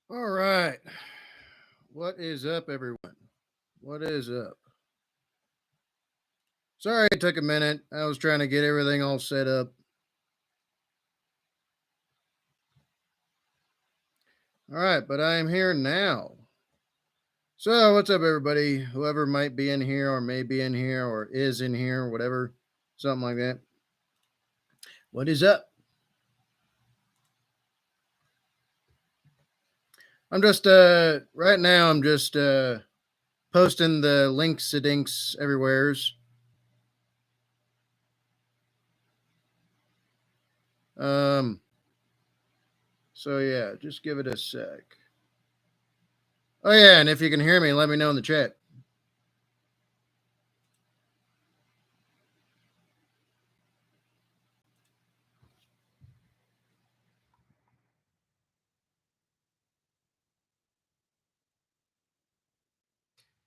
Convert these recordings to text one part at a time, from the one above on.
All right. What is up, everyone? What is up? Sorry it took a minute. I was trying to get everything all set up. All right, but I am here now. So, what's up, everybody? Whoever might be in here, or may be in here, or is in here, whatever, something like that. What is up? I'm just, right now, I'm just, posting the links to dinks everywheres. So yeah, just give it a sec. Oh yeah, and if you can hear me, let me know in the chat.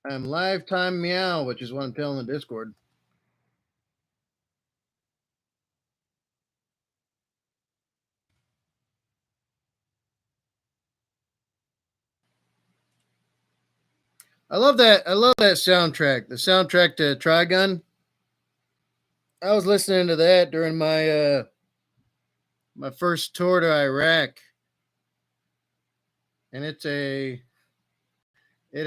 I'm live time meow, which is what I'm telling the Discord. I love that. I love that soundtrack. The soundtrack to Trigun. I was listening to that during my first tour to Iraq, and it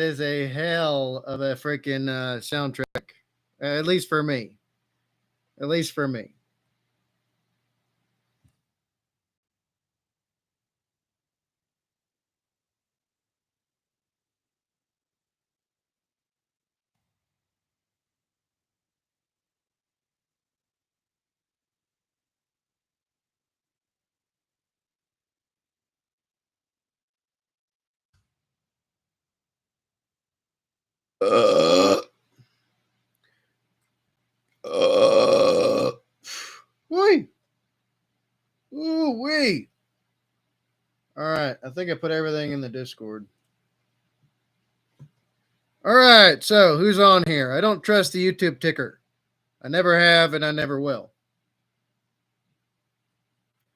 is a hell of a freaking soundtrack. At least for me. At least for me. Uh, uh, wait. Ooh, wait. All right. I think I put everything in the Discord. All right. So who's on here? I don't trust the YouTube ticker. I never have and I never will.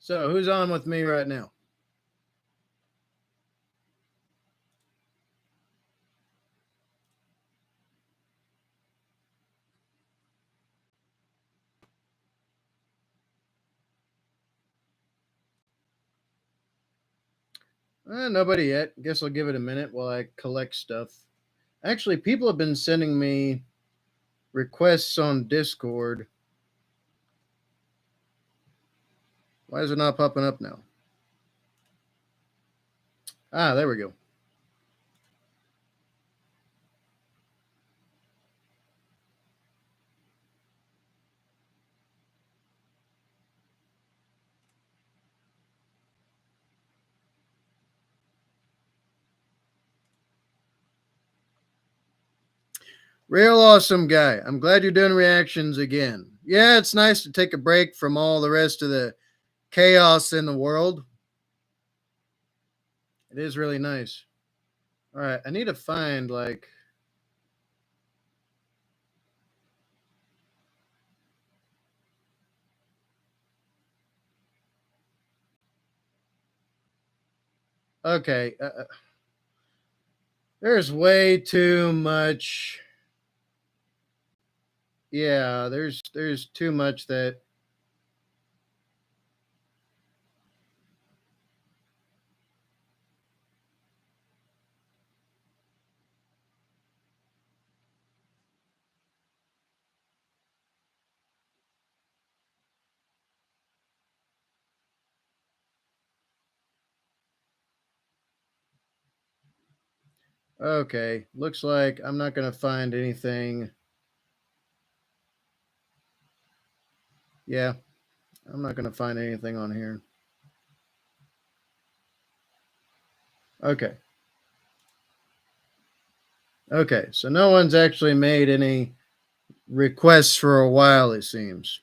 So who's on with me right now? Nobody yet. Guess I'll give it a minute while I collect stuff. Actually, people have been sending me requests on Discord. Why is it not popping up now? Ah, there we go. Real awesome guy. I'm glad you're doing reactions again. Yeah, it's nice to take a break from all the rest of the chaos in the world. It is really nice. All right, I need to find like okay, there's way too much. Yeah, there's too much that okay, looks like I'm not going to find anything. Yeah, I'm not going to find anything on here. Okay. Okay, so no one's actually made any requests for a while, it seems.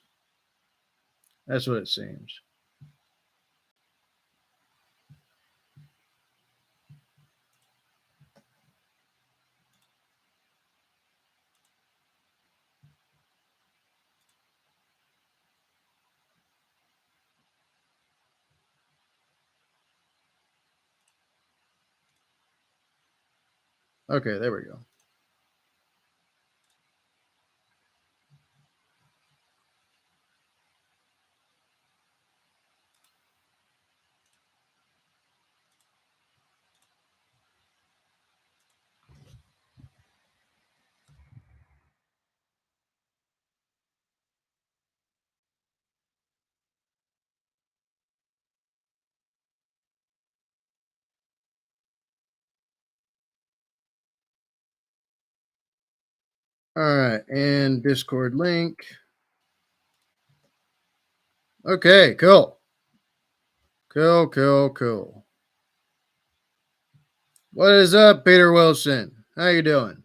That's what it seems. Okay, there we go. All right, and Discord link. Okay, cool. Cool, cool, cool. What is up, Peter Wilson? How you doing?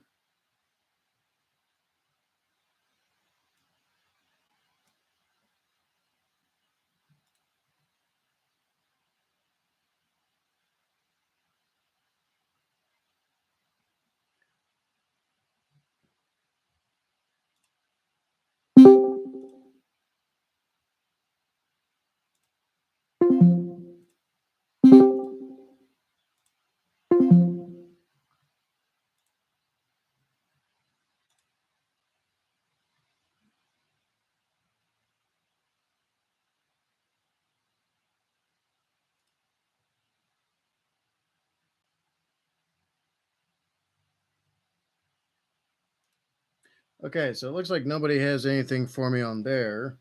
Okay, so it looks like nobody has anything for me on there.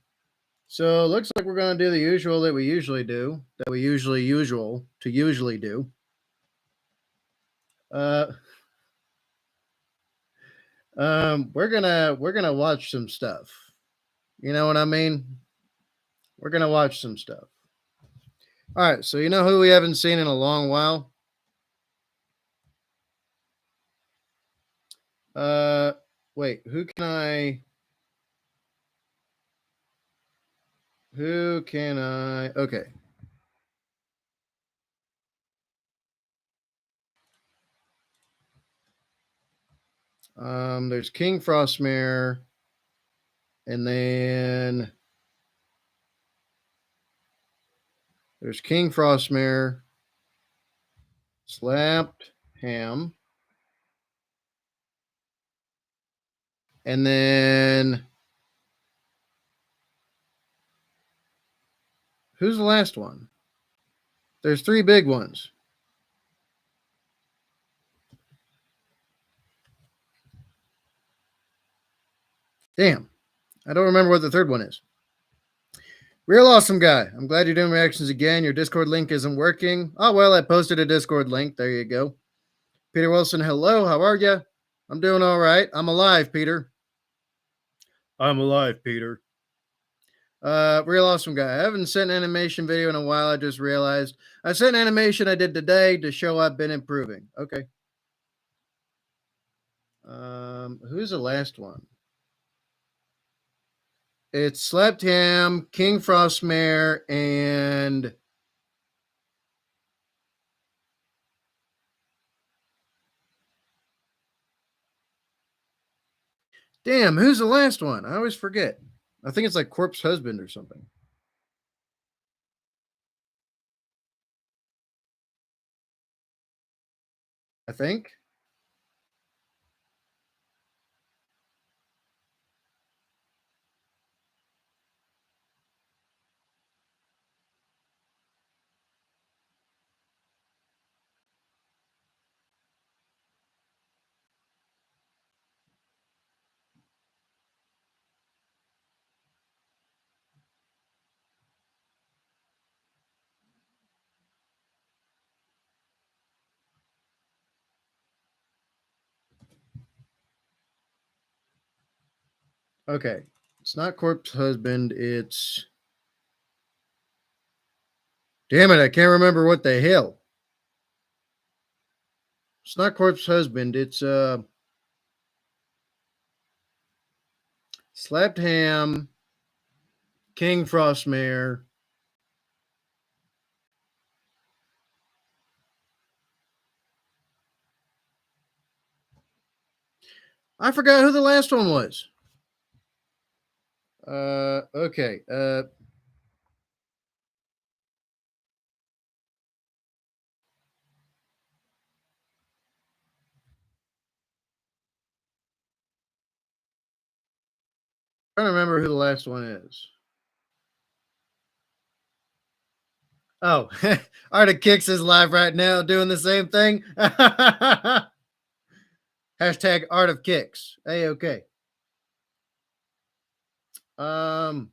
So it looks like we're gonna do the usual that we usually do, that we usually do. Uh, we're gonna watch some stuff. You know what I mean? We're gonna watch some stuff. All right, so you know who we haven't seen in a long while? Uh, wait. Who can I? Okay. There's King Frostmare, and then there's King Frostmare, Slapped Ham, and then who's the last one? There's three big ones. Damn, I don't remember what the third one is. Real awesome guy. I'm glad you're doing reactions again. Your Discord link isn't working. Oh, well, I posted a Discord link. There you go. Peter Wilson, hello. How are you? I'm doing all right. I'm alive, Peter. I'm alive, Peter. Real awesome guy. I haven't sent an animation video in a while. I just realized I sent an animation I did today to show I've been improving. Okay. Who's the last one? It's Slept Ham, King Frostmare, and damn, who's the last one? I always forget. I think it's like Corpse Husband or something. I think. Okay. It's not Corpse Husband. It's. Damn it, I can't remember what the hell. It's not Corpse Husband. It's Slapped Ham, King Frostmare. I forgot who the last one was. Okay. Trying to remember who the last one is. Oh, Art of Kicks is live right now doing the same thing. Hashtag Art of Kicks. Hey, okay. Um,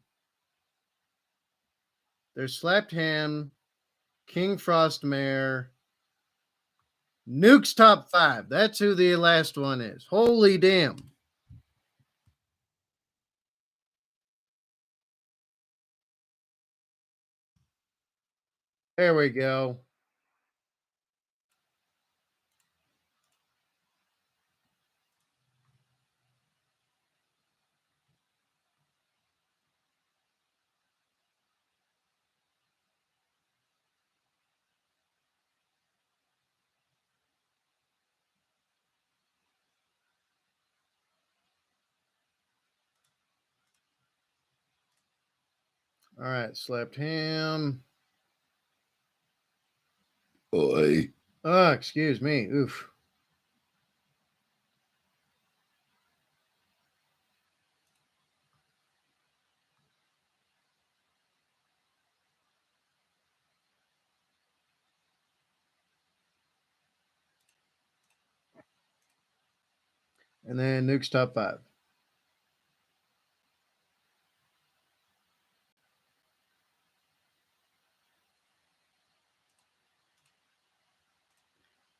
there's Slapped Ham, King Frostmare, Nuke's top five. That's who the last one is. Holy damn. There we go. All right, Slapped Ham. Oi. Oh, excuse me. Oof. And then Nuke's top five.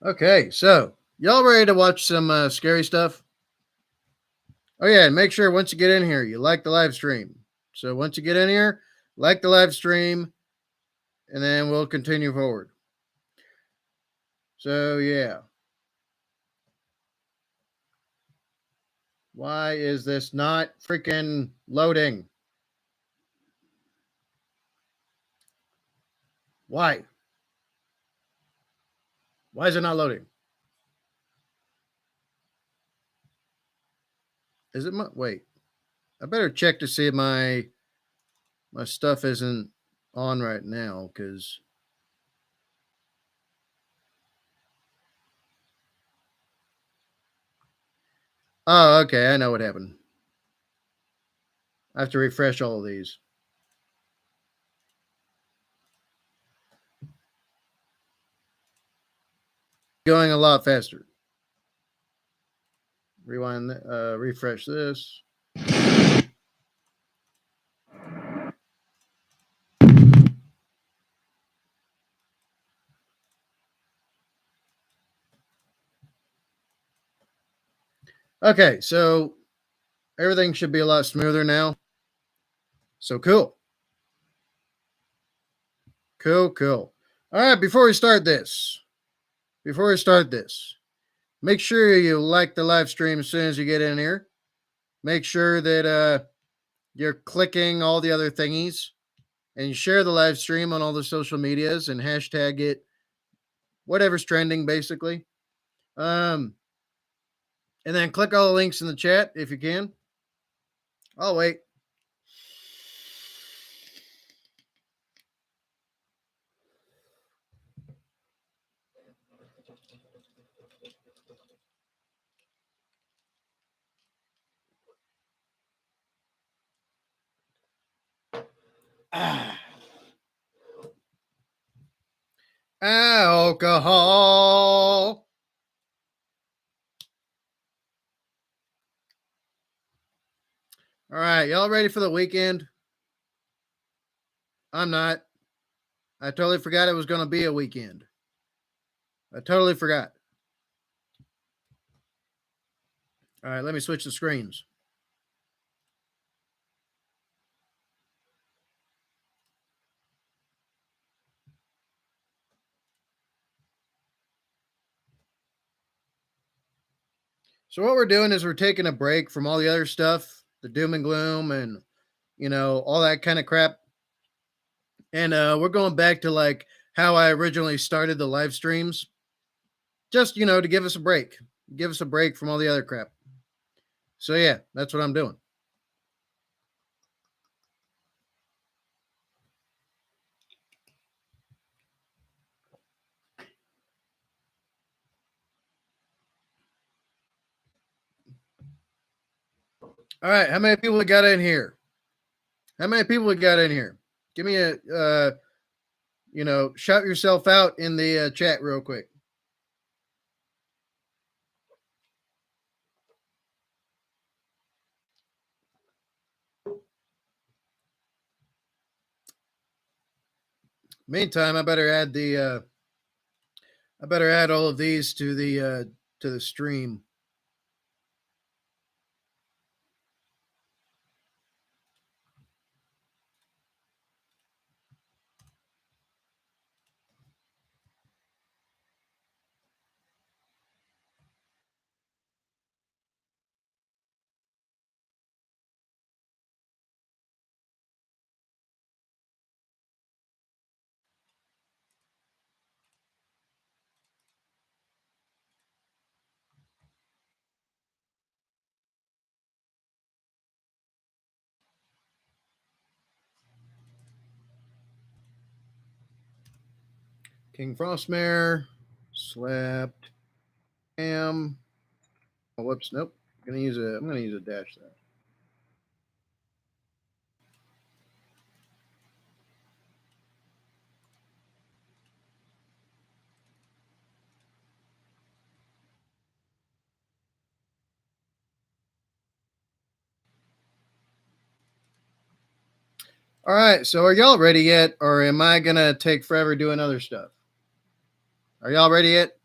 Okay, so y'all ready to watch some scary stuff? Oh yeah, and make sure once you get in here, you like the live stream. So once you get in here, like the live stream, and then we'll continue forward. So yeah. Why is this not freaking loading? Why? Why is it not loading? Is it my wait? I better check to see if my stuff isn't on right now because oh okay, I know what happened. I have to refresh all of these. Going a lot faster. Rewind, refresh this. Okay, so everything should be a lot smoother now. So cool. Cool, cool. All right, before we start this, make sure you like the live stream as soon as you get in here. Make sure that you're clicking all the other thingies and you share the live stream on all the social medias and hashtag it whatever's trending basically. Um, and then click all the links in the chat if you can. I'll wait. Alcohol. All right, y'all ready for the weekend? I'm not. I totally forgot it was going to be a weekend. I totally forgot. All right, let me switch the screens. So what we're doing is we're taking a break from all the other stuff, the doom and gloom and all that kind of crap. And we're going back to like how I originally started the live streams. Just, to give us a break. Give us a break from all the other crap. So yeah, that's what I'm doing. All right, how many people we got in here? How many people we got in here? Give me a shout yourself out in the chat real quick. Meantime, I better add all of these to the stream. King Frostmare, slapped, ham. Oh, whoops, nope. I'm gonna use a dash there. All right, so are y'all ready yet, or am I gonna take forever doing other stuff? Are y'all ready yet?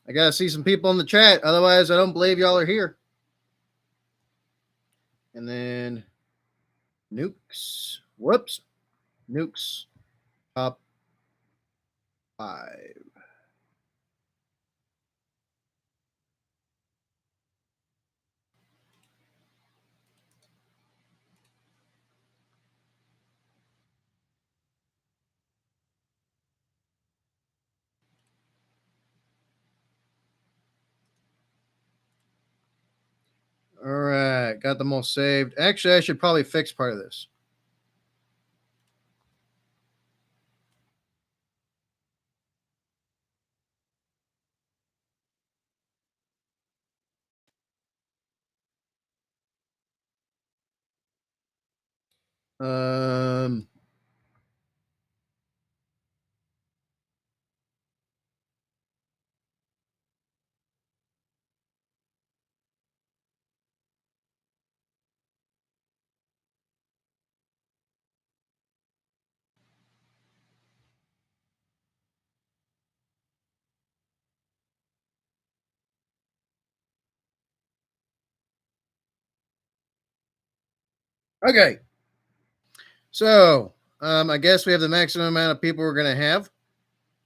I gotta see some people in the chat, otherwise I don't believe y'all are here. And then nukes. Whoops. Nukes. Top 5. right, got them all saved. Actually, I should probably fix part of this. Um, okay, so I guess we have the maximum amount of people we're gonna have.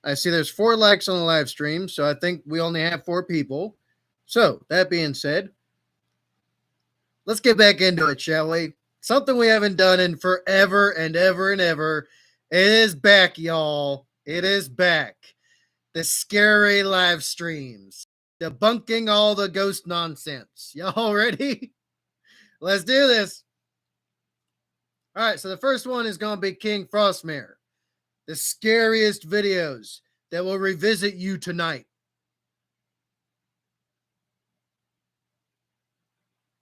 I see there's 4 likes on the live stream, so I think we only have 4 people. So that being said, let's get back into it, shall we? Something we haven't done in forever and ever and ever. It is back, y'all. It is back. The scary live streams, debunking all the ghost nonsense. Y'all ready? Let's do this. All right, so the first one is going to be King Frostmare. The scariest videos that will revisit you tonight.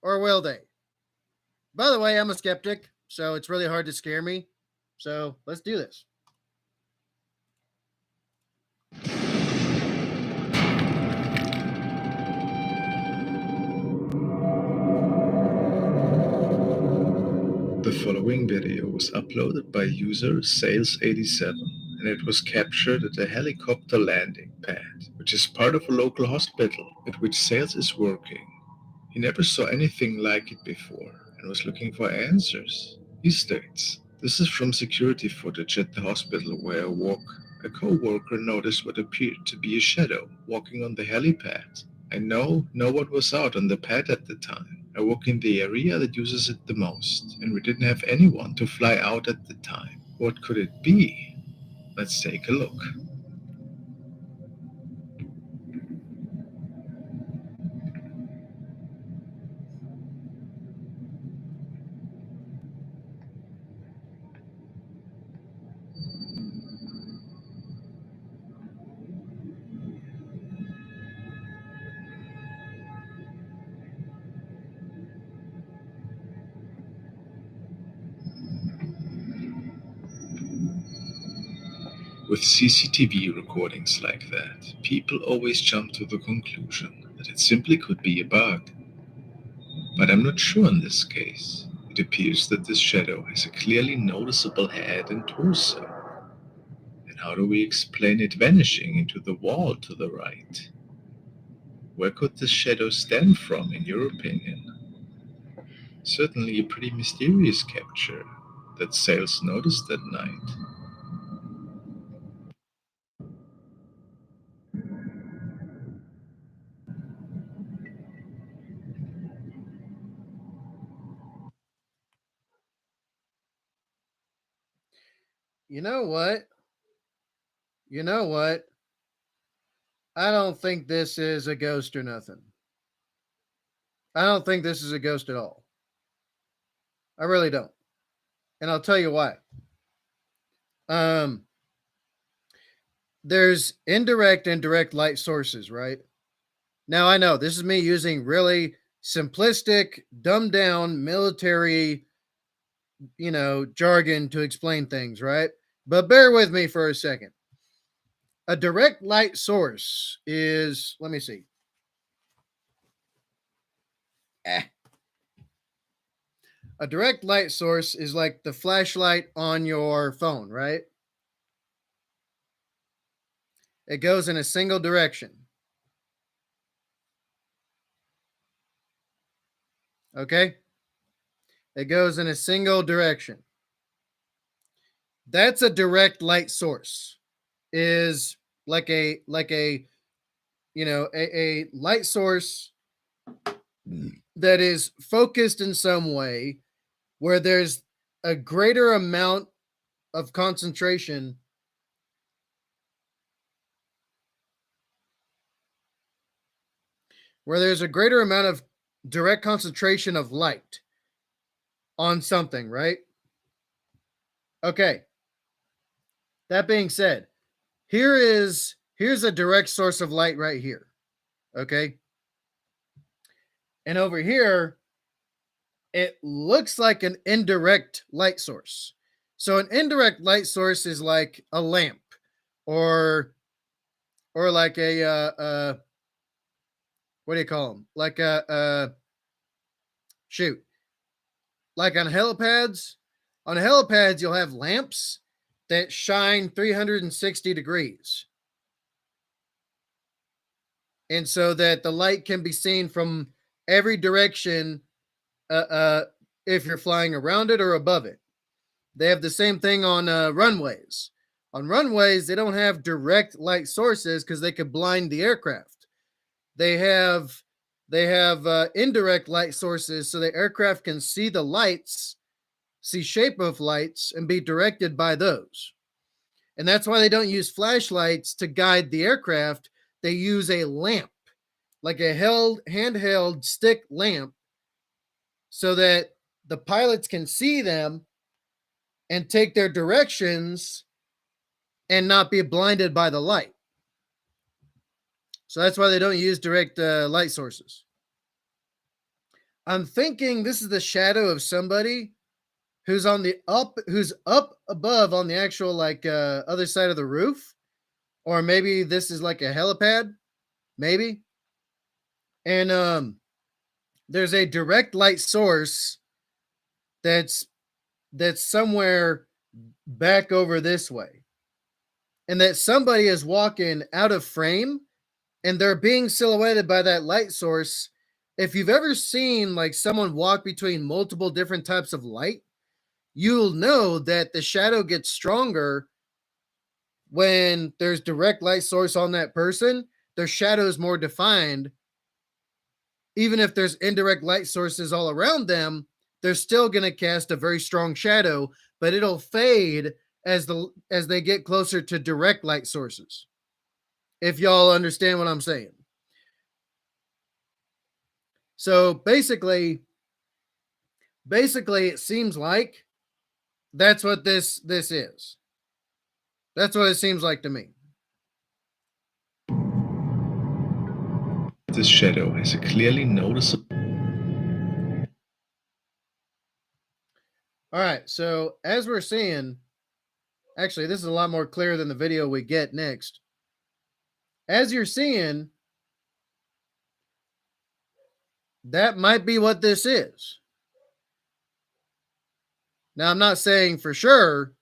Or will they? By the way, I'm a skeptic, so it's really hard to scare me. So let's do this. The following video was uploaded by user Sales87 and it was captured at a helicopter landing pad, which is part of a local hospital at which Sales is working. He never saw anything like it before and was looking for answers. He states, "This is from security footage at the hospital where a co-worker noticed what appeared to be a shadow walking on the helipad. I know no one was out on the pad at the time. I work in the area that uses it the most, and we didn't have anyone to fly out at the time. What could it be? Let's take a look." With CCTV recordings like that, people always jump to the conclusion that it simply could be a bug. But I'm not sure in this case. It appears that this shadow has a clearly noticeable head and torso. And how do we explain it vanishing into the wall to the right? Where could this shadow stem from, in your opinion? Certainly a pretty mysterious capture that Sales noticed that night. You know what? You know what? I don't think this is a ghost or nothing. I don't think this is a ghost at all. I really don't. And I'll tell you why. Um, there's indirect and direct light sources, right? Now I know this is me using really simplistic, dumbed down military, jargon to explain things, right? But bear with me for a second. A direct light source is, let me see. A direct light source is like the flashlight on your phone, right? It goes in a single direction. Okay? It goes in a single direction. That's a direct light source. Is like a light source that is focused in some way where there's a greater amount of concentration where there's a greater amount of direct concentration of light on something, right? Okay. That being said, here's a direct source of light right here. Okay? And over here, it looks like an indirect light source. So an indirect light source is like a lamp or like a what do you call them? Like a shoot. Like on helipads, you'll have lamps that shine 360 degrees. And so that the light can be seen from every direction uh, uh, if you're flying around it or above it. They have the same thing on runways. On runways, they don't have direct light sources because they could blind the aircraft. They have indirect light sources so the aircraft can see the lights, see shape of lights, and be directed by those. And that's why they don't use flashlights to guide the aircraft. They use a lamp, like a handheld stick lamp, so that the pilots can see them and take their directions and not be blinded by the light. So that's why they don't use direct light sources. I'm thinking this is the shadow of somebody who's up above on the actual like other side of the roof, or maybe this is like a helipad, maybe. And there's a direct light source that's somewhere back over this way, and that somebody is walking out of frame and they're being silhouetted by that light source. If you've ever seen like someone walk between multiple different types of light, you'll know that the shadow gets stronger when there's direct light source on that person. Their shadow is more defined. Even if there's indirect light sources all around them, they're still going to cast a very strong shadow, but it'll fade as they get closer to direct light sources. If y'all understand what I'm saying. So basically it seems like that's what this is. That's what it seems like to me. This shadow has a clearly noticeable. All right, so as we're seeing, actually, this is a lot more clear than the video we get next. As you're seeing, that might be what this is. Now, I'm not saying for sure,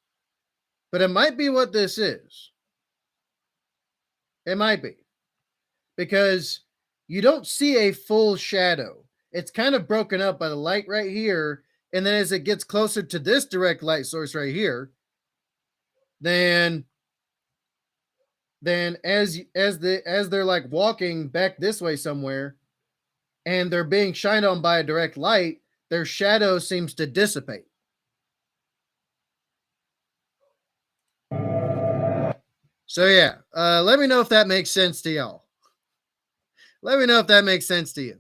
but it might be what this is. It might be. Because you don't see a full shadow. It's kind of broken up by the light right here. And then as it gets closer to this direct light source right here, then as they're like walking back this way somewhere and they're being shined on by a direct light, their shadow seems to dissipate. So yeah, let me know if that makes sense to y'all. Let me know if that makes sense to you.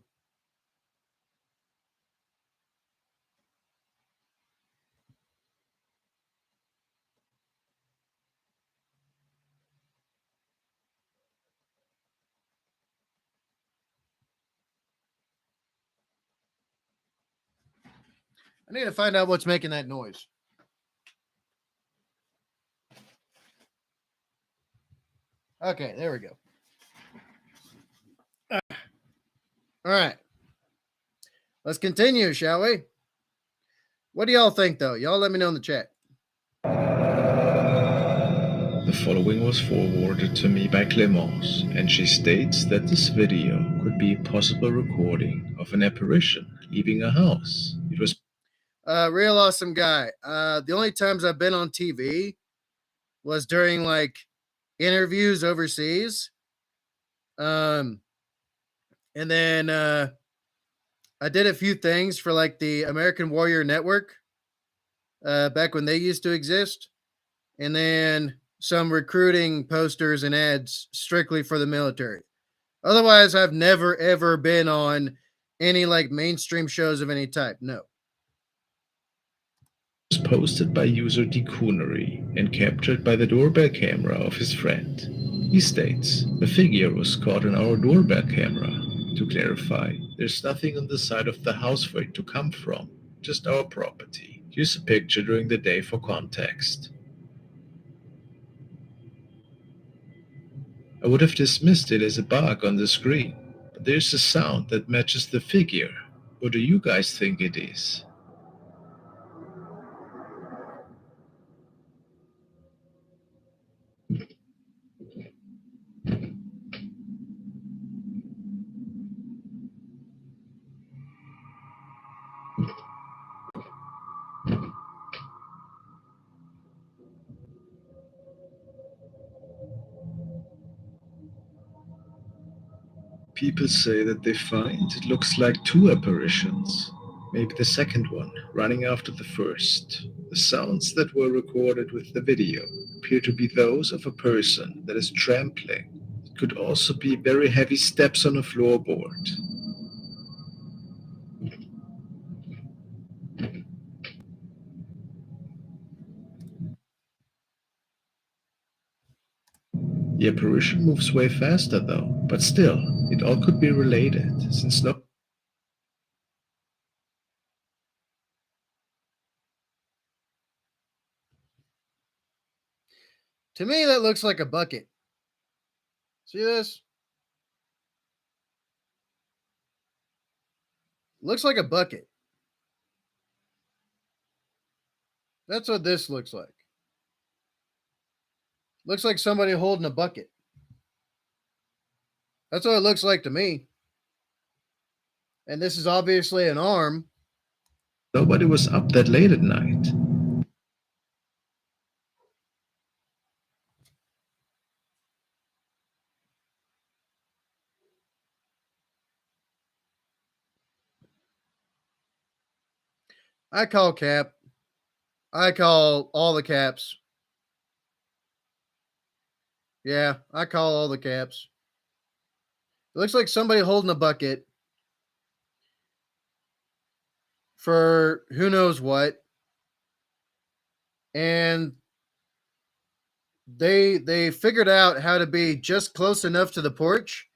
I need to find out what's making that noise. Okay, there we go. All right. Let's continue, shall we? What do y'all think, though? Y'all let me know in the chat. The following was forwarded to me by Clemence, and she states that this video could be a possible recording of an apparition leaving a house. It was real awesome guy. The only times I've been on TV was during like interviews overseas. And then I did a few things for like the American Warrior Network back when they used to exist. And then some recruiting posters and ads strictly for the military. Otherwise, I've never ever been on any like mainstream shows of any type. No. Was posted by user Decoonery and captured by the doorbell camera of his friend. He states, "The figure was caught on our doorbell camera. To clarify, there's nothing on the side of the house for it to come from, just our property. Here's a picture during the day for context." I would have dismissed it as a bug on the screen, but there's a sound that matches the figure. What do you guys think it is? People say that they find it looks like two apparitions. Maybe the second one, running after the first. The sounds that were recorded with the video appear to be those of a person that is trampling. It could also be very heavy steps on a floorboard. The apparition moves way faster though, but still, it all could be related, since no To me, that looks like a bucket. See this? Looks like a bucket. That's what this looks like. Looks like somebody holding a bucket. That's what it looks like to me. And this is obviously an arm. nobody was up that late at night. I call cap. I call all the caps. Yeah, I call all the caps. It looks like somebody holding a bucket for who knows what. And they figured out how to be just close enough to the porch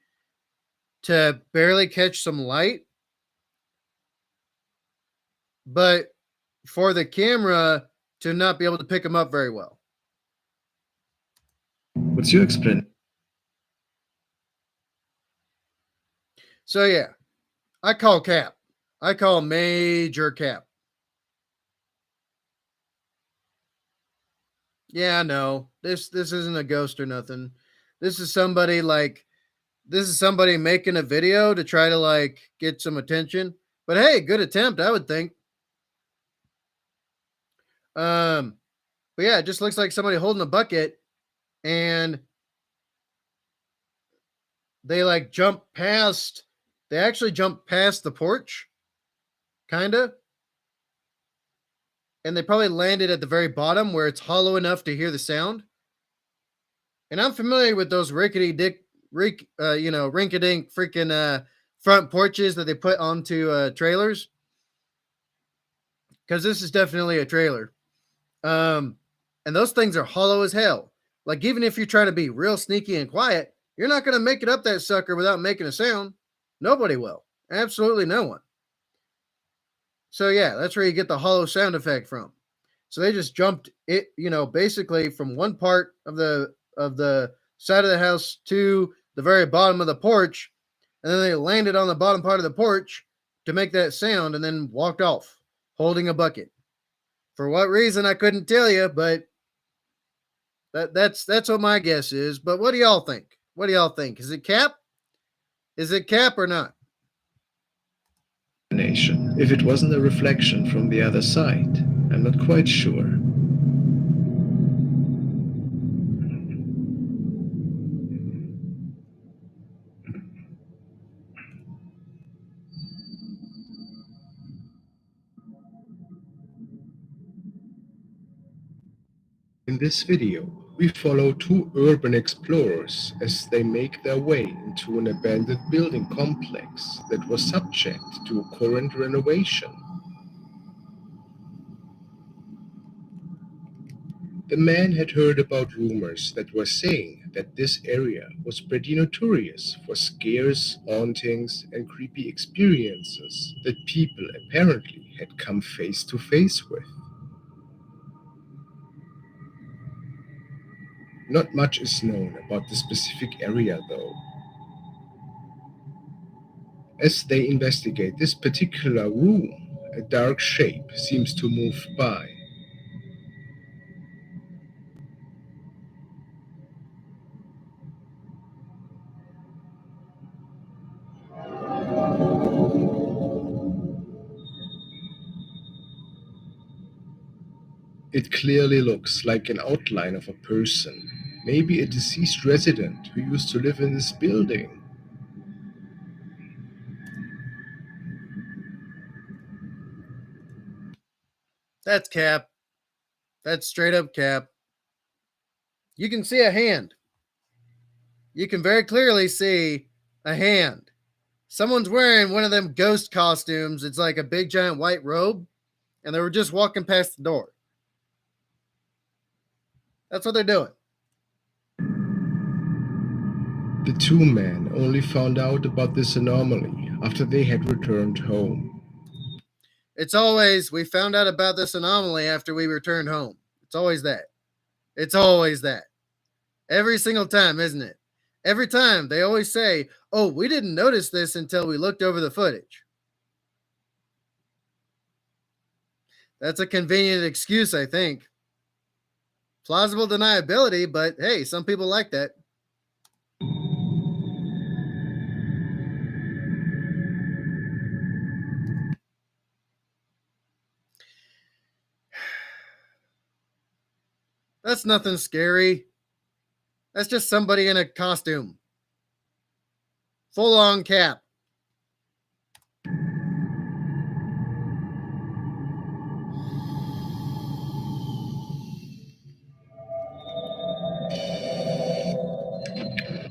to barely catch some light, but for the camera to not be able to pick them up very well. What's your explanation? So yeah, I call cap. I call major cap. Yeah, no. This isn't a ghost or nothing. This is somebody like this is somebody making a video to try to like get some attention. But hey, good attempt, I would think. Um, but yeah, it just looks like somebody holding a bucket and they like jump past they actually jump past the porch, kinda. And they probably landed at the very bottom where it's hollow enough to hear the sound. And I'm familiar with those rickety dick rink-a-dink freaking front porches that they put onto trailers. Because this is definitely a trailer. Um, and those things are hollow as hell. Like, even if you're trying to be real sneaky and quiet, you're not going to make it up that sucker without making a sound. Nobody will. Absolutely no one. So, yeah, that's where you get the hollow sound effect from. So they just jumped it, basically from one part of the side of the house to the very bottom of the porch, and then they landed on the bottom part of the porch to make that sound, and then walked off holding a bucket. For what reason I couldn't tell you, but that's what my guess is. But what do y'all think? What do y'all think? Is it cap? Is it cap or not? If it wasn't a reflection from the other side. I'm not quite sure. In this video, we follow two urban explorers as they make their way into an abandoned building complex that was subject to a current renovation. The man had heard about rumors that were saying that this area was pretty notorious for scares, hauntings, and creepy experiences that people apparently had come face to face with. Not much is known about the specific area though. As they investigate this particular room, a dark shape seems to move by. It clearly looks like an outline of a person, maybe a deceased resident who used to live in this building. That's cap. That's straight up cap. You can see a hand. You can very clearly see a hand. Someone's wearing one of them ghost costumes. It's like a big giant white robe, and they were just walking past the door. That's what they're doing. The two men only found out about this anomaly after they had returned home. It's always, we found out about this anomaly after we returned home. It's always that. It's always that. Every single time, isn't it? Every time they always say, oh, we didn't notice this until we looked over the footage. That's a convenient excuse, I think. Plausible deniability, but hey, some people like that. That's nothing scary. That's just somebody in a costume. Full on cap.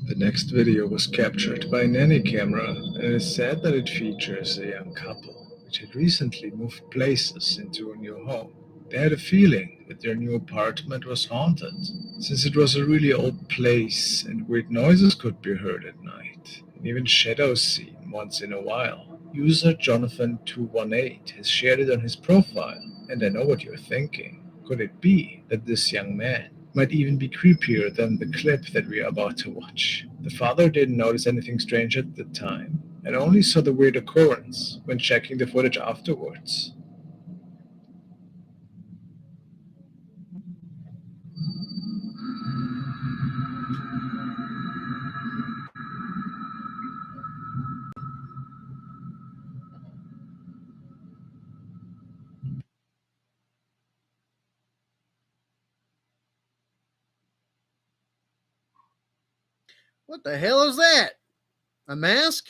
The next video was captured by a nanny camera, and it is said that it features a young couple which had recently moved places into a new home. They had a feeling that their new apartment was haunted, since it was a really old place and weird noises could be heard at night, and even shadows seen once in a while. User Jonathan218 has shared it on his profile, and I know what you're thinking. Could it be that this young man might even be creepier than the clip that we are about to watch? The father didn't notice anything strange at the time, and only saw the weird occurrence when checking the footage afterwards. What the hell is that? A mask?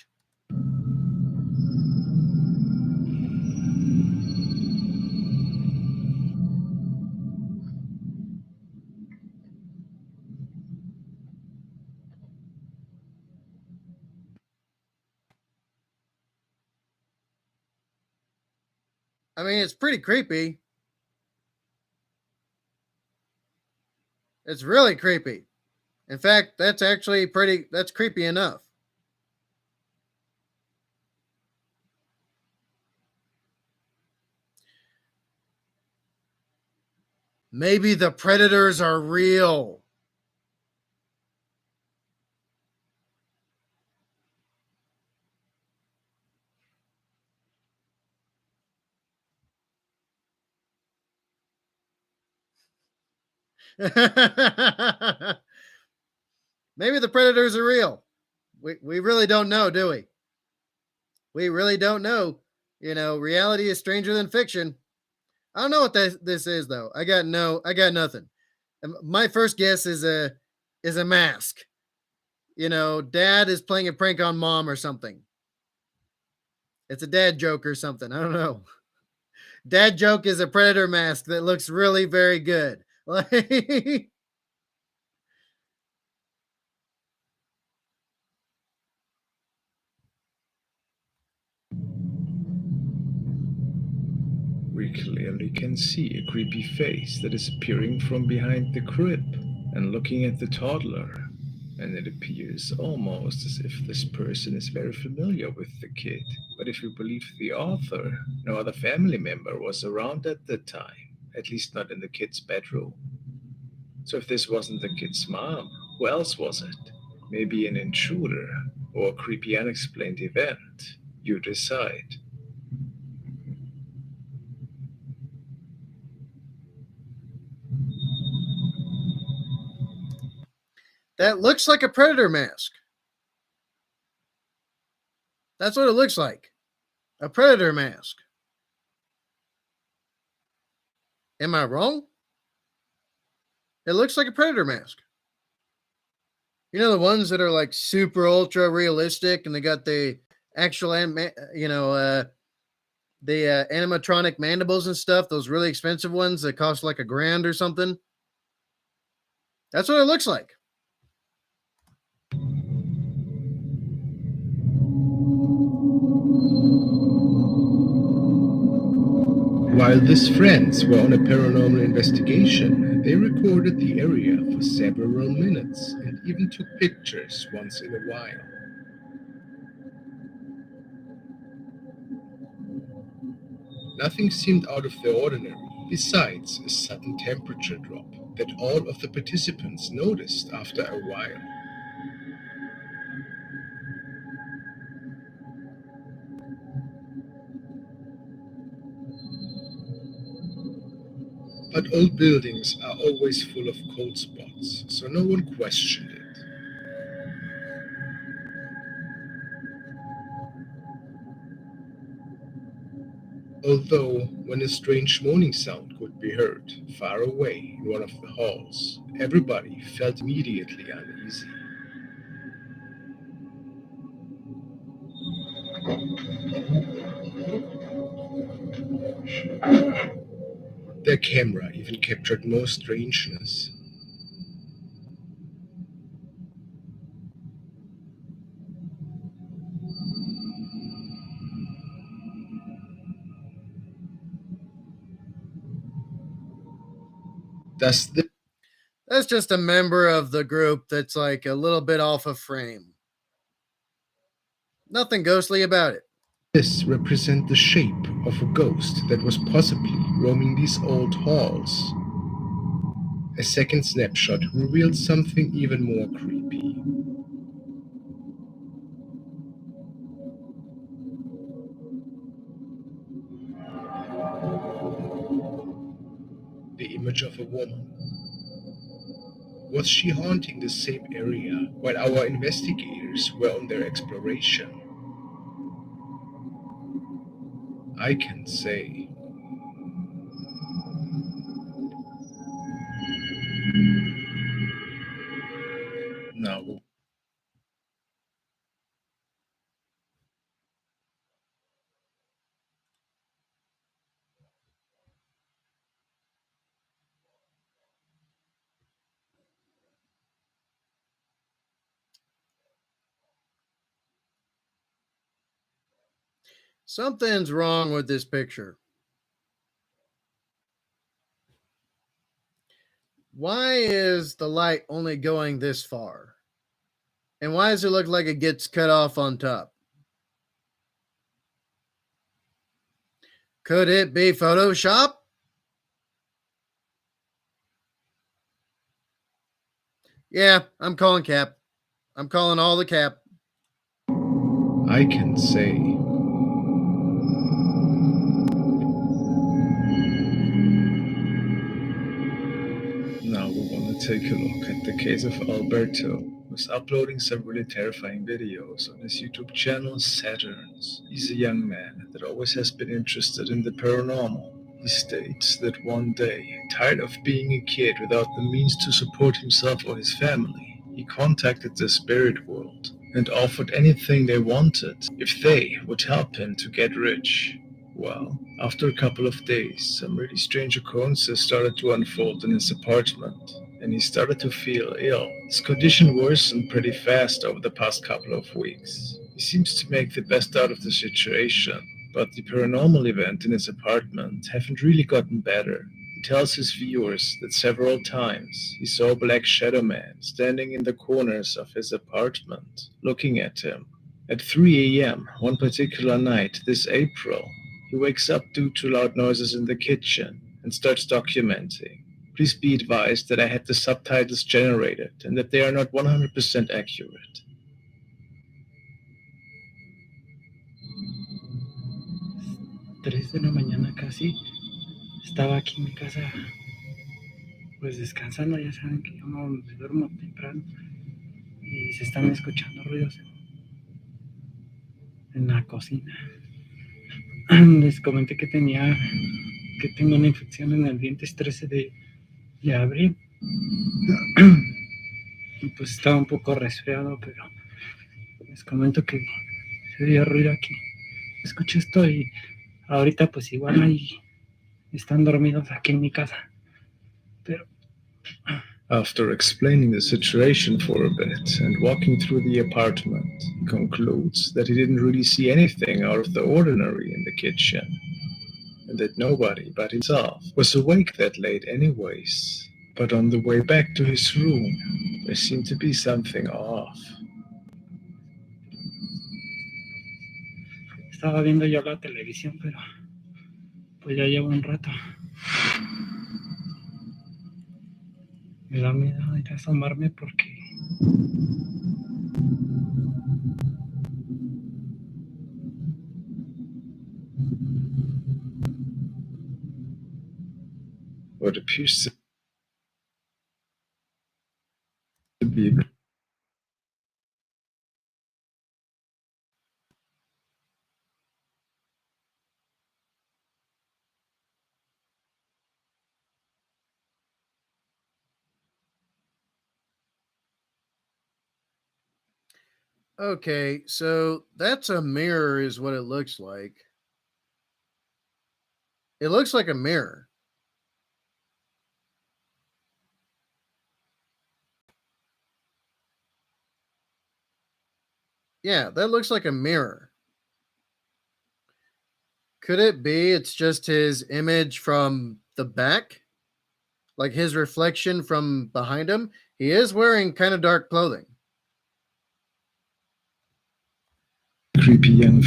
I mean, it's pretty creepy. It's really creepy. In fact, that's creepy enough. Maybe the predators are real. Maybe the predators are real. We really don't know, do we? We really don't know. You know, reality is stranger than fiction. I don't know what this is though. I got nothing. My first guess is a mask. You know, dad is playing a prank on mom or something. It's a dad joke or something. I don't know. Dad joke is a predator mask that looks really very good. Like, We clearly can see a creepy face that is appearing from behind the crib and looking at the toddler. And it appears almost as if this person is very familiar with the kid. But if you believe the author, no other family member was around at the time, at least not in the kid's bedroom. So if this wasn't the kid's mom, who else was it? Maybe an intruder or a creepy unexplained event. You decide. that looks like a predator mask. That's what it looks like. A predator mask. Am I wrong? It looks like a predator mask. You know the ones that are like super ultra realistic, and they got the actual, the animatronic mandibles and stuff. Those really expensive ones that cost like $1,000 or something. That's what it looks like. While these friends were on a paranormal investigation, they recorded the area for several minutes and even took pictures once in a while. Nothing seemed out of the ordinary, besides a sudden temperature drop that all of the participants noticed after a while. But old buildings are always full of cold spots, so no one questioned it. Although, when a strange moaning sound could be heard far away in one of the halls, everybody felt immediately uneasy. Their camera even captured more strangeness. Thus, That's just a member of the group that's like a little bit off of frame. Nothing ghostly about it. this represents the shape of a ghost that was possibly roaming these old halls. A second snapshot revealed something even more creepy. The image of a woman. Was she haunting the same area while our investigators were on their exploration? I can say. Now, Something's wrong with this picture. Why is the light only going this far? And why does it look like it gets cut off on top? Could it be Photoshop? Yeah, I'm calling cap. I'm calling all the cap. I can say. Now we want to take a look at the case of Alberto, who's uploading some really terrifying videos on his YouTube channel Saturns. He's a young man that always has been interested in the paranormal. He states that one day, tired of being a kid without the means to support himself or his family, he contacted the spirit world and offered anything they wanted if they would help him to get rich. Well, after a couple of days, some really strange occurrences started to unfold in his apartment, and he started to feel ill. His condition worsened pretty fast over the past couple of weeks. He seems to make the best out of the situation, but the paranormal events in his apartment haven't really gotten better. He tells his viewers that several times he saw a black shadow man standing in the corners of his apartment, looking at him. At 3 a.m. one particular night this April, he wakes up due to loud noises in the kitchen and starts documenting. Please be advised that I had the subtitles generated and that they are not 100% accurate. 3 de la mañana casi, estaba aquí en mi casa, pues descansando. Ya saben que yo no me duermo temprano y se están escuchando ruidos en la cocina. Les comenté que tengo una infección en el diente 13 de abril. Y pues estaba un poco resfriado, pero les comento que se dio ruido aquí. Escucho esto y ahorita pues igual ahí están dormidos aquí en mi casa. Pero After explaining the situation for a bit and walking through the apartment, he concludes that he didn't really see anything out of the ordinary in the kitchen, and that nobody but himself was awake that late anyways. But on the way back to his room, there seemed to be something off. estaba viendo yo la televisión, pero pues ya llevo un rato. Me da miedo ir a asomarme porque What appears to be Okay, so that's a mirror, is what it looks like. It looks like a mirror. Yeah, that looks like a mirror. Could it be it's just his image from the back? Like his reflection from behind him? He is wearing kind of dark clothing. creepy young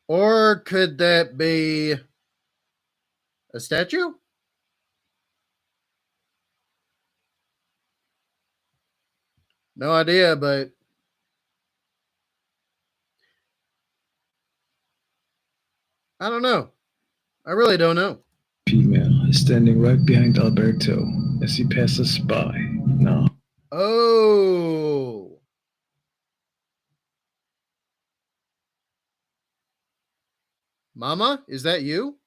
Or could that be a statue? No idea, but I don't know. I really don't know. female is standing right behind Alberto as he passes by. Now, Oh, Mama, is that you?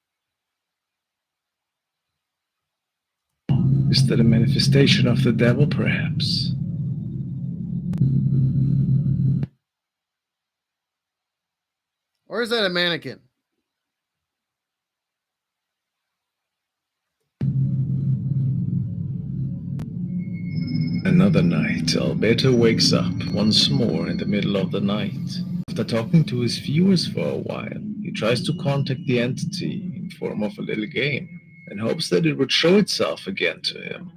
is that a manifestation of the devil, perhaps? Or is that a mannequin? Another night, Alberto wakes up once more in the middle of the night. After talking to his viewers for a while, he tries to contact the entity in form of a little game and hopes that it would show itself again to him.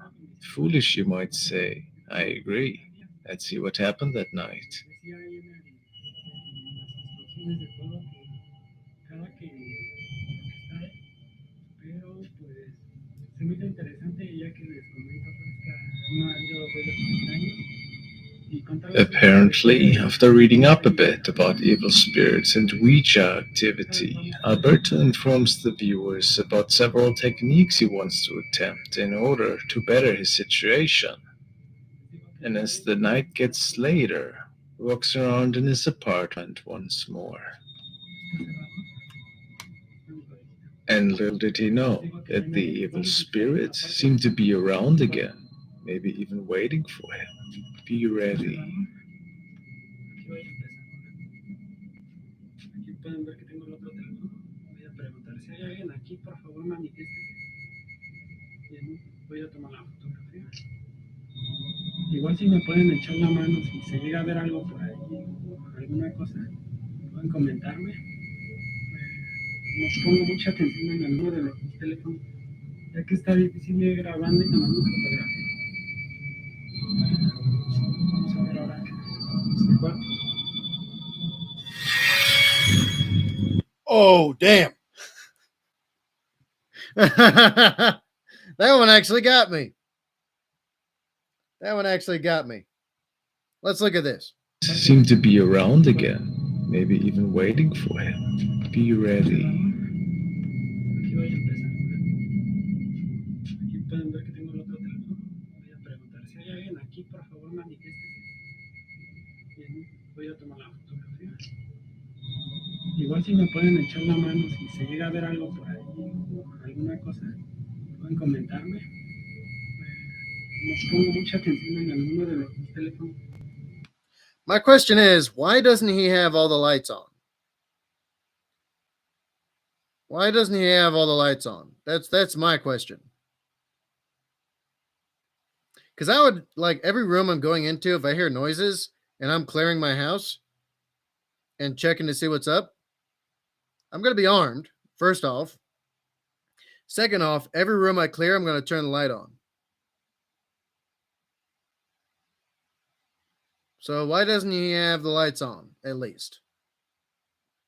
Foolish, you might say. I agree. Let's see what happened that night. decía ahí en las instrucciones de todo que cada que está, pero pues se me hizo interesante y ya que les comento pues que no ha habido ruidos extraños y con todas las Apparently, after reading up a bit about evil spirits and Ouija activity, Alberto informs the viewers about several techniques he wants to attempt in order to better his situation. And as the night gets later, he walks around in his apartment once more. And little did he know that the evil spirits seemed to be around again, maybe even waiting for him. Be ready. Aquí voy a empezar. Aquí pueden ver que tengo el otro teléfono. Voy a preguntar si hay alguien aquí, por favor, manifiéstese. Bien, voy a tomar la fotografía. Igual si me pueden echar la mano, si se llega a ver algo por ahí, alguna cosa, pueden comentarme. No pongo mucha atención en el número de los teléfonos, ya que está difícil ir grabando y tomando fotografía. Vamos a ver ahora este cuarto. Oh, damn. That one actually got me. That one actually got me. Let's look at this. Seemed to be around again, maybe even waiting for him. Be ready. Aquí voy a empezar. Aquí pueden ver que tengo el otro teléfono. Voy a preguntar si hay alguien aquí, por favor, manifiéstese. Bien, voy a tomar la fotografía. Igual si me pueden echar la mano, si se llega a ver algo por ahí, alguna cosa, pueden comentarme. No pongo mucha atención en el número de los teléfonos. My question is, why doesn't he have all the lights on? Why doesn't he have all the lights on? That's my question. Because I would like every room I'm going into, if I hear noises and I'm clearing my house and checking to see what's up, I'm going to be armed, first off. Second off, every room I clear, I'm going to turn the light on. So why doesn't he have the lights on, at least?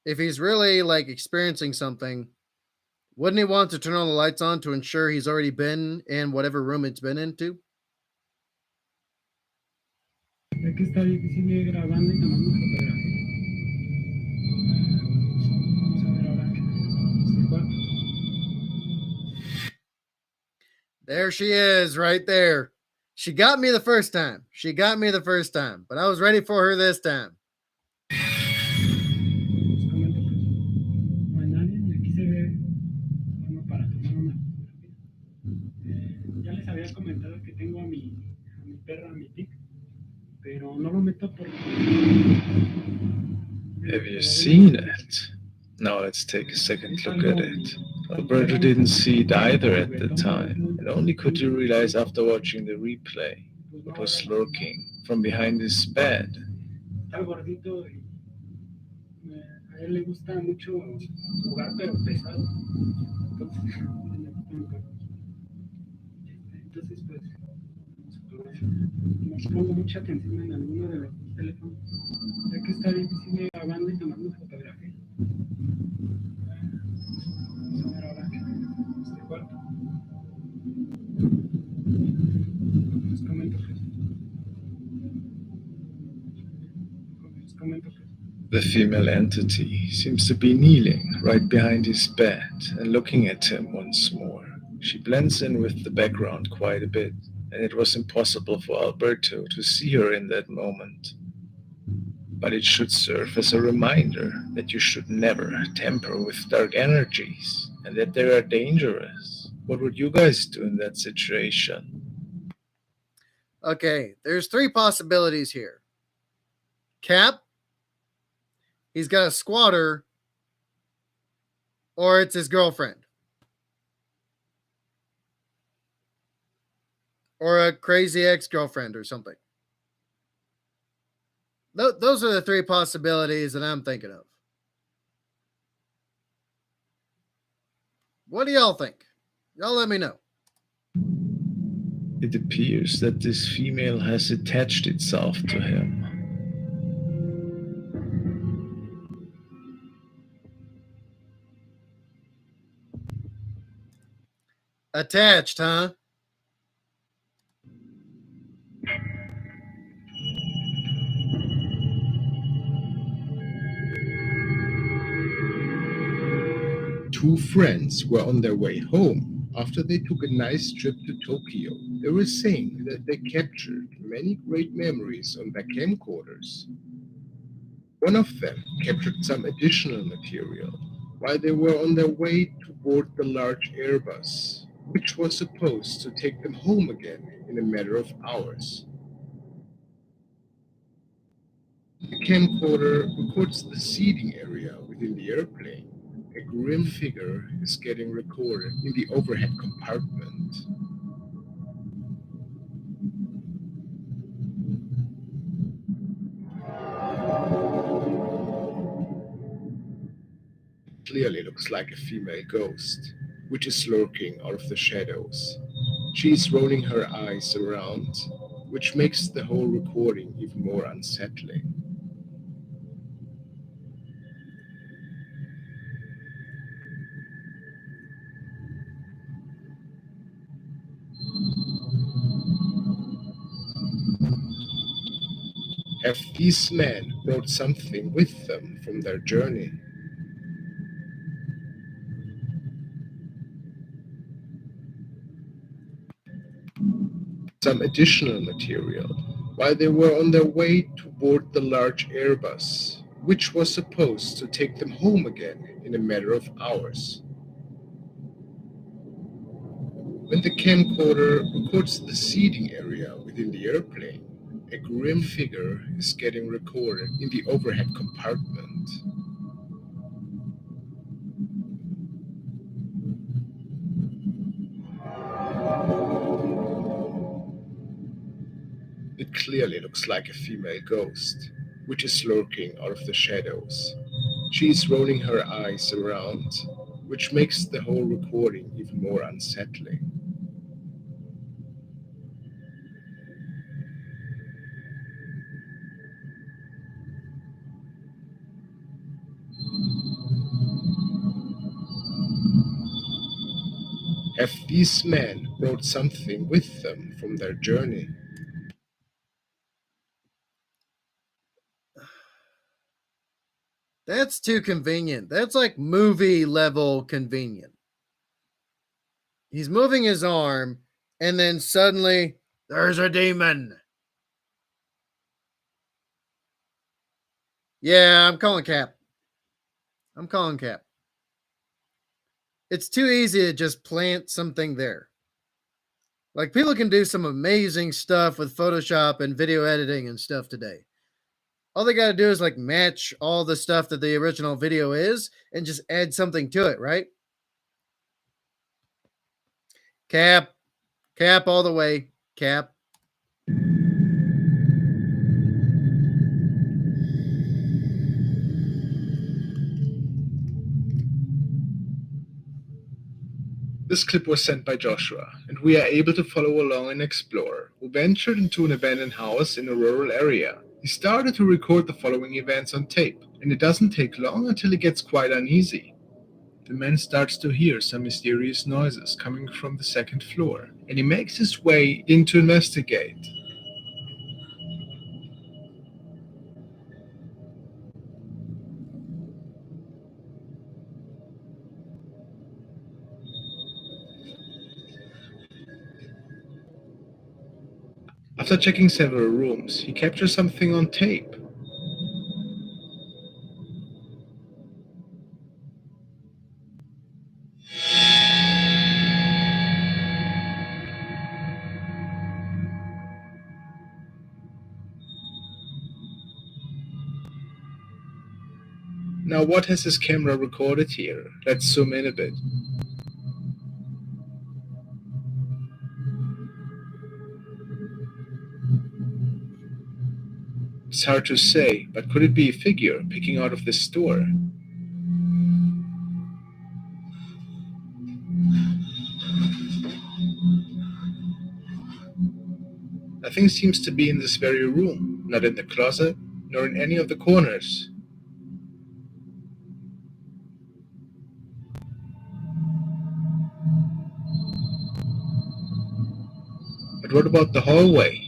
If he's really like experiencing something, wouldn't he want to turn all the lights on to ensure he's already been in whatever room it's been into? Ya que está difícil ir grabando y tomando fotografía. Vamos a ver ahora este cuarto. There she is, right there. She got me the first time. But I was ready for her this time. Les comento que no hay nadie y aquí se ve bueno para tomar una fotografía. Ya les había comentado que tengo a mi perra, a mi tic, pero no lo meto porque... Have you seen it? Now let's take a second look at it. Alberto didn't see it either at the time, and only could he realize after watching the replay what was lurking from behind his bed. Está gordito y a él le gusta mucho jugar, pero pesado. Entonces pues, no pongo mucha atención en el número de los teléfonos, ya que está difícil ir grabando y tomando fotografía. Vamos a ver ahora este cuarto. Les comento que The female entity seems to be kneeling right behind his bed and looking at him once more. She blends in with the background quite a bit, and it was impossible for Alberto to see her in that moment. But it should serve as a reminder that you should never tamper with dark energies and that they are dangerous. What would you guys do in that situation? Okay, there's three possibilities here. Cap, he's got a squatter, or it's his girlfriend. Or a crazy ex-girlfriend or something. Those are the three possibilities that I'm thinking of. What do y'all think? Y'all let me know. It appears that this female has attached itself to him. Attached, huh? Two friends were on their way home after they took a nice trip to Tokyo. They were saying that they captured many great memories on their camcorders. One of them captured some additional material, while they were on their way to board the large Airbus, which was supposed to take them home again in a matter of hours. The camcorder records the seating area within the airplane. A grim figure is getting recorded in the overhead compartment. Clearly looks like a female ghost, which is lurking out of the shadows. She is rolling her eyes around, which makes the whole recording even more unsettling. Have these men brought something with them from their journey? Some additional material while they were on their way to board the large Airbus, which was supposed to take them home again in a matter of hours. When the camcorder records the seating area within the airplane, a grim figure is getting recorded in the overhead compartment. It clearly looks like a female ghost, which is lurking out of the shadows. She is rolling her eyes around, which makes the whole recording even more unsettling. Have these men brought something with them from their journey? That's too convenient. That's like movie level convenient. He's moving his arm, and then suddenly, there's a demon. Yeah, I'm calling Cap. I'm calling Cap. It's too easy to just plant something there. Like, people can do some amazing stuff with Photoshop and video editing and stuff today. All they got to do is like match all the stuff that the original video is and just add something to it, right? Cap all the way. Cap. This clip was sent by Joshua, and we are able to follow along an explorer who ventured into an abandoned house in a rural area. He started to record the following events on tape, and it doesn't take long until he gets quite uneasy. The man starts to hear some mysterious noises coming from the second floor, and he makes his way in to investigate. After checking several rooms, he captures something on tape. Now what has his camera recorded here? Let's zoom in a bit. It's hard to say, but could it be a figure peeking out of this store? Nothing seems to be in this very room, not in the closet, nor in any of the corners. But what about the hallway?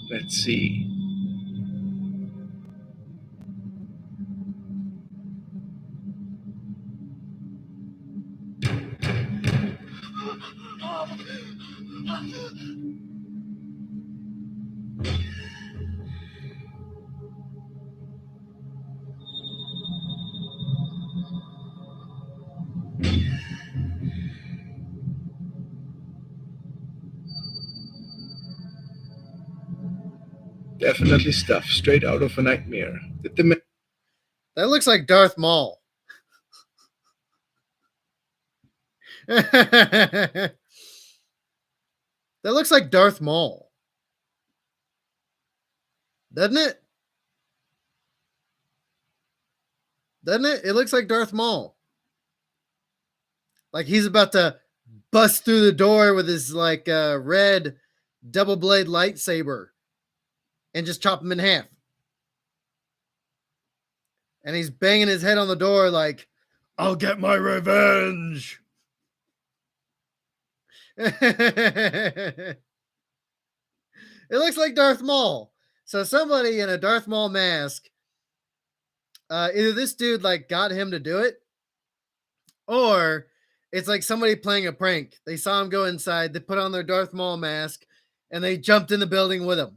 Let's see. Definitely stuff straight out of a nightmare. Did the That looks like Darth Maul. That looks like Darth Maul. Doesn't it? Doesn't it? It looks like Darth Maul. Like he's about to bust through the door with his like red double blade lightsaber and just chop him in half. And he's banging his head on the door like, I'll get my revenge. It looks like Darth Maul. So somebody in a Darth Maul mask, either this dude like got him to do it, or it's like somebody playing a prank. They saw him go inside, they put on their Darth Maul mask, and they jumped in the building with him.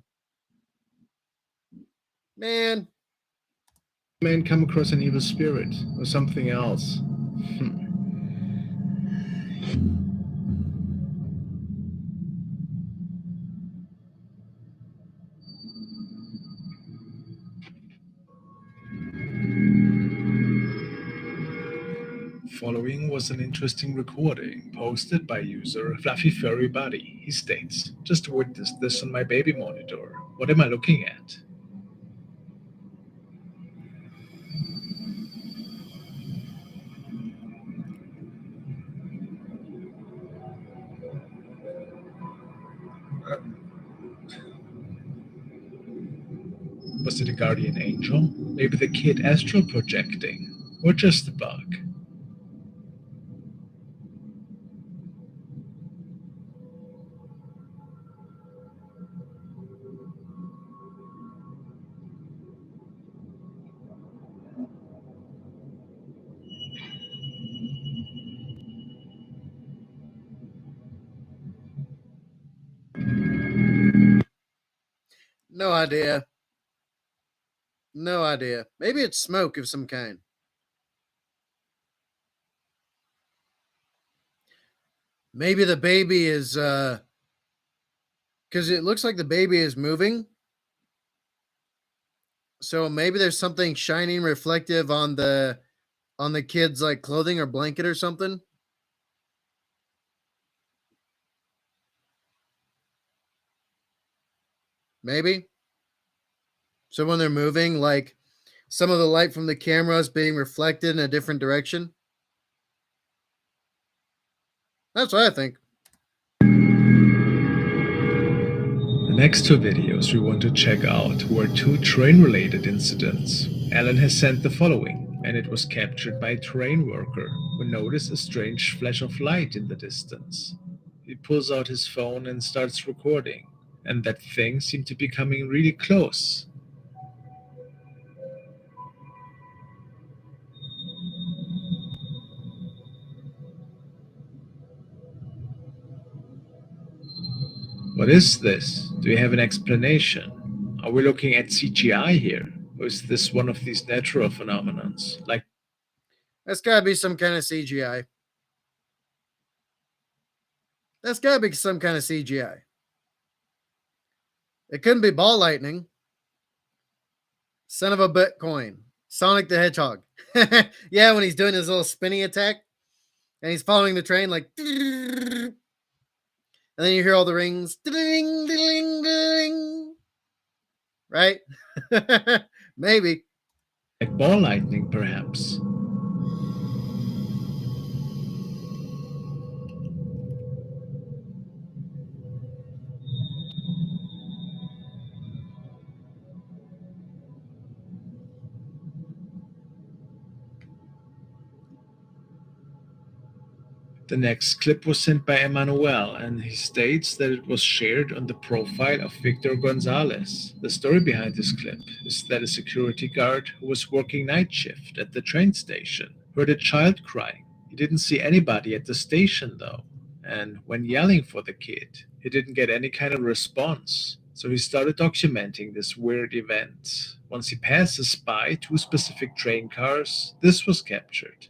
Man, man come across an evil spirit or something else? Following was an interesting recording posted by user Fluffy Furry Buddy. He states, "Just witnessed this on my baby monitor. What am I looking at?" Was it a guardian angel? Maybe the kid astral projecting? Or just a bug? no idea. No idea. Maybe it's smoke of some kind. Maybe the baby is because it looks like the baby is moving. So maybe there's something shining reflective on the kid's like clothing or blanket or something. Maybe. So when they're moving, like some of the light from the camera is being reflected in a different direction. That's what I think. The next two videos we want to check out were two train-related incidents. Alan has sent the following, and it was captured by a train worker who noticed a strange flash of light in the distance. He pulls out his phone and starts recording, and that thing seemed to be coming really close. What is this? Do you have an explanation? Are we looking at CGI here? Or is this one of these natural phenomenons, like That's got to be some kind of CGI. That's got to be some kind of CGI. It couldn't be ball lightning. Son of a Bitcoin. Sonic the Hedgehog. Yeah, when he's doing his little spinning attack and he's following the train like and then you hear all the rings. Ding, ding, ding. Right? Maybe. ball lightning, perhaps? The next clip was sent by Emmanuel, and he states that it was shared on the profile of Victor Gonzalez. The story behind this clip is that a security guard who was working night shift at the train station heard a child crying. He didn't see anybody at the station though, and when yelling for the kid, he didn't get any kind of response. So he started documenting this weird event. Once he passes by two specific train cars, this was captured.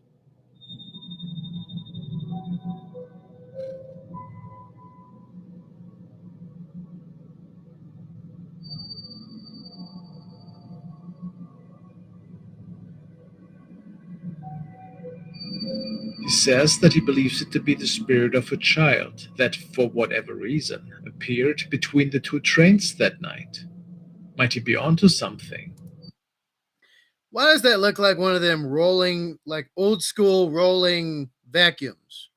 says that he believes it to be the spirit of a child that, for whatever reason, appeared between the two trains that night. Might he be onto something? Why does that look like one of them rolling, like old school rolling vacuums?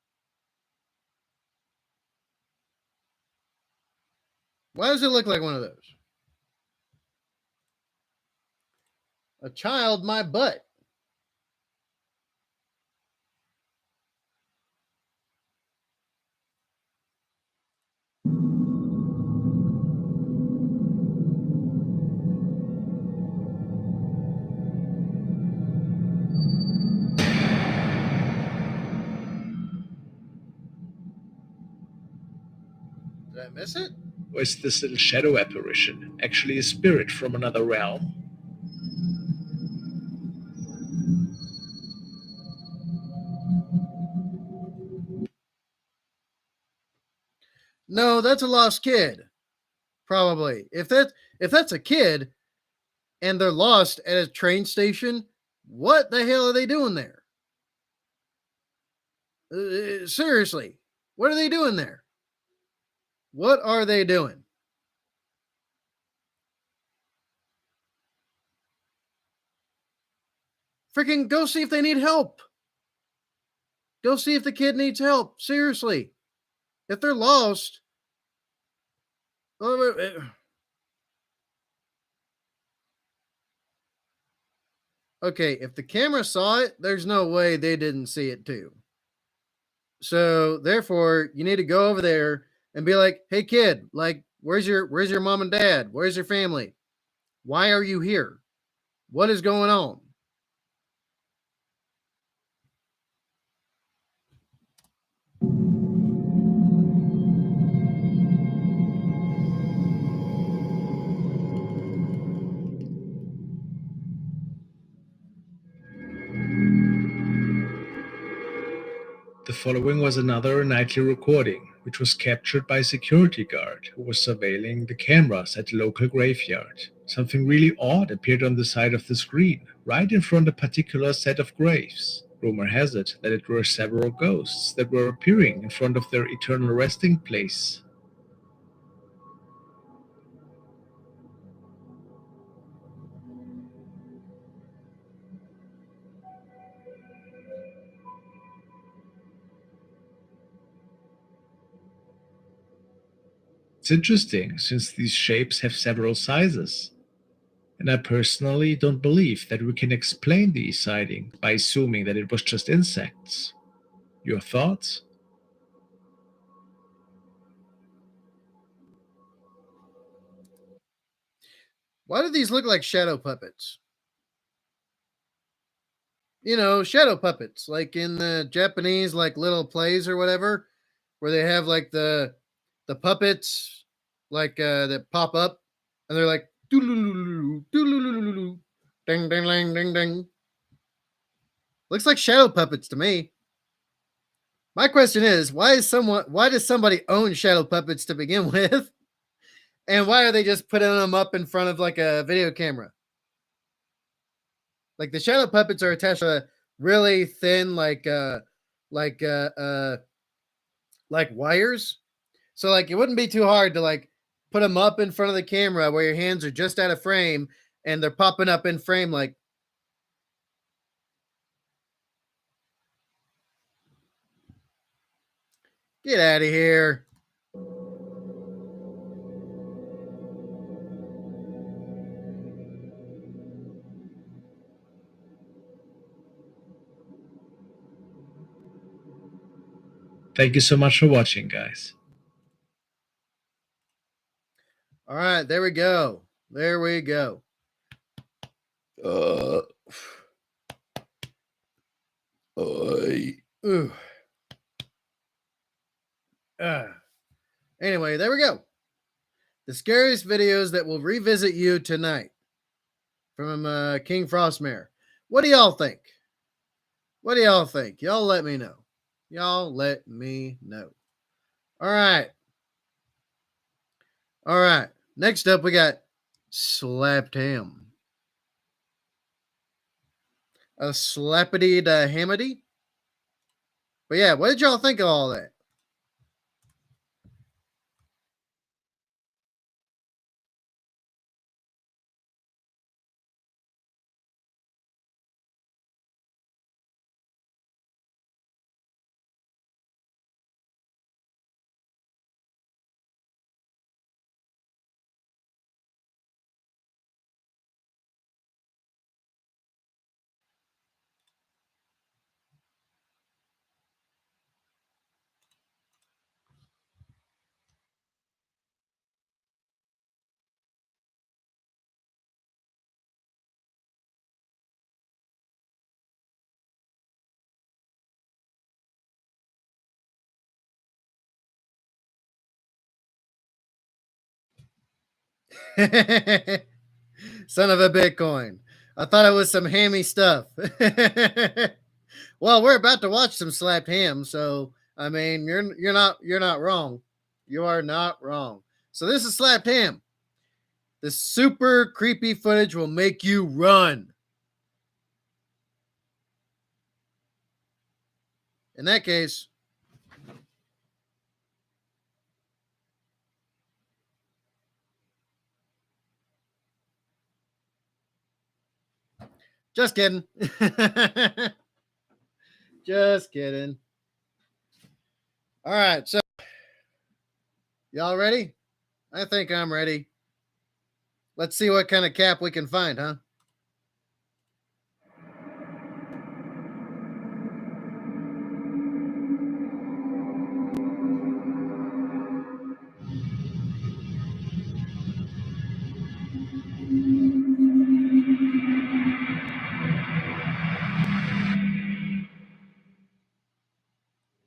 Why does it look like one of those? A child, my butt. Did I miss it? Or is this little shadow apparition actually a spirit from another realm? No, that's a lost kid. Probably. If that's a kid and they're lost at a train station, what the hell are they doing there? Seriously, what are they doing there? What are they doing? Freaking go see if they need help. Go see if the kid needs help. Seriously. If they're lost, okay, if the camera saw it, there's no way they didn't see it too. So therefore, you need to go over there and be like, "Hey kid, like where's your mom and dad? Where's your family? Why are you here? What is going on?" The following was another nightly recording, which was captured by a security guard who was surveilling the cameras at the local graveyard. Something really odd appeared on the side of the screen, right in front of a particular set of graves. Rumor has it that it were several ghosts that were appearing in front of their eternal resting place. It's interesting, since these shapes have several sizes. And I personally don't believe that we can explain these sightings by assuming that it was just insects. Your thoughts? Why do these look like shadow puppets? Shadow puppets, like in the Japanese like little plays or whatever, where they have like the puppets like that pop up and they're like doo-loo-loo-loo, doo-loo-loo-loo-loo, ding ding ding ding ding. Looks like shadow puppets to me. My question is, why does somebody own shadow puppets to begin with? And why are they just putting them up in front of like a video camera? Like the shadow puppets are attached to a really thin like uh uh like wires. So like it wouldn't be too hard to like put them up in front of the camera where your hands are just out of frame and they're popping up in frame like get out of here. Thank you so much for watching, guys. All right, there we go. There we go. Uh, ooh. Anyway, there we go. The scariest videos that will revisit you tonight from King Frostmare. What do y'all think? What do y'all think? Y'all let me know. Y'all let me know. All right. All right. Next up, we got Slapped Ham. A slappity da hamity. But yeah, what did y'all think of all that? Son of a Bitcoin. I thought it was some hammy stuff. Well, we're about to watch some slapped ham, so I mean, you're not wrong. You are not wrong. So this is slapped ham. The super creepy footage will make you run. In that case, just kidding. Just kidding. All right, so y'all ready? I think I'm ready. Let's see what kind of cap we can find, huh?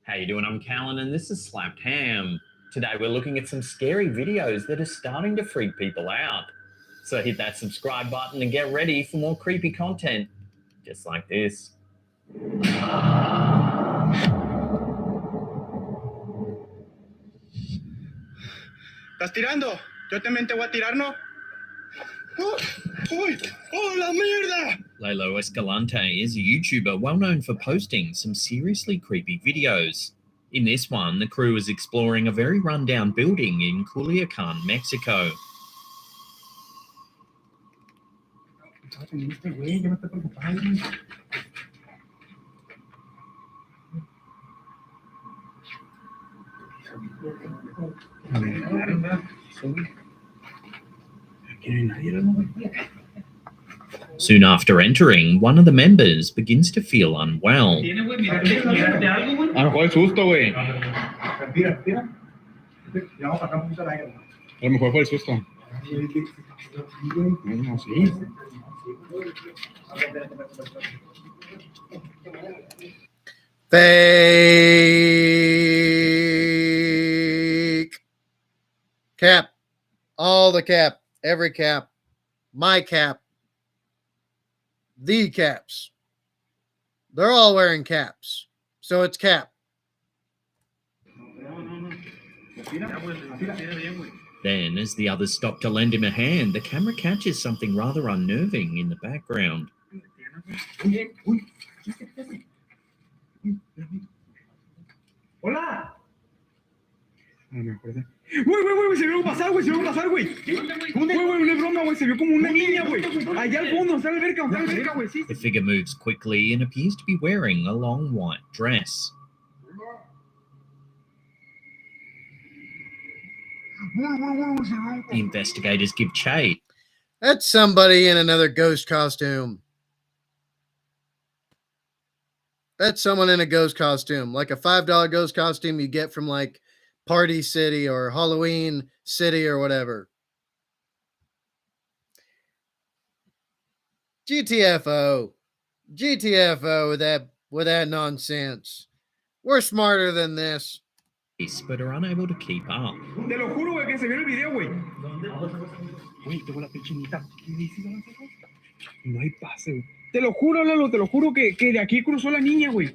How you doing? I'm Callan and this is Slapped Ham. Today we're looking at some scary videos that are starting to freak people out. So hit that subscribe button and get ready for more creepy content, just like this. ¿Estás tirando? Yo también te voy a tirar, ¿no? ¡Uy! ¡Oh, la mierda! Lalo Escalante is a YouTuber well known for posting some seriously creepy videos. In this one, the crew is exploring a very rundown building in Culiacan, Mexico. Soon after entering, one of the members begins to feel unwell. A lo mejor el susto, güey. A lo mejor fue el susto. No, sí. Fake cap. All the cap. Every cap. My cap. The caps. They're all wearing caps. So it's cap. Then, as the others stop to lend him a hand, the camera catches something rather unnerving in the background. Hola. Güey, se vio pasar, güey, güey. Güey, no es broma, güey, se vio como una niña, güey. Allá al fondo, está la alberca, güey, sí. The figure moves quickly and appears to be wearing a long white dress. The investigators give chase. That's somebody in another ghost costume. That's someone in a ghost costume, like a $5 ghost costume you get from like Party City or Halloween City or whatever. GTFO with that nonsense. We're smarter than this. But are unable to keep up. Te lo juro, güey, que se vio el video, güey. Güey, tengo la pechinita. No hay pase, güey. Te lo juro, Lalo, te lo juro que de aquí cruzó la niña, güey.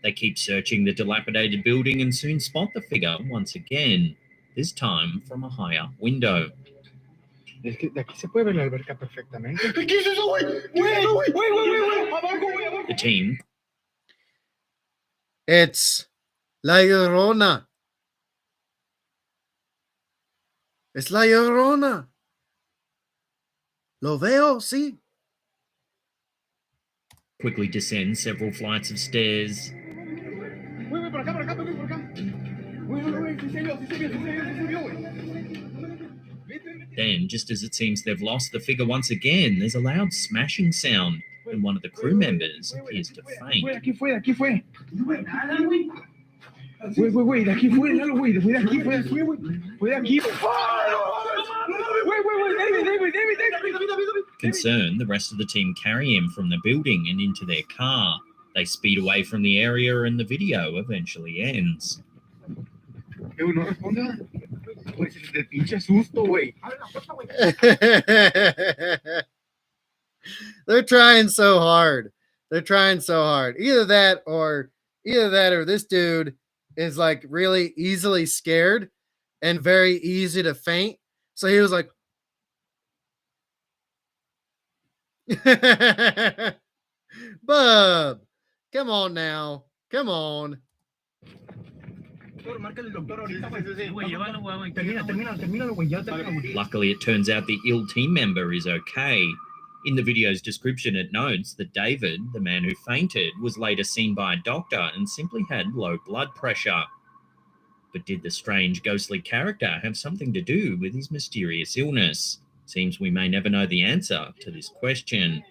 They keep searching the dilapidated building and soon spot the figure once again, this time from a high-up window. Es que de aquí se puede ver la alberca perfectamente. ¿Qué es eso, güey? Güey, abajo, güey, abajo. The team It's La Llorona. Es La Llorona. Lo veo, sí. Quickly descends several flights of stairs. Güey, por acá, por acá, por acá. Güey, sí se vio, sí se vio, sí se vio, sí se vio, güey. Then, just as it seems they've lost the figure once again, there's a loud smashing sound, and one of the crew members appears to faint. De aquí fue, de aquí fue. Güey, de aquí fue, Lalo, güey. Fue de aquí, güey. Fue de aquí. Güey, David. Concerned, the rest of the team carry him from the building and into their car. They speed away from the area and the video eventually ends. No responda. Pues el pinche susto, güey. They're trying so hard. Either that or this dude is like really easily scared and very easy to faint. So he was like, Bub, come on now. Come on. Luckily, it turns out the ill team member is okay. In the video's description, it notes that David, the man who fainted, was later seen by a doctor and simply had low blood pressure. But did the strange ghostly character have something to do with his mysterious illness? Seems we may never know the answer to this question.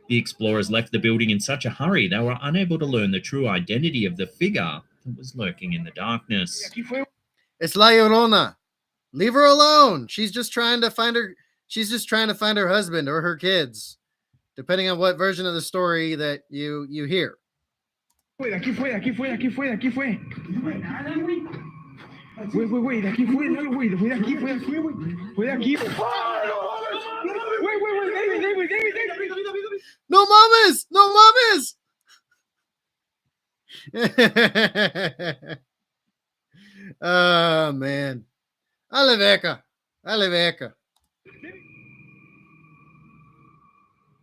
The explorers left the building in such a hurry they were unable to learn the true identity of the figure that was lurking in the darkness. It's La Llorona. Leave her alone. She's just trying to find her husband or her kids, depending on what version of the story that you hear. Güey, de aquí fue. Güey, de aquí fue, Lalo, güey. Fue de aquí, güey. Fue de aquí. Güey, David. No mames. Oh, man. Aleveca.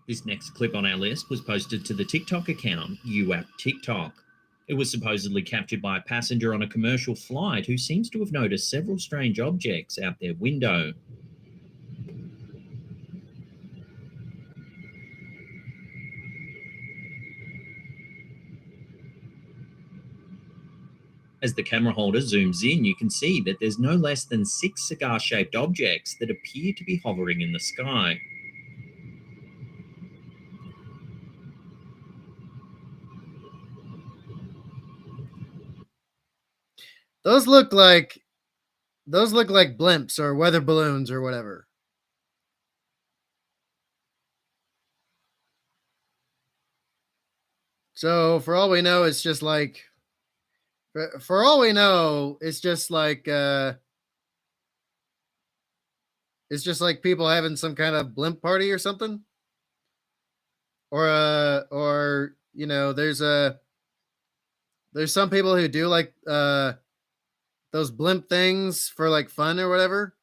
This next clip on our list was posted to the TikTok account, UAP TikTok. It was supposedly captured by a passenger on a commercial flight who seems to have noticed several strange objects out their window. As the camera holder zooms in, you can see that there's no less than 6 cigar-shaped objects that appear to be hovering in the sky. Those look like blimps or weather balloons or whatever. So for all we know, it's just like people having some kind of blimp party or something. Or there's some people who do like those blimp things for like fun or whatever.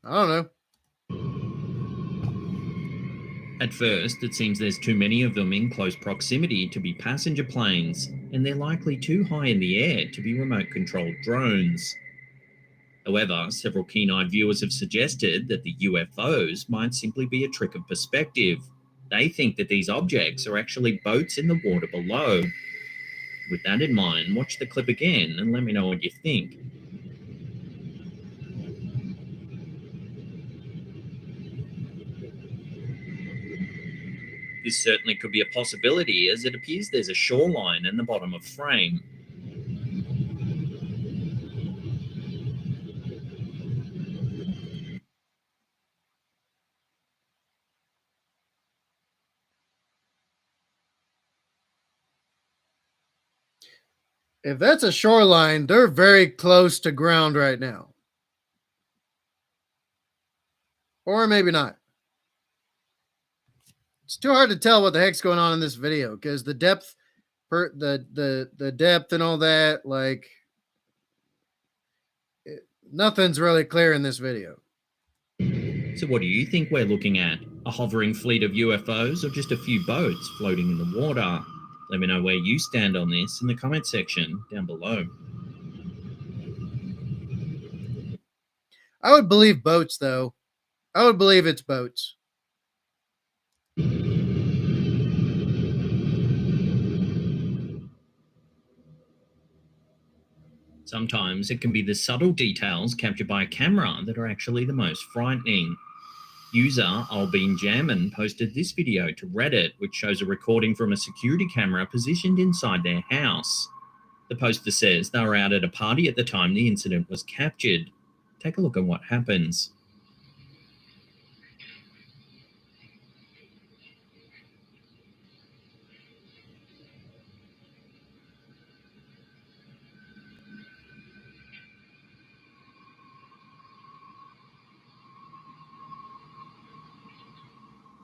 I don't know. At first, it seems there's too many of them in close proximity to be passenger planes, and they're likely too high in the air to be remote-controlled drones. However, several keen-eyed viewers have suggested that the UFOs might simply be a trick of perspective. They think that these objects are actually boats in the water below. With that in mind, watch the clip again and let me know what you think. This certainly could be a possibility, as it appears there's a shoreline in the bottom of frame. If that's a shoreline, they're very close to ground right now. Or maybe not. It's too hard to tell what the heck's going on in this video because the depth the depth and all that, like nothing's really clear in this video. So what do you think we're looking at? A hovering fleet of UFOs or just a few boats floating in the water? Let me know where you stand on this in the comment section down below. I would believe boats, though. I would believe it's boats. Sometimes it can be the subtle details captured by a camera that are actually the most frightening. User Albin Jammin posted this video to Reddit, which shows a recording from a security camera positioned inside their house. The poster says they were out at a party at the time the incident was captured. Take a look at what happens.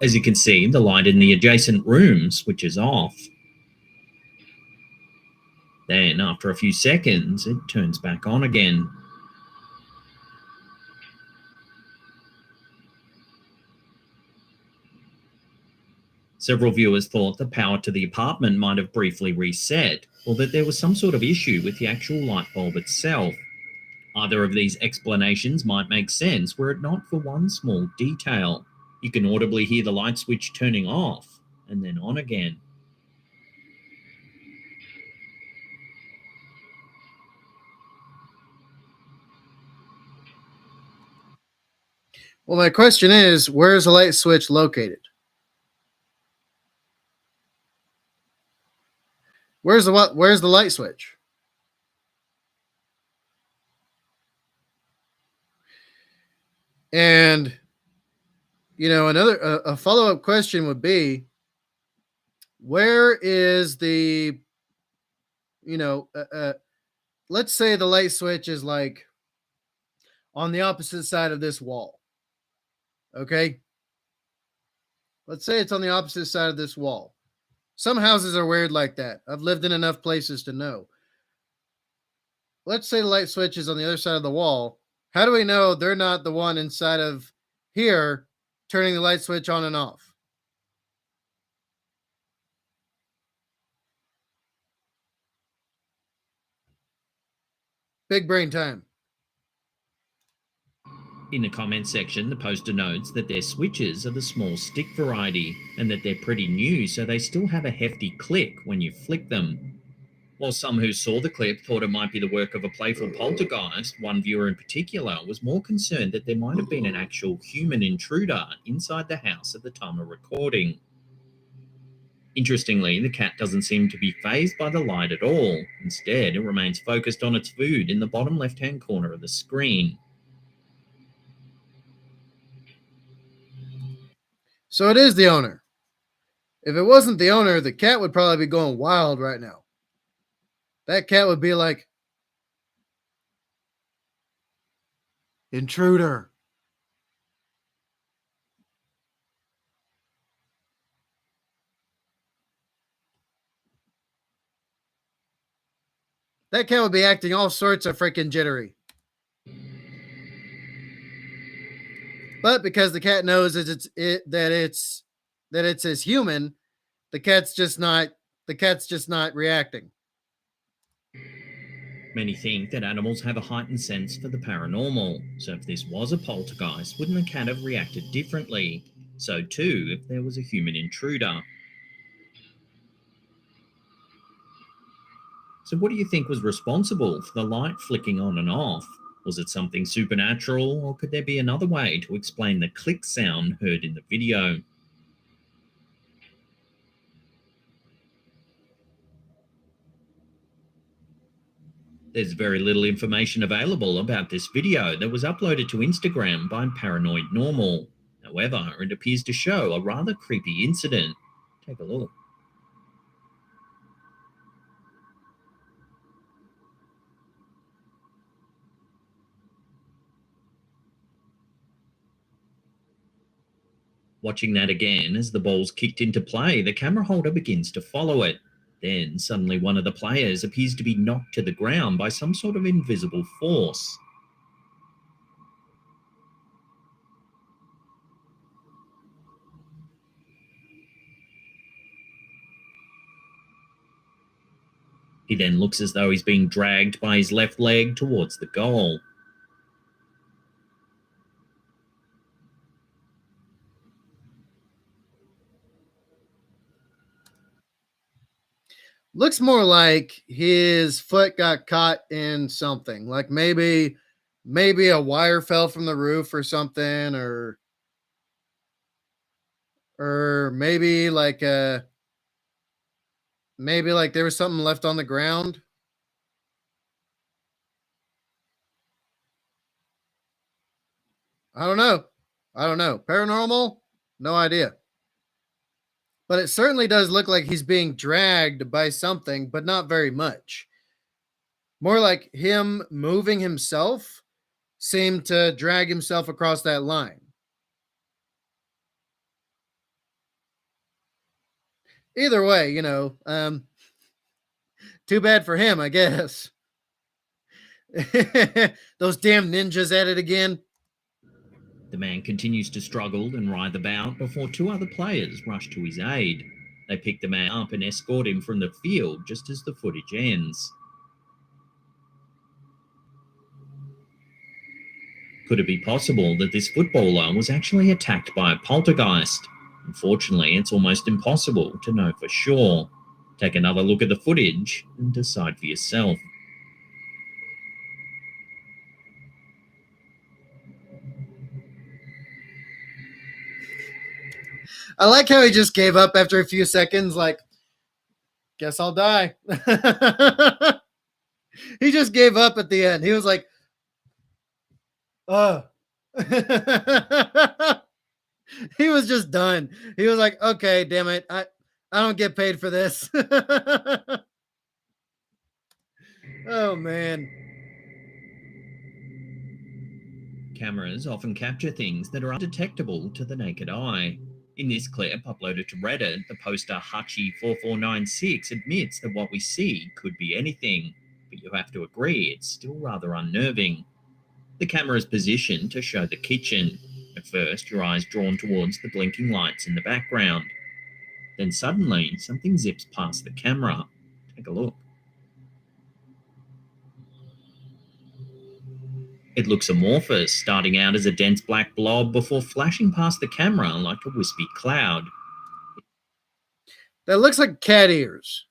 As you can see, the light in the adjacent room switches off. Then, after a few seconds, it turns back on again. Several viewers thought the power to the apartment might have briefly reset, or that there was some sort of issue with the actual light bulb itself. Either of these explanations might make sense were it not for one small detail. You can audibly hear the light switch turning off and then on again. Well, my question is, where is the light switch located? Where's the light switch? And another a follow-up question would be, where is the let's say the light switch is like on the opposite side of this wall. Okay? Let's say it's on the opposite side of this wall. Some houses are weird like that. I've lived in enough places to know. Let's say the light switch is on the other side of the wall. How do we know they're not the one inside of here turning the light switch on and off? Big brain time. In the comment section, the poster notes that their switches are the small stick variety and that they're pretty new, so they still have a hefty click when you flick them. While some who saw the clip thought it might be the work of a playful poltergeist, one viewer in particular was more concerned that there might have been an actual human intruder inside the house at the time of recording. Interestingly, the cat doesn't seem to be fazed by the light at all. Instead, it remains focused on its food in the bottom left-hand corner of the screen. So it is the owner. If it wasn't the owner, the cat would probably be going wild right now. That cat would be like, intruder. That cat would be acting all sorts of freaking jittery. But because the cat knows that it's as human, the cat's just not reacting. Many think that animals have a heightened sense for the paranormal, so if this was a poltergeist, wouldn't the cat have reacted differently? So too, if there was a human intruder. So what do you think was responsible for the light flicking on and off? Was it something supernatural, or could there be another way to explain the click sound heard in the video? There's very little information available about this video that was uploaded to Instagram by Paranoid Normal. However, it appears to show a rather creepy incident. Take a look. Watching that again, as the ball's kicked into play, the camera holder begins to follow it. Then, suddenly one of the players appears to be knocked to the ground by some sort of invisible force. He then looks as though he's being dragged by his left leg towards the goal. Looks more like his foot got caught in something, like maybe a wire fell from the roof or something, or maybe like there was something left on the ground. I don't know. Paranormal? No idea. But it certainly does look like he's being dragged by something, but not very much. More like him moving himself seemed to drag himself across that line. Either way, too bad for him, I guess. Those damn ninjas at it again. The man continues to struggle and writhe about before two other players rush to his aid. They pick the man up and escort him from the field just as the footage ends. Could it be possible that this footballer was actually attacked by a poltergeist? Unfortunately, it's almost impossible to know for sure. Take another look at the footage and decide for yourself. I like how he just gave up after a few seconds, like, guess I'll die. He just gave up at the end. He was like, he was just done. He was like, okay, damn it. I don't get paid for this. Oh, man. Cameras often capture things that are undetectable to the naked eye. In this clip uploaded to Reddit, the poster Hachi4496 admits that what we see could be anything, but you have to agree it's still rather unnerving. The camera is positioned to show the kitchen. At first, your eyes drawn towards the blinking lights in the background. Then suddenly, something zips past the camera. Take a look. It looks amorphous, starting out as a dense black blob before flashing past the camera like a wispy cloud. That looks like cat ears.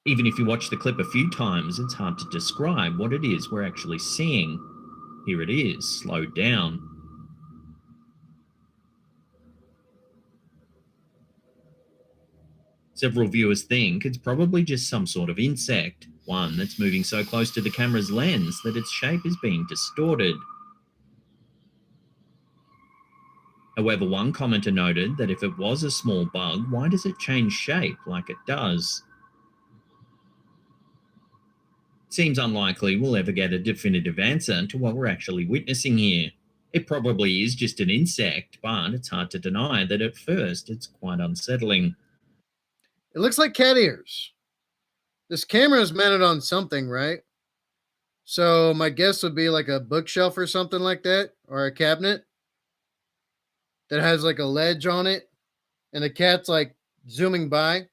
Even if you watch the clip a few times, it's hard to describe what it is we're actually seeing. Here it is, slowed down. Several viewers think it's probably just some sort of insect, one that's moving so close to the camera's lens that its shape is being distorted. However, one commenter noted that if it was a small bug, why does it change shape like it does? It seems unlikely we'll ever get a definitive answer to what we're actually witnessing here. It probably is just an insect, but it's hard to deny that at first it's quite unsettling. It looks like cat ears. This camera is mounted on something, right? So my guess would be like a bookshelf or something like that, or a cabinet that has like a ledge on it, and the cat's like zooming by.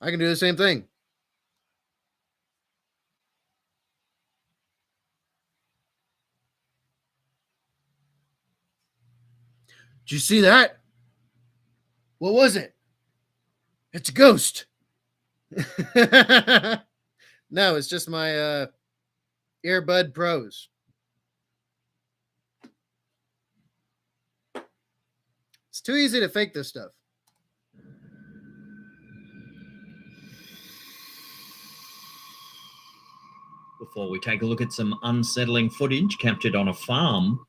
I can do the same thing. Did you see that? What was it? It's a ghost. No, it's just my earbud pros. It's too easy to fake this stuff. Before we take a look at some unsettling footage captured on a farm.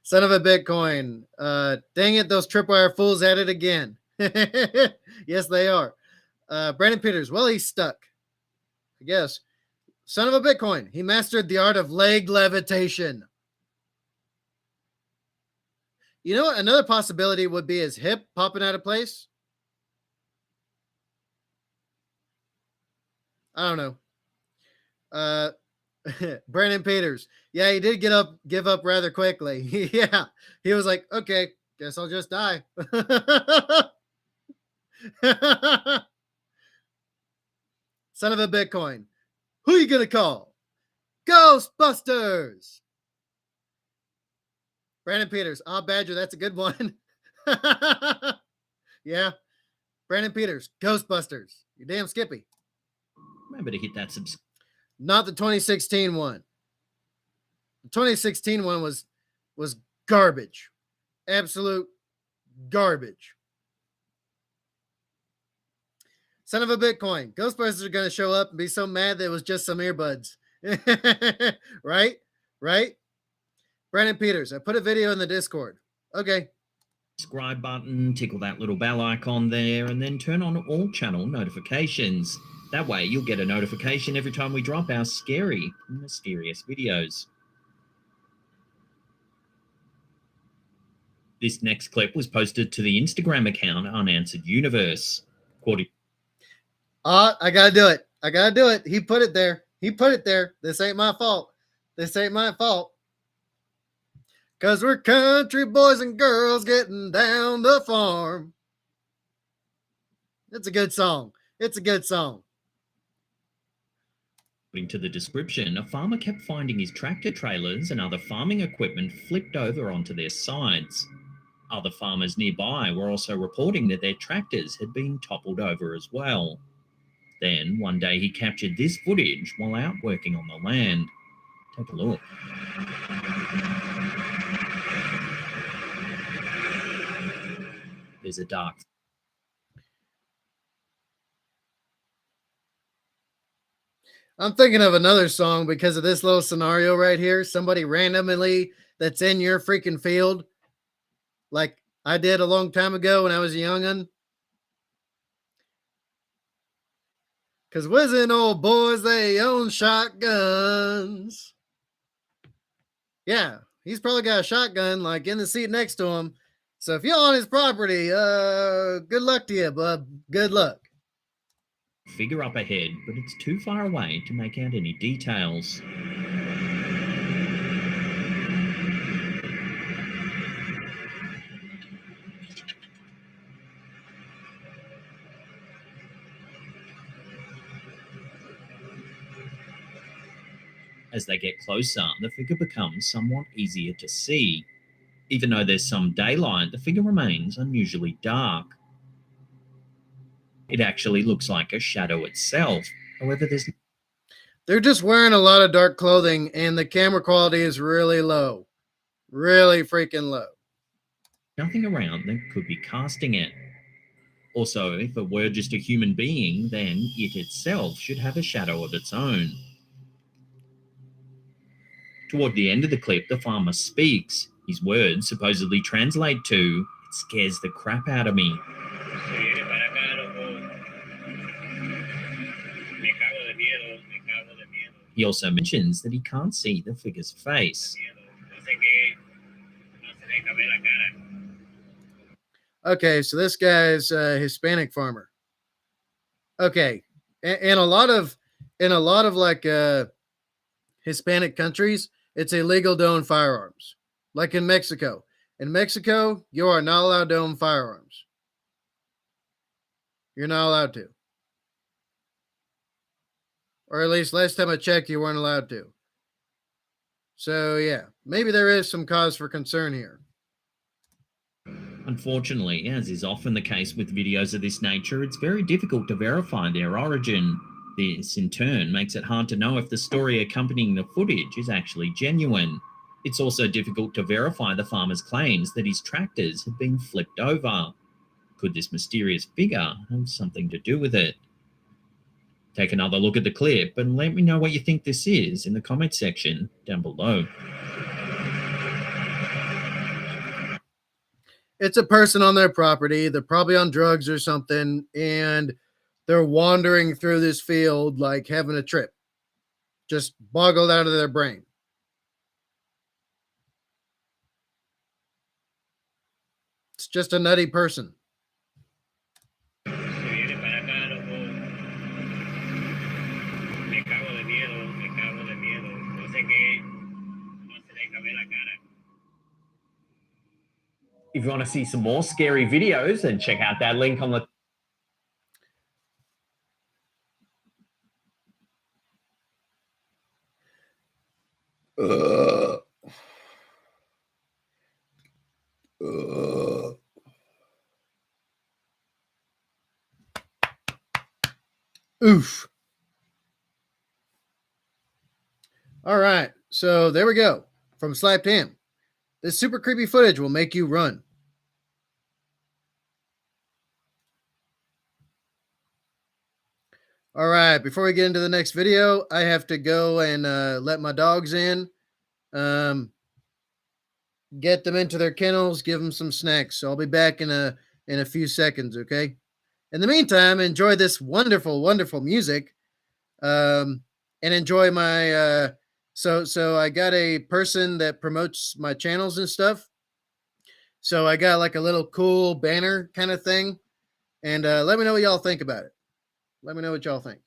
Son of a Bitcoin. Dang it, those tripwire fools at it again. Yes, they are. Brandon Peters, well, he's stuck. I guess. Son of a Bitcoin. He mastered the art of leg levitation. You know what? Another possibility would be his hip popping out of place. I don't know. Brandon Peters. Yeah, he did give up rather quickly. Yeah. He was like, okay, guess I'll just die. Son of a Bitcoin. Who you gonna call? Ghostbusters. Brandon Peters. Badger, that's a good one. Yeah. Brandon Peters. Ghostbusters. You damn Skippy. Remember to hit that subscribe. Not the 2016 one. The 2016 one was garbage. Absolute garbage. Son of a Bitcoin. Ghostbusters are going to show up and be so mad that it was just some earbuds. Right? Right? Brandon Peters. I put a video in the Discord. Okay. Subscribe button, tickle that little bell icon there, and then turn on all channel notifications. That way you'll get a notification every time we drop our scary and mysterious videos. This next clip was posted to the Instagram account Unanswered Universe. I gotta do it. I gotta do it. He put it there. He put it there. This ain't my fault. This ain't my fault. Cause we're country boys and girls getting down the farm. It's a good song. It's a good song. According to the description, a farmer kept finding his tractor trailers and other farming equipment flipped over onto their sides. Other farmers nearby were also reporting that their tractors had been toppled over as well. Then, one day he captured this footage while out working on the land. Take a look. There's a dark. I'm thinking of another song because of this little scenario right here. Somebody randomly that's in your freaking field, like I did a long time ago when I was a young'un. Because whizzing old boys, they own shotguns. Yeah, he's probably got a shotgun like in the seat next to him. So if you're on his property, good luck to you, bub. Good luck. Figure up ahead, but it's too far away to make out any details. As they get closer, the figure becomes somewhat easier to see. Even though there's some daylight, the figure remains unusually dark. It actually looks like a shadow itself. However, they're just wearing a lot of dark clothing and the camera quality is really low. Really freaking low. Nothing around that could be casting it. Also, if it were just a human being, then it itself should have a shadow of its own. Toward the end of the clip, the farmer speaks. His words supposedly translate to, "It scares the crap out of me." He also mentions that he can't see the figure's face. Okay, so this guy's a Hispanic farmer. Okay, in a lot of like Hispanic countries, it's illegal to own firearms. Like in Mexico. In Mexico, you are not allowed to own firearms. You're not allowed to. Or at least last time I checked, you weren't allowed to. So yeah, maybe there is some cause for concern here. Unfortunately, as is often the case with videos of this nature, it's very difficult to verify their origin. This, in turn, makes it hard to know if the story accompanying the footage is actually genuine. It's also difficult to verify the farmer's claims that his tractors have been flipped over. Could this mysterious figure have something to do with it? Take another look at the clip and let me know what you think this is in the comment section down below. It's a person on their property. They're probably on drugs or something, and they're wandering through this field like having a trip. Just boggled out of their brain. It's just a nutty person. If you want to see some more scary videos, then check out that link on the Oof. All right. So there we go. From Slapped Ham. This super creepy footage will make you run. All right. Before we get into the next video, I have to go and let my dogs in. Get them into their kennels, give them some snacks. So I'll be back in a few seconds, okay? In the meantime, enjoy this wonderful, wonderful music. And enjoy my so I got a person that promotes my channels and stuff. So I got like a little cool banner kind of thing. And let me know what y'all think about it. Let me know what y'all think.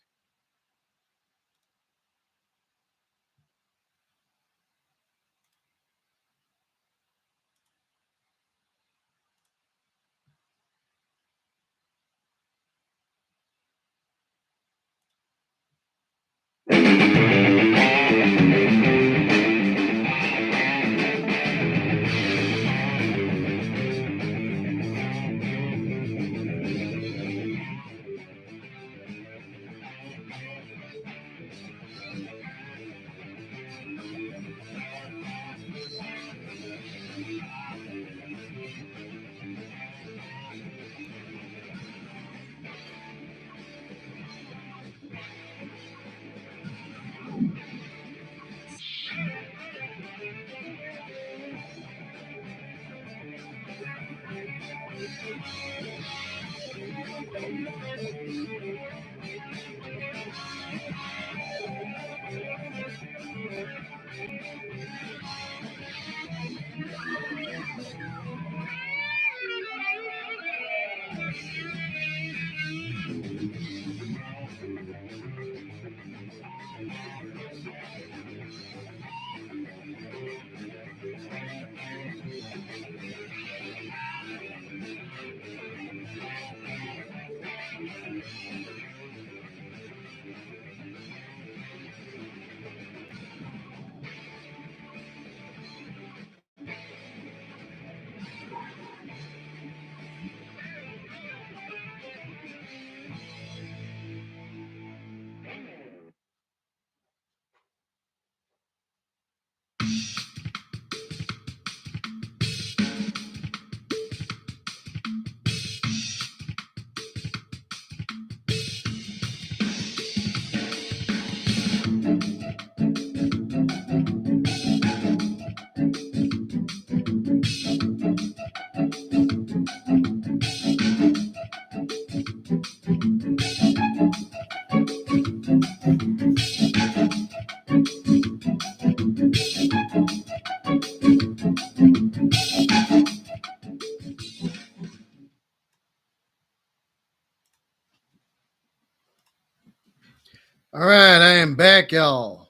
All right, I am back, y'all.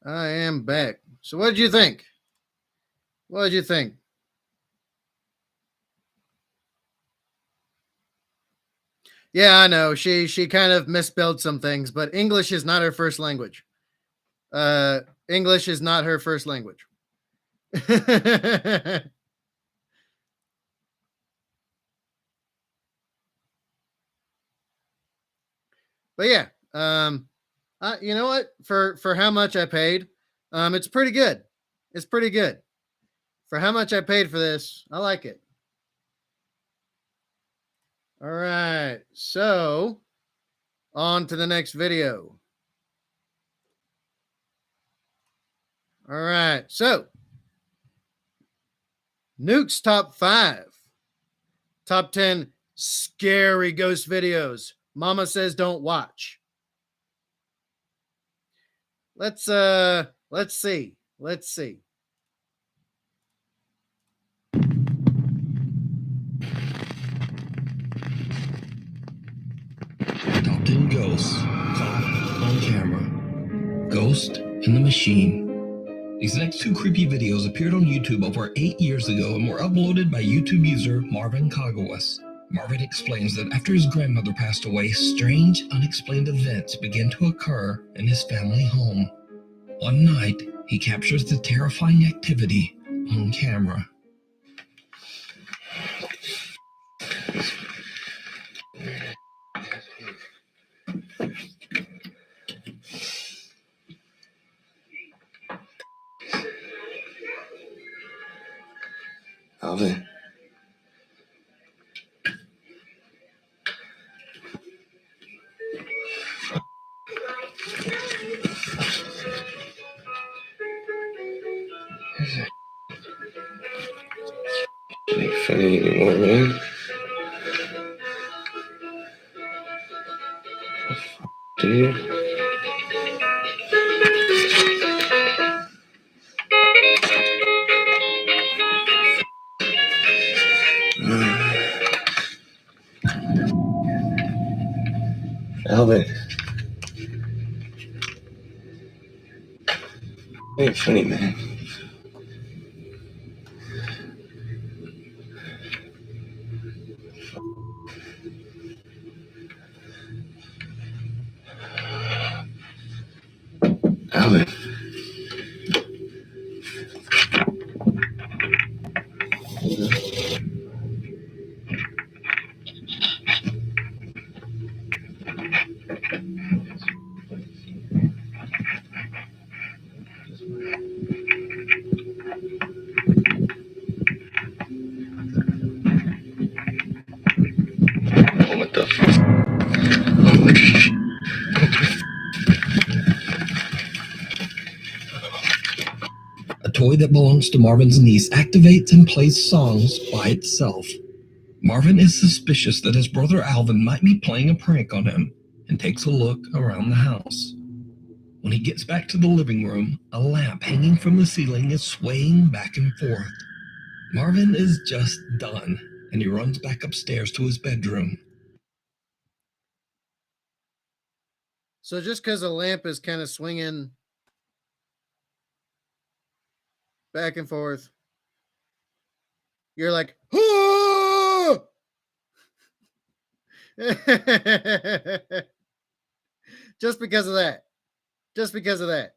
I am back. So what did you think? What did you think? Yeah, I know. She kind of misspelled some things, but English is not her first language. English is not her first language. But yeah, you know what? For how much I paid, it's pretty good. It's pretty good. For how much I paid for this, I like it. All right, so on to the next video. All right, so Nuke's top 5, top 10 scary ghost videos Mama says don't watch. Let's see. Let's see. Top 10 ghosts caught on camera. Ghost in the Machine. These next two creepy videos appeared on YouTube over 8 years ago and were uploaded by YouTube user Marvin Kagawas. Marvin explains that after his grandmother passed away, strange, unexplained events began to occur in his family home. One night, he captures the terrifying activity on camera. Alvin. Ain't funny anymore, man. Dude. Alvin. Ain't funny, man. Alvin. Oh, what the fuck? Oh, what the A toy that belongs to Marvin's niece activates and plays songs by itself. Marvin is suspicious that his brother Alvin might be playing a prank on him and takes a look around the house. When he gets back to the living room, a lamp hanging from the ceiling is swaying back and forth. Marvin is just done, and he runs back upstairs to his bedroom. So just because a lamp is kind of swinging back and forth, you're like, oh! Just because of that. Just because of that.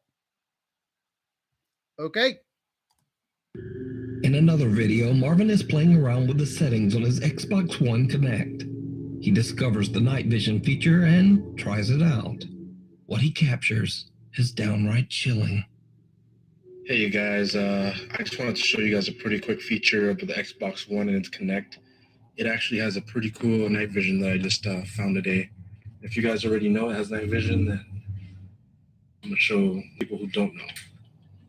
Okay. In another video, Marvin is playing around with the settings on his Xbox One Connect. He discovers the night vision feature and tries it out. What he captures is downright chilling. Hey you guys, I just wanted to show you guys a pretty quick feature of the Xbox One and its Connect. It actually has a pretty cool night vision that I just found today. If you guys already know it has night vision, then I'm going to show people who don't know.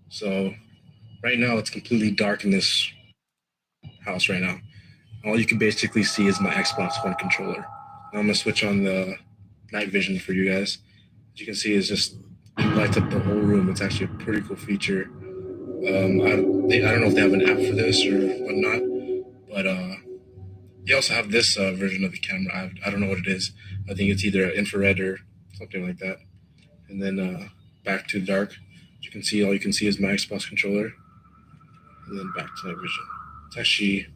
So right now it's completely dark in this house right now. All you can basically see is my Xbox One controller. Now I'm going to switch on the night vision for you guys. As you can see, it's just it lights up the whole room. It's actually a pretty cool feature. I don't know if they have an app for this or whatnot, but they also have this version of the camera. I don't know what it is. I think it's either infrared or something like that. And then back to dark. As you can see, all you can see is my Xbox controller. And then back to night vision. It's actually,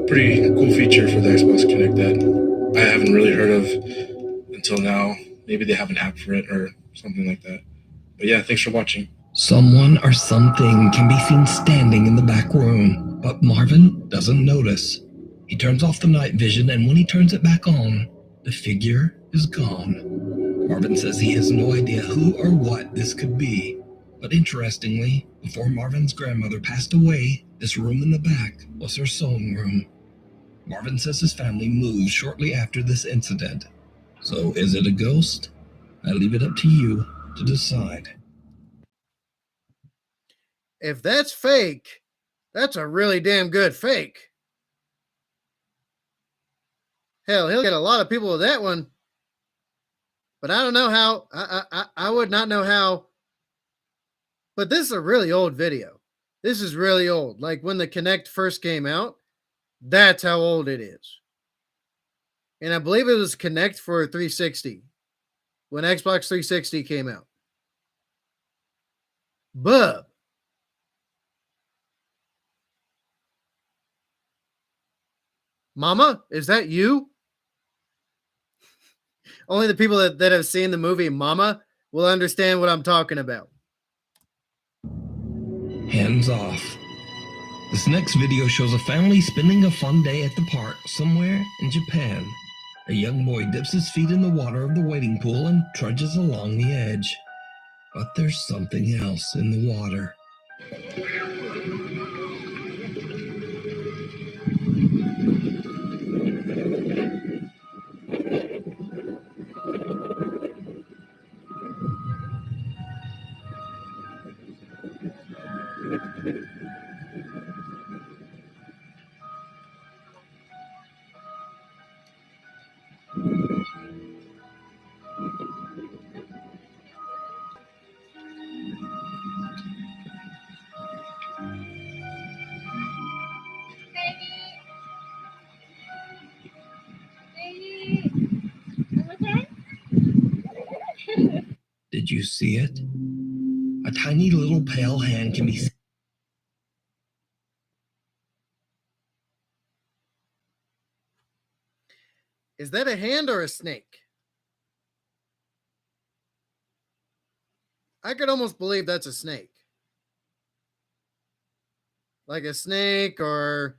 pretty cool feature for the Xbox Connect that I haven't really heard of until now. Maybe they have an app for it or something like that. But yeah, thanks for watching. Someone or something can be seen standing in the back room, but Marvin doesn't notice. He turns off the night vision, and when he turns it back on, the figure is gone. Marvin says he has no idea who or what this could be. But interestingly, before Marvin's grandmother passed away, this room in the back was her sewing room. Marvin says his family moved shortly after this incident. So is it a ghost? I leave it up to you to decide. If that's fake, that's a really damn good fake. Hell, he'll get a lot of people with that one. But I don't know how. I would not know how. But this is a really old video. This is really old. Like when the Kinect first came out, that's how old it is. And I believe it was Kinect for 360 when Xbox 360 came out. Bub. Mama, is that you? Only the people that have seen the movie Mama will understand what I'm talking about. Hands off. This next video shows a family spending a fun day at the park somewhere in Japan. A young boy dips his feet in the water of the wading pool and trudges along the edge. But there's something else in the water. Did you see it? A tiny little pale hand can be seen. Is that a hand or a snake? I could almost believe that's a snake. Like a snake or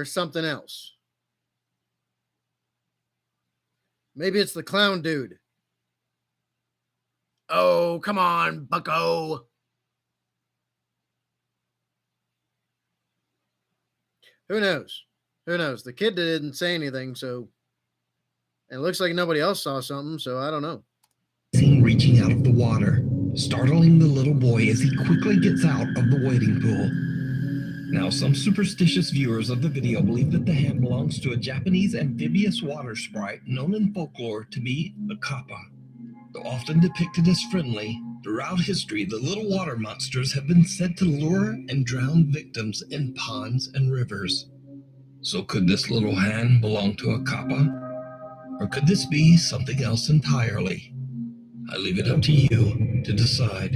something else. Maybe it's the clown dude. Oh, come on, bucko. Who knows? Who knows? The kid didn't say anything, so... And it looks like nobody else saw something, so I don't know. Seen reaching out of the water, startling the little boy as he quickly gets out of the wading pool. Now, some superstitious viewers of the video believe that the hand belongs to a Japanese amphibious water sprite known in folklore to be a kappa. Though often depicted as friendly, throughout history the little water monsters have been said to lure and drown victims in ponds and rivers. So could this little hand belong to a kappa? Or could this be something else entirely? I leave it up to you to decide.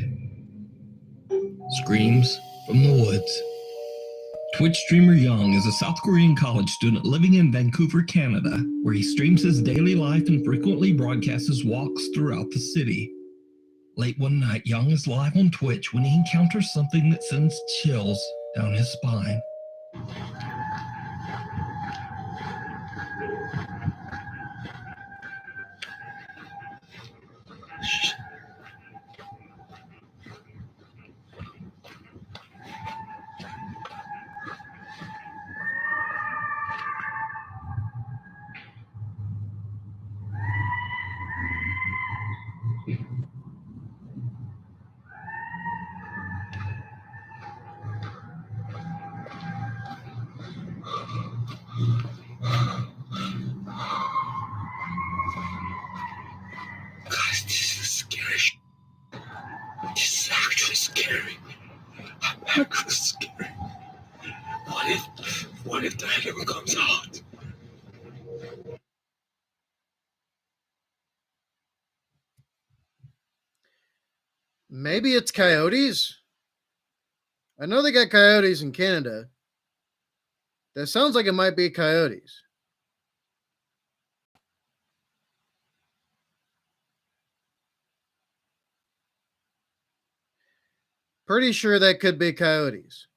Screams from the woods. Twitch streamer Young is a South Korean college student living in Vancouver, Canada, where he streams his daily life and frequently broadcasts his walks throughout the city. Late one night, Young is live on Twitch when he encounters something that sends chills down his spine. Guys, this is scary. This is actually scary. Actually scary. What if the head ever comes out? Maybe it's coyotes? I know they got coyotes in Canada. That sounds like it might be coyotes. Pretty sure that could be coyotes.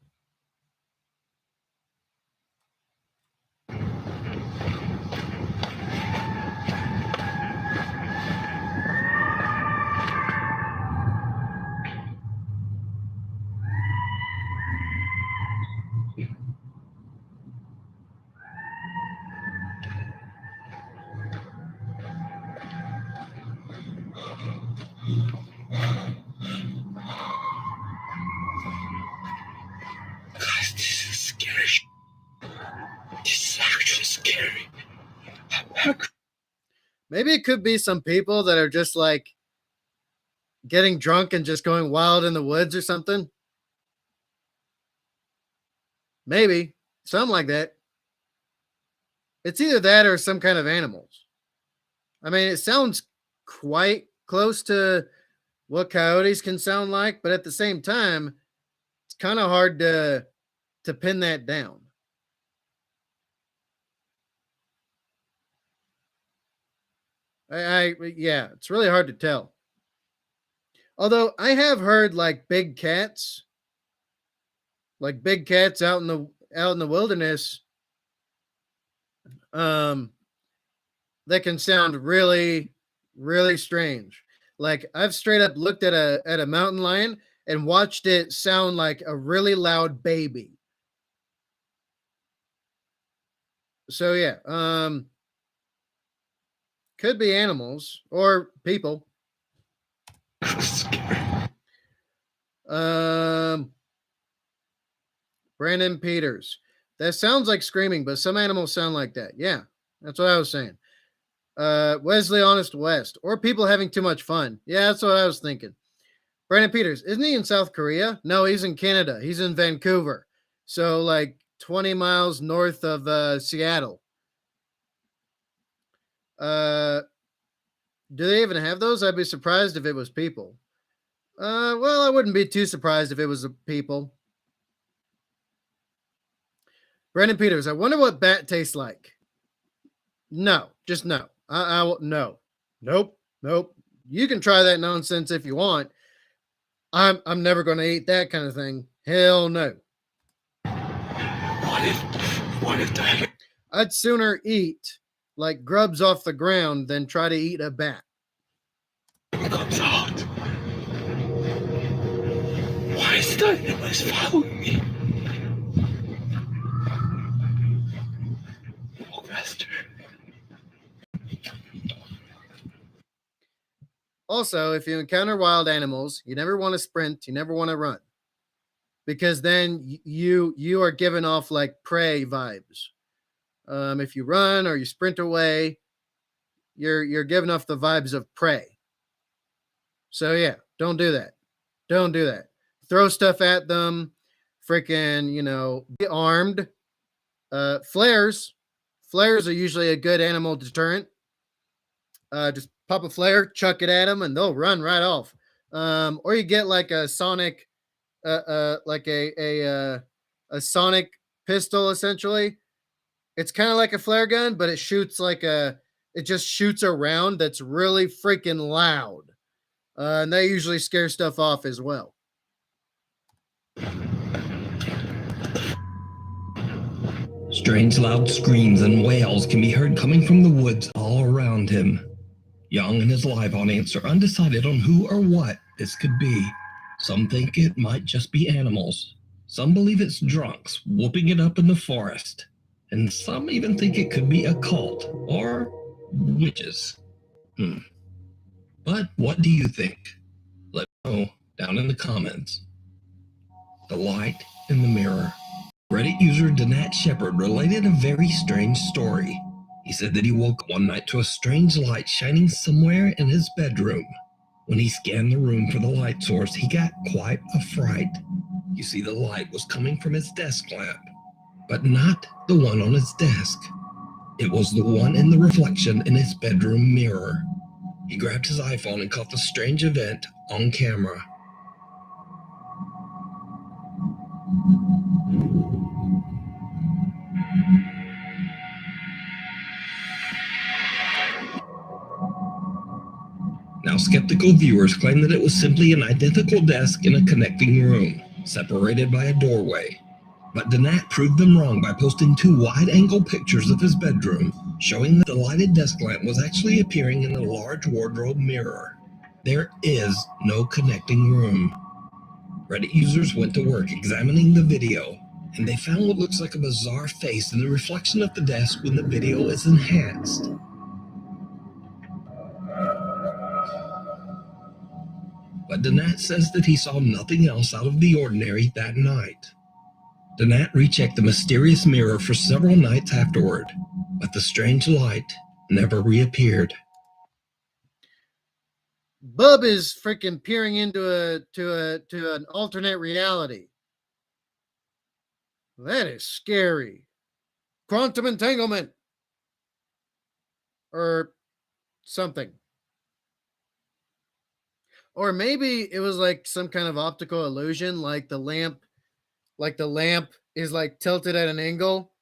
Guys, this is scary. This is actually scary. Maybe it could be some people that are just like getting drunk and just going wild in the woods or something. Maybe. Something like that. It's either that or some kind of animals. I mean, it sounds quite close to what coyotes can sound like, but at the same time, it's kind of hard to pin that down. Yeah, it's really hard to tell. Although I have heard like big cats out in the wilderness, um, that can sound really, really strange. Like I've straight up looked at a mountain lion and watched it sound like a really loud baby. So yeah, could be animals or people. Um, Brandon Peters. That sounds like screaming, but some animals sound like that. Yeah, that's what I was saying. Wesley Honest West, or people having too much fun. Yeah, that's what I was thinking. Brandon Peters, isn't he in South Korea? No, he's in Canada. He's in Vancouver. So like 20 miles north of Seattle. Do they even have those? I'd be surprised if it was people. Well, I wouldn't be too surprised if it was people. Brandon Peters, I wonder what bat tastes like. No, just no. I will no. Nope. You can try that nonsense if you want. I'm never going to eat that kind of thing. Hell no. What if the I'd sooner eat like grubs off the ground than try to eat a bat. comes out? Why is the animals following me? Walk faster. Also, if you encounter wild animals, you never want to sprint, you never want to run. Because then you are giving off like prey vibes. If you run or you sprint away, you're giving off the vibes of prey. So yeah, don't do that. Don't do that. Throw stuff at them. Freaking, be armed. Flares. Flares are usually a good animal deterrent. Just pop a flare, chuck it at them, and they'll run right off. Or you get like a sonic, like a sonic pistol. Essentially, it's kind of like a flare gun, but it shoots it just shoots a round that's really freaking loud, and they usually scare stuff off as well. Strange loud screams and wails can be heard coming from the woods all around him. Young and his live audience are undecided on who or what this could be. Some think it might just be animals. Some believe it's drunks whooping it up in the forest. And some even think it could be a cult or witches. But what do you think? Let me know down in the comments. The light in the mirror. Reddit user Danat Shepard related a very strange story. He said that he woke up one night to a strange light shining somewhere in his bedroom. When he scanned the room for the light source, he got quite a fright. You see, the light was coming from his desk lamp, but not the one on his desk. It was the one in the reflection in his bedroom mirror. He grabbed his iPhone and caught the strange event on camera. Now, skeptical viewers claim that it was simply an identical desk in a connecting room, separated by a doorway. But Danat proved them wrong by posting 2 wide-angle pictures of his bedroom, showing that the lighted desk lamp was actually appearing in a large wardrobe mirror. There is no connecting room. Reddit users went to work examining the video, and they found what looks like a bizarre face in the reflection of the desk when the video is enhanced. But Danat says that he saw nothing else out of the ordinary that night. Danat rechecked the mysterious mirror for several nights afterward, but the strange light never reappeared. Bub is freaking peering into an alternate reality. That is scary. Quantum entanglement or something. Or maybe it was like some kind of optical illusion, like the lamp is like tilted at an angle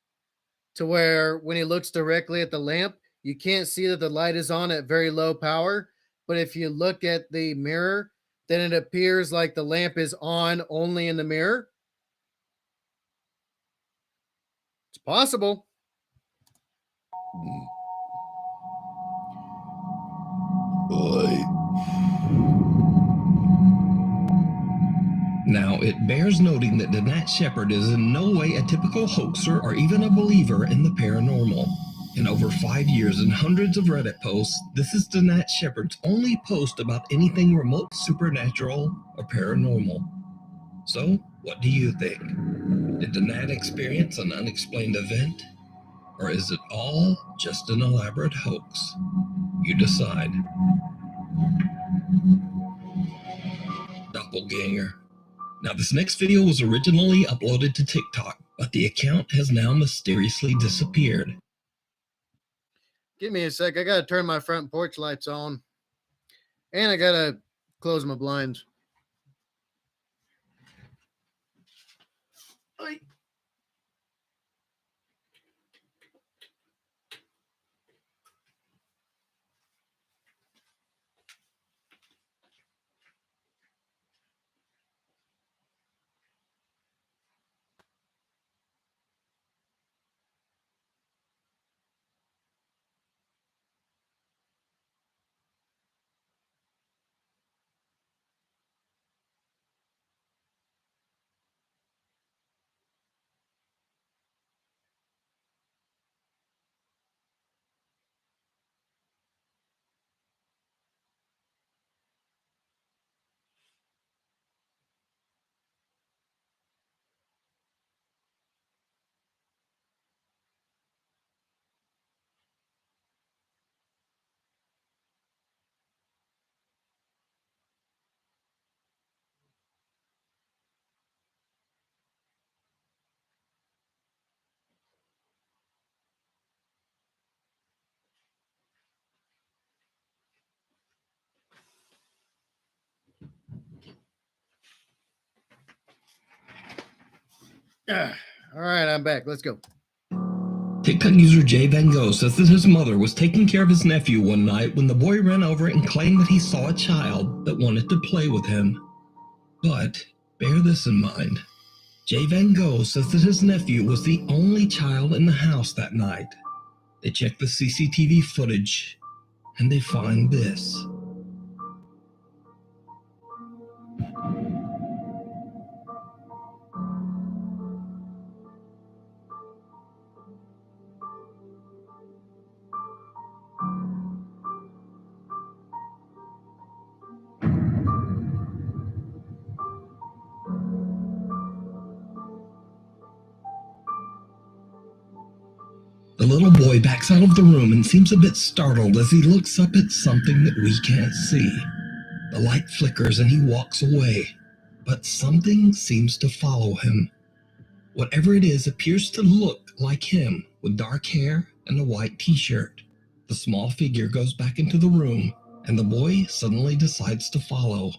to where when he looks directly at the lamp, you can't see that the light is on at very low power. But if you look at the mirror, then it appears like the lamp is on only in the mirror. It's possible. Now, it bears noting that Danette Shepard is in no way a typical hoaxer or even a believer in the paranormal. In over 5 years and hundreds of Reddit posts, this is Danette Shepard's only post about anything remote, supernatural, or paranormal. So, what do you think? Did Danette experience an unexplained event? Or is it all just an elaborate hoax? You decide. Doppelganger. Now, this next video was originally uploaded to TikTok, but the account has now mysteriously disappeared. Give me a sec. I got to turn my front porch lights on. And I got to close my blinds. Oy. All right, I'm back. Let's go. TikTok user Jay Van Gogh says that his mother was taking care of his nephew one night when the boy ran over and claimed that he saw a child that wanted to play with him. But bear this in mind. Jay Van Gogh says that his nephew was the only child in the house that night. They check the CCTV footage and they find this. The little boy backs out of the room and seems a bit startled as he looks up at something that we can't see. The light flickers and he walks away, but something seems to follow him. Whatever it is appears to look like him with dark hair and a white t-shirt. The small figure goes back into the room and the boy suddenly decides to follow.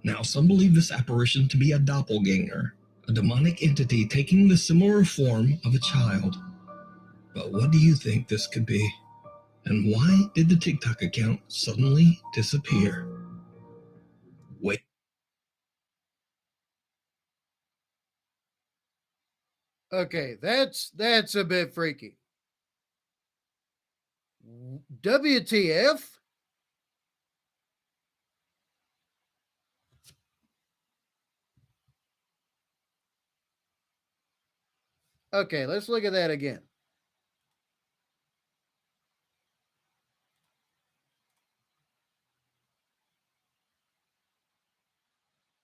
Now, some believe this apparition to be a doppelganger, a demonic entity taking the similar form of a child. But what do you think this could be? And why did the TikTok account suddenly disappear? Wait. Okay, that's a bit freaky. WTF? Okay, let's look at that again.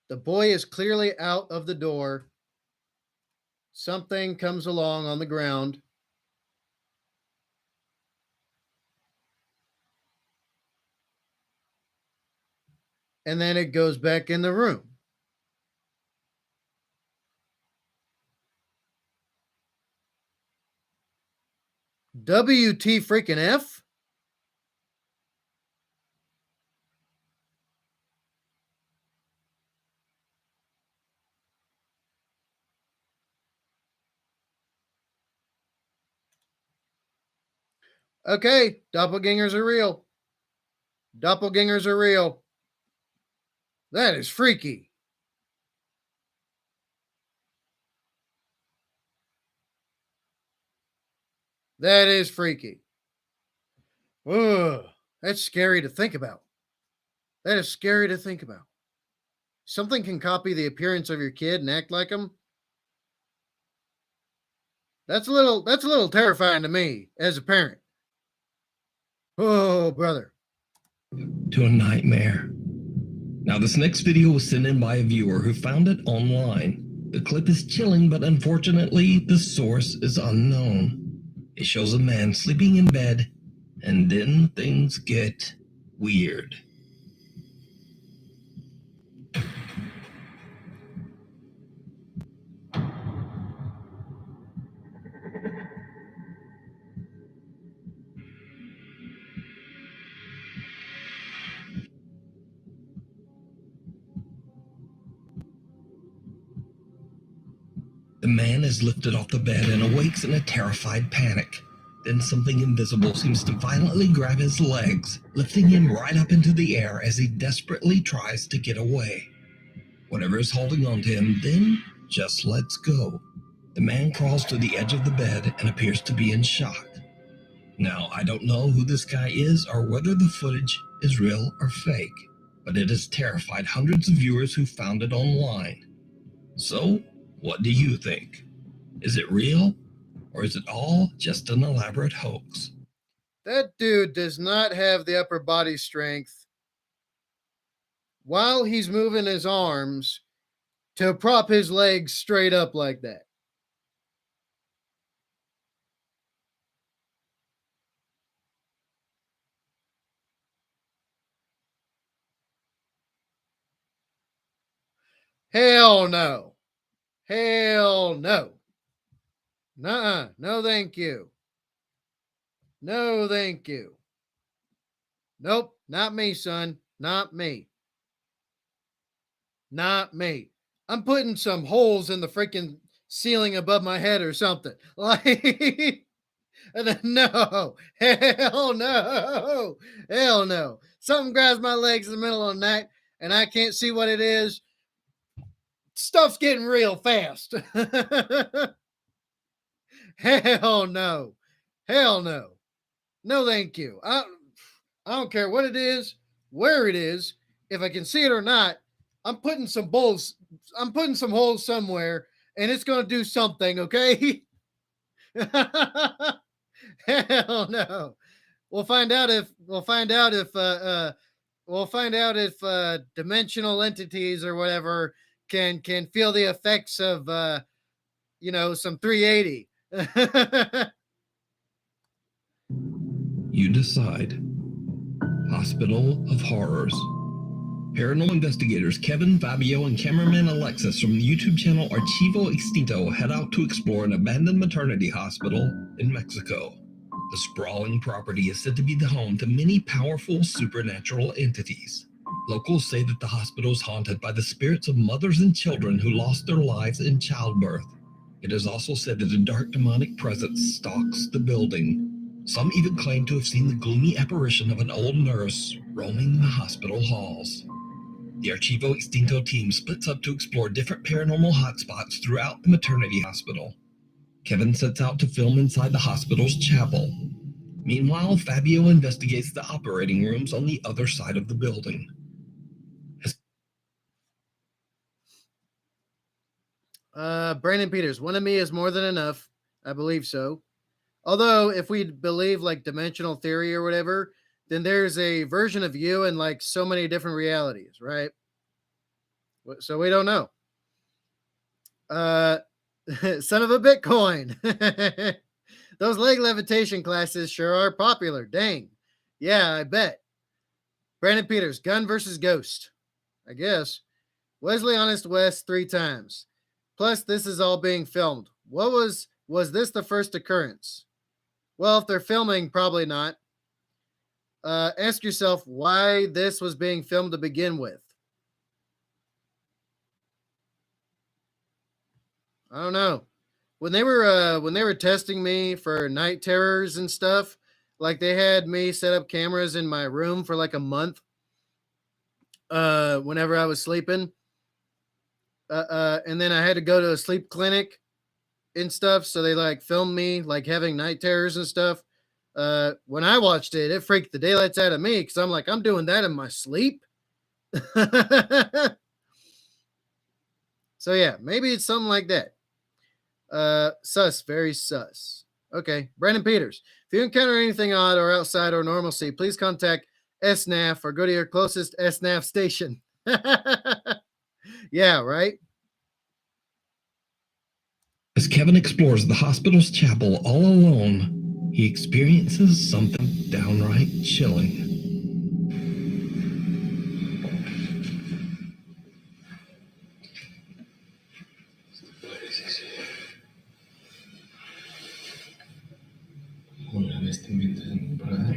The boy is clearly out of the door. Something comes along on the ground. And then it goes back in the room. WT freaking F? Okay, doppelgangers are real. Doppelgangers are real. That is freaky. That is freaky. Ugh, that's scary to think about. That is scary to think about. Something can copy the appearance of your kid and act like him. That's a little terrifying to me as a parent. Oh, brother. To a nightmare. Now, this next video was sent in by a viewer who found it online. The clip is chilling, but unfortunately, the source is unknown. It shows a man sleeping in bed, and then things get weird. The man is lifted off the bed and awakes in a terrified panic. Then something invisible seems to violently grab his legs, lifting him right up into the air as he desperately tries to get away. Whatever is holding on to him then just lets go. The man crawls to the edge of the bed and appears to be in shock. Now, I don't know who this guy is or whether the footage is real or fake, but it has terrified hundreds of viewers who found it online. So, what do you think? Is it real, or is it all just an elaborate hoax? That dude does not have the upper body strength while he's moving his arms to prop his legs straight up like that. Hell no. Hell no. Nuh-uh. No, thank you. No, thank you. Nope, not me, son. Not me. Not me. I'm putting some holes in the freaking ceiling above my head or something. Like, no. Hell no. Hell no. Something grabs my legs in the middle of the night and I can't see what it is. Stuff's getting real fast. Hell no. Hell no. No, thank you. I don't care what it is, where it is, if I can see it or not. I'm putting some holes somewhere, and it's gonna do something, okay? Hell no. We'll find out if dimensional entities or whatever can feel the effects of some 380. You decide. Hospital of Horrors. Paranormal investigators Kevin, Fabio, and cameraman Alexis from the YouTube channel Archivo Extinto head out to explore an abandoned maternity hospital in Mexico. The sprawling property is said to be the home to many powerful supernatural entities. Locals say that the hospital is haunted by the spirits of mothers and children who lost their lives in childbirth. It is also said that a dark demonic presence stalks the building. Some even claim to have seen the gloomy apparition of an old nurse roaming the hospital halls. The Archivo Extinto team splits up to explore different paranormal hotspots throughout the maternity hospital. Kevin sets out to film inside the hospital's chapel. Meanwhile, Fabio investigates the operating rooms on the other side of the building. Brandon Peters, one of me is more than enough. I believe so. Although, if we believe like dimensional theory or whatever, then there's a version of you in like so many different realities, right? So we don't know. Son of a Bitcoin. Those leg levitation classes sure are popular. Dang. Yeah, I bet. Brandon Peters, gun versus ghost. I guess. Wesley Honest West 3 times. Plus, this is all being filmed. Was this the first occurrence? Well, if they're filming, probably not. Ask yourself why this was being filmed to begin with. I don't know. When they were testing me for night terrors and stuff, Like they had me set up cameras in my room for like a month. Whenever I was sleeping. And then I had to go to a sleep clinic and stuff. So they like filmed me like having night terrors and stuff. When I watched it, it freaked the daylights out of me because I'm like, I'm doing that in my sleep. So yeah, maybe it's something like that. Sus, very sus. Okay, Brandon Peters. If you encounter anything odd or outside or normalcy, please contact SNAF or go to your closest SNAF station. Yeah, right. As Kevin explores the hospital's chapel all alone, he experiences something downright chilling. Una vestimenta temporal.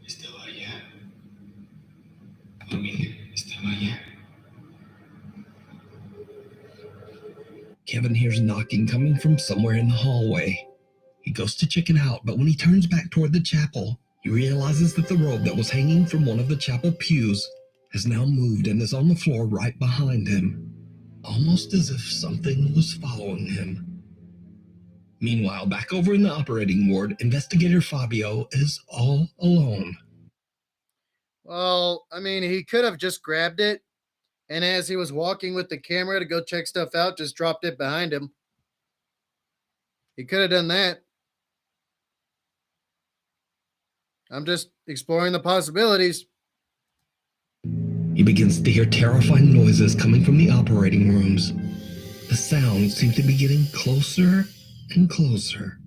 Estaba allá. Familia, estaba allá. Kevin hears knocking coming from somewhere in the hallway. He goes to check it out, but when he turns back toward the chapel, he realizes that the robe that was hanging from one of the chapel pews has now moved and is on the floor right behind him, almost as if something was following him. Meanwhile, back over in the operating ward, investigator Fabio is all alone. Well, I mean, he could have just grabbed it, and as he was walking with the camera to go check stuff out, just dropped it behind him. He could have done that. I'm just exploring the possibilities. He begins to hear terrifying noises coming from the operating rooms. The sounds seem to be getting closer and closer.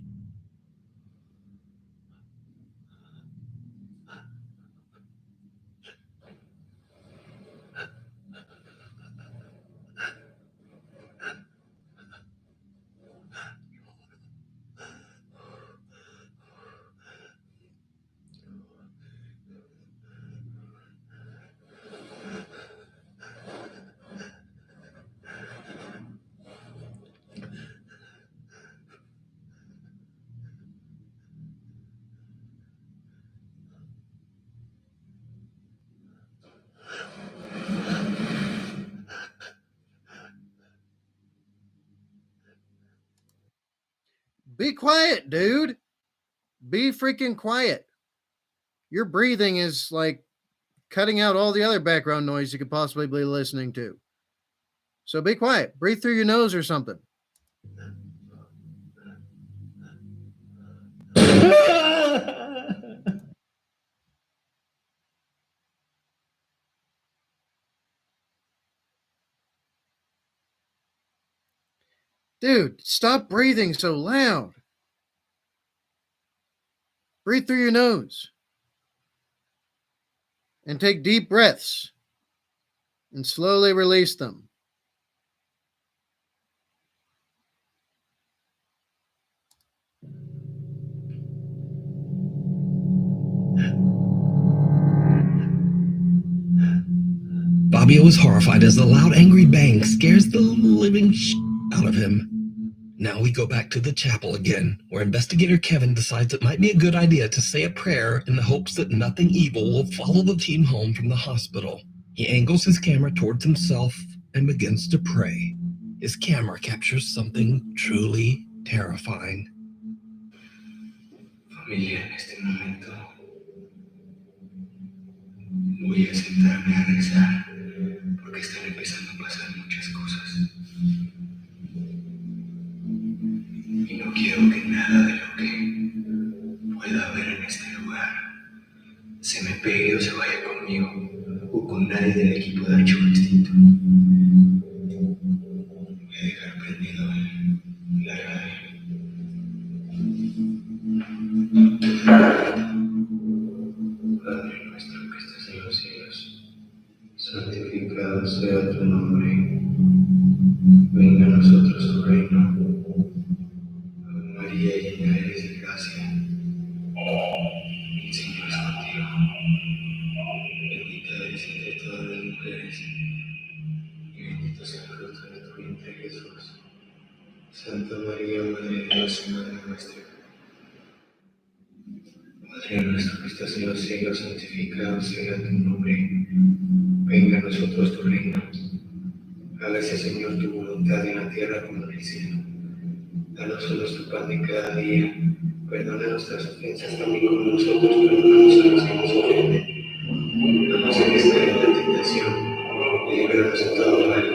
Be quiet, dude. Be freaking quiet. Your breathing is like cutting out all the other background noise you could possibly be listening to. So be quiet. Breathe through your nose or something. Dude, stop breathing so loud. Breathe through your nose. And take deep breaths. And slowly release them. Fabio is horrified as the loud, angry bang scares the living out of him. Now we go back to the chapel again, where investigator Kevin decides it might be a good idea to say a prayer in the hopes that nothing evil will follow the team home from the hospital. He angles his camera towards himself and begins to pray. His camera captures something truly terrifying. Familia, en este momento voy a sentarme a rezar porque están empezando a pasar muchas cosas. Y no quiero que nada de lo que pueda haber en este lugar o con nadie del equipo de archivo extinto. Voy a dejar prendido la radio. Padre nuestro que estás en los cielos, santificado sea tu nombre. Venga a nosotros tu reino. Ave María, llena eres de gracia. El Señor es contigo. Bendita eres entre todas las mujeres, y bendito sea el fruto de tu vientre, Jesús. Santa María, Madre de Dios y Madre nuestra. Padre nuestro que estás en los cielos, santificado sea tu nombre. Venga a nosotros tu reino. Hágase, Señor, tu voluntad en la tierra como en el cielo. Danos hoy nuestro pan de cada día. Perdona nuestras ofensas también como nosotros perdonamos a los que nos ofenden. No nos dejes caer en la tentación y líbranos de todo mal.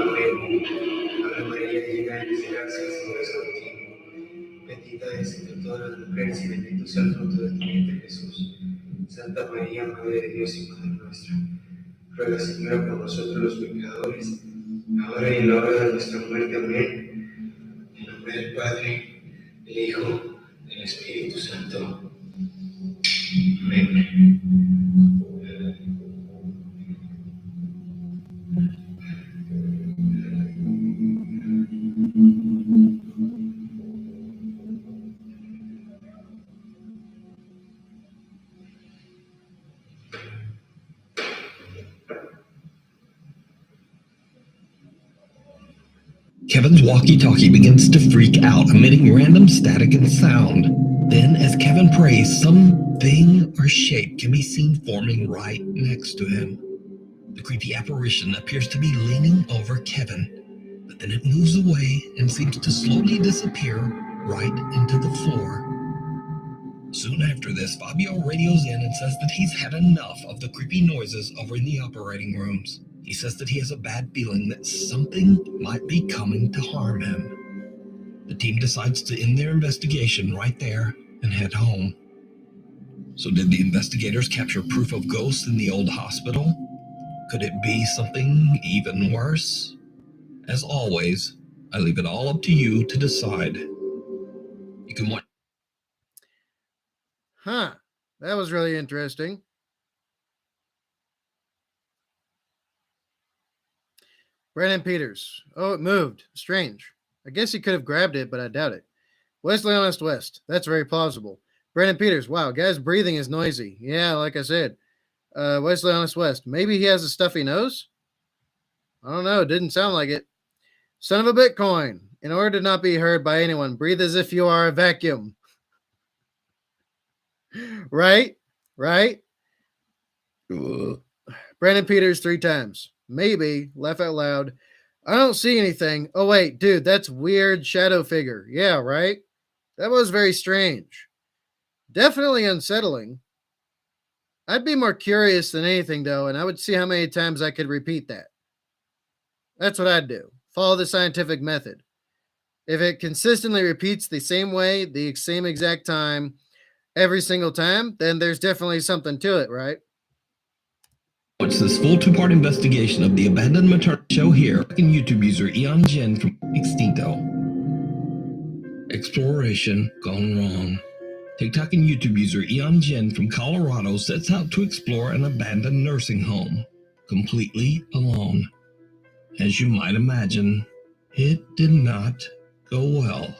Amén. Ave María, llena eres de gracia, el Señor es contigo. Bendita eres entre todas las mujeres y bendito sea el fruto de tu vientre, Jesús. Santa María, Madre de Dios y Madre nuestra, ruega, Señora, por nosotros los pecadores, ahora y en la hora de nuestra muerte. Amén. En nombre del Padre, del Hijo, del Espíritu Santo. Amén. Kevin's walkie-talkie begins to freak out, emitting random static and sound. Then, as Kevin prays, something or shape can be seen forming right next to him. The creepy apparition appears to be leaning over Kevin, but then it moves away and seems to slowly disappear right into the floor. Soon after this, Fabio radios in and says that he's had enough of the creepy noises over in the operating rooms. He says that he has a bad feeling that something might be coming to harm him. The team decides to end their investigation right there and head home. So did the investigators capture proof of ghosts in the old hospital? Could it be something even worse? As always, I leave it all up to you to decide. You can watch. Huh. That was really interesting. Brandon Peters. Oh, it moved. Strange. I guess he could have grabbed it, but I doubt it. Wesley Honest West. That's very plausible. Brandon Peters. Wow, guy's breathing is noisy. Yeah, like I said. Wesley Honest West. Maybe he has a stuffy nose? I don't know. It didn't sound like it. Son of a Bitcoin. In order to not be heard by anyone, breathe as if you are a vacuum. Right? Right? Ugh. Brandon Peters 3 times. Maybe. Laugh out loud. I don't see anything. Oh, wait, dude, that's weird shadow figure. Yeah, right? That was very strange. Definitely unsettling. I'd be more curious than anything, though, and I would see how many times I could repeat that. That's what I'd do. Follow the scientific method. If it consistently repeats the same way, the same exact time, every single time, then there's definitely something to it, right? Watch this full 2-part investigation of the abandoned maternity show here. YouTube user Eon Jin from Extinto. Exploration gone wrong. TikTok and YouTube user Eon Jin from Colorado sets out to explore an abandoned nursing home, completely alone. As you might imagine, it did not go well.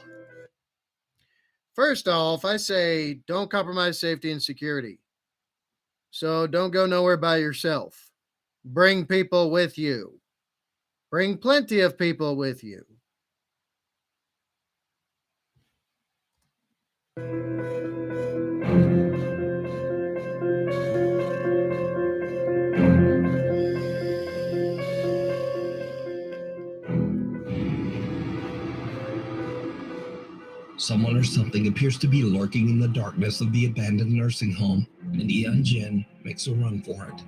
First off, I say don't compromise safety and security. So don't go nowhere by yourself. Bring people with you. Bring plenty of people with you. Someone or something appears to be lurking in the darkness of the abandoned nursing home, and Eon Jin makes a run for it.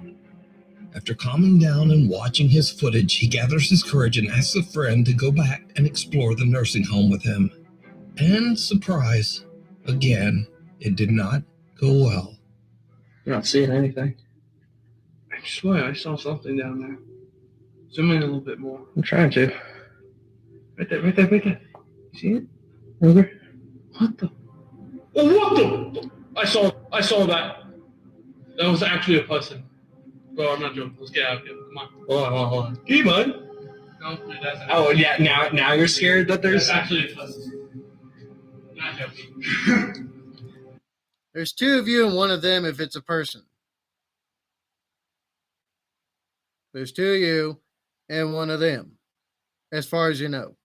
After calming down and watching his footage, he gathers his courage and asks a friend to go back and explore the nursing home with him. And surprise, again, it did not go well. You're not seeing anything. I I swear I saw something down there. Zoom in a little bit more. I'm trying to. Right there, right there, right there. You see it? Okay. What the? Oh, what the? I saw that. That was actually a person. Bro, I'm not joking. Let's get out of here. Come on. Hold on. Come on. No, that's Oh, yeah, now you're scared that there's... That's actually a person. Not joking. There's two of you and one of them if it's a person. There's two of you and one of them, as far as you know.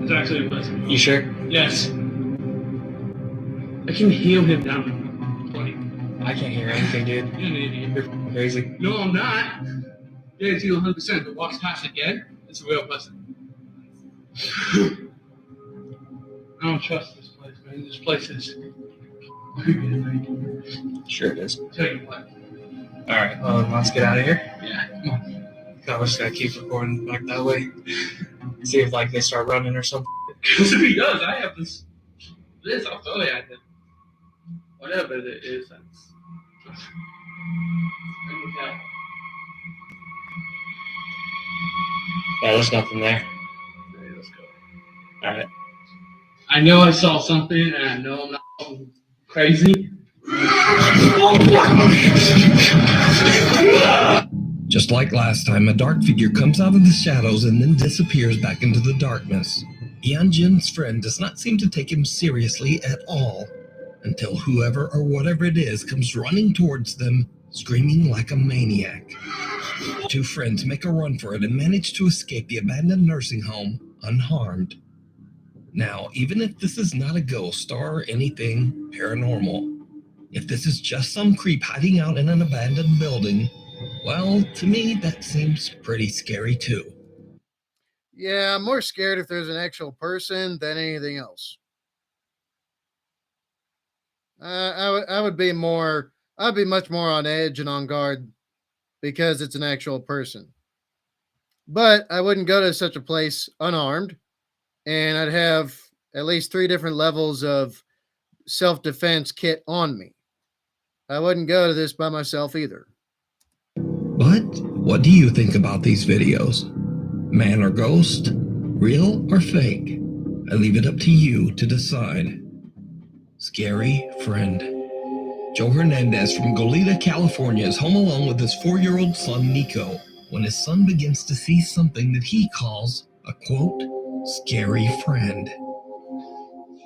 It's actually a person. You sure? Yes. I can heal him down. I can't hear anything, dude. You're an idiot. You're crazy. No, I'm not. Yeah, it's you 100%. But walks past again, it's a real person. I don't trust this place, man. This place is. Sure it is. Tell you what. All right, let's get out of here. Yeah, come on. I was just gonna keep recording back that way. See if they start running or something. Because if he does, I have this. I'll throw it at him. Whatever it is, that's. Yeah, there's nothing there. Okay, let's go. All right. I know I saw something, and I know I'm not crazy. Just like last time, a dark figure comes out of the shadows and then disappears back into the darkness. Yanjin's friend does not seem to take him seriously at all, until whoever or whatever it is comes running towards them, screaming like a maniac. The two friends make a run for it and manage to escape the abandoned nursing home unharmed. Now, even if this is not a ghost or anything paranormal, if this is just some creep hiding out in an abandoned building, well, to me, that seems pretty scary too. Yeah, I'm more scared if there's an actual person than anything else. I'd be much more on edge and on guard because it's an actual person. But I wouldn't go to such a place unarmed, and I'd have at least 3 different levels of self-defense kit on me. I wouldn't go to this by myself either. But what do you think about these videos? Man or ghost? Real or fake? I leave it up to you to decide. Scary friend. Joe Hernandez from Goleta, California is home alone with his 4-year-old son, Nico, when his son begins to see something that he calls a, quote, scary friend.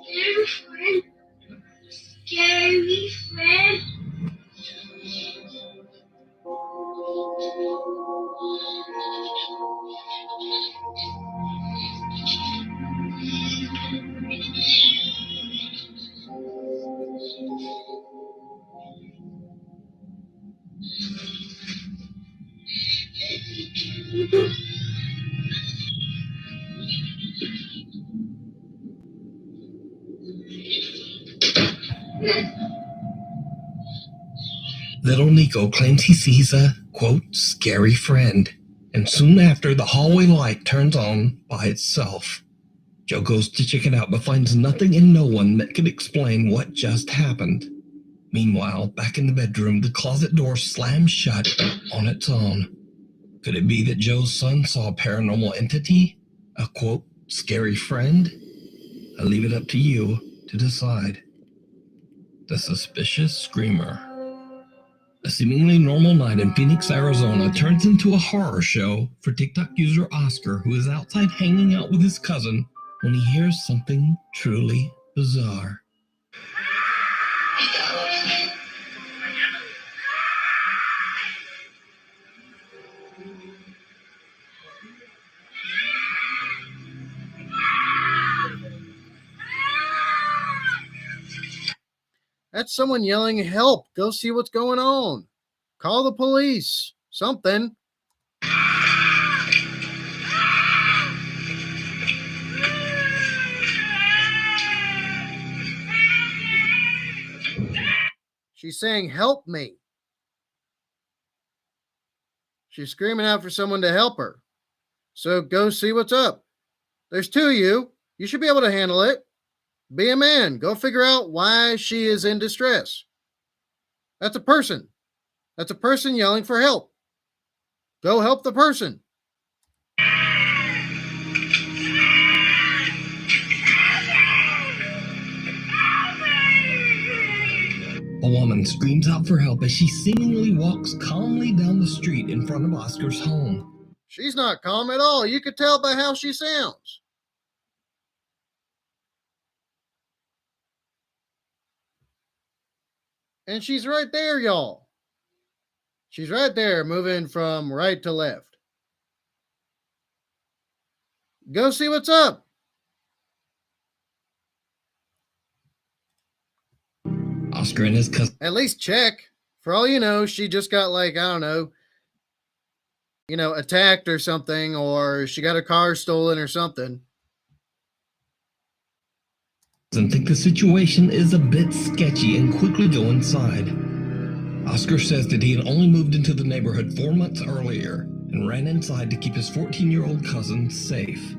Scary friend? Scary friend? Little Nico claims he sees a, quote, scary friend, and soon after the hallway light turns on by itself. Joe goes to check it out but finds nothing and no one that could explain what just happened. Meanwhile, back in the bedroom, the closet door slams shut on its own. Could it be that Joe's son saw a paranormal entity? A, quote, scary friend? I leave it up to you to decide. The Suspicious Screamer. A seemingly normal night in Phoenix, Arizona turns into a horror show for TikTok user Oscar, who is outside hanging out with his cousin when he hears something truly bizarre. That's someone yelling, help, go see what's going on. Call the police, something. She's saying, help me. She's screaming out for someone to help her. So go see what's up. There's 2 of you. You should be able to handle it. Be a man. Go figure out why she is in distress. That's a person. That's a person yelling for help. Go help the person. A woman screams out for help as she seemingly walks calmly down the street in front of Oscar's home. She's not calm at all. You could tell by how she sounds. And she's right there, y'all. She's right there, moving from right to left. Go see what's up. Oscar and his cousin. At least check. For all you know, she just got like, I don't know, attacked or something, or she got her car stolen or something. And think the situation is a bit sketchy and quickly go inside. Oscar says that he had only moved into the neighborhood 4 months earlier and ran inside to keep his 14-year-old cousin safe.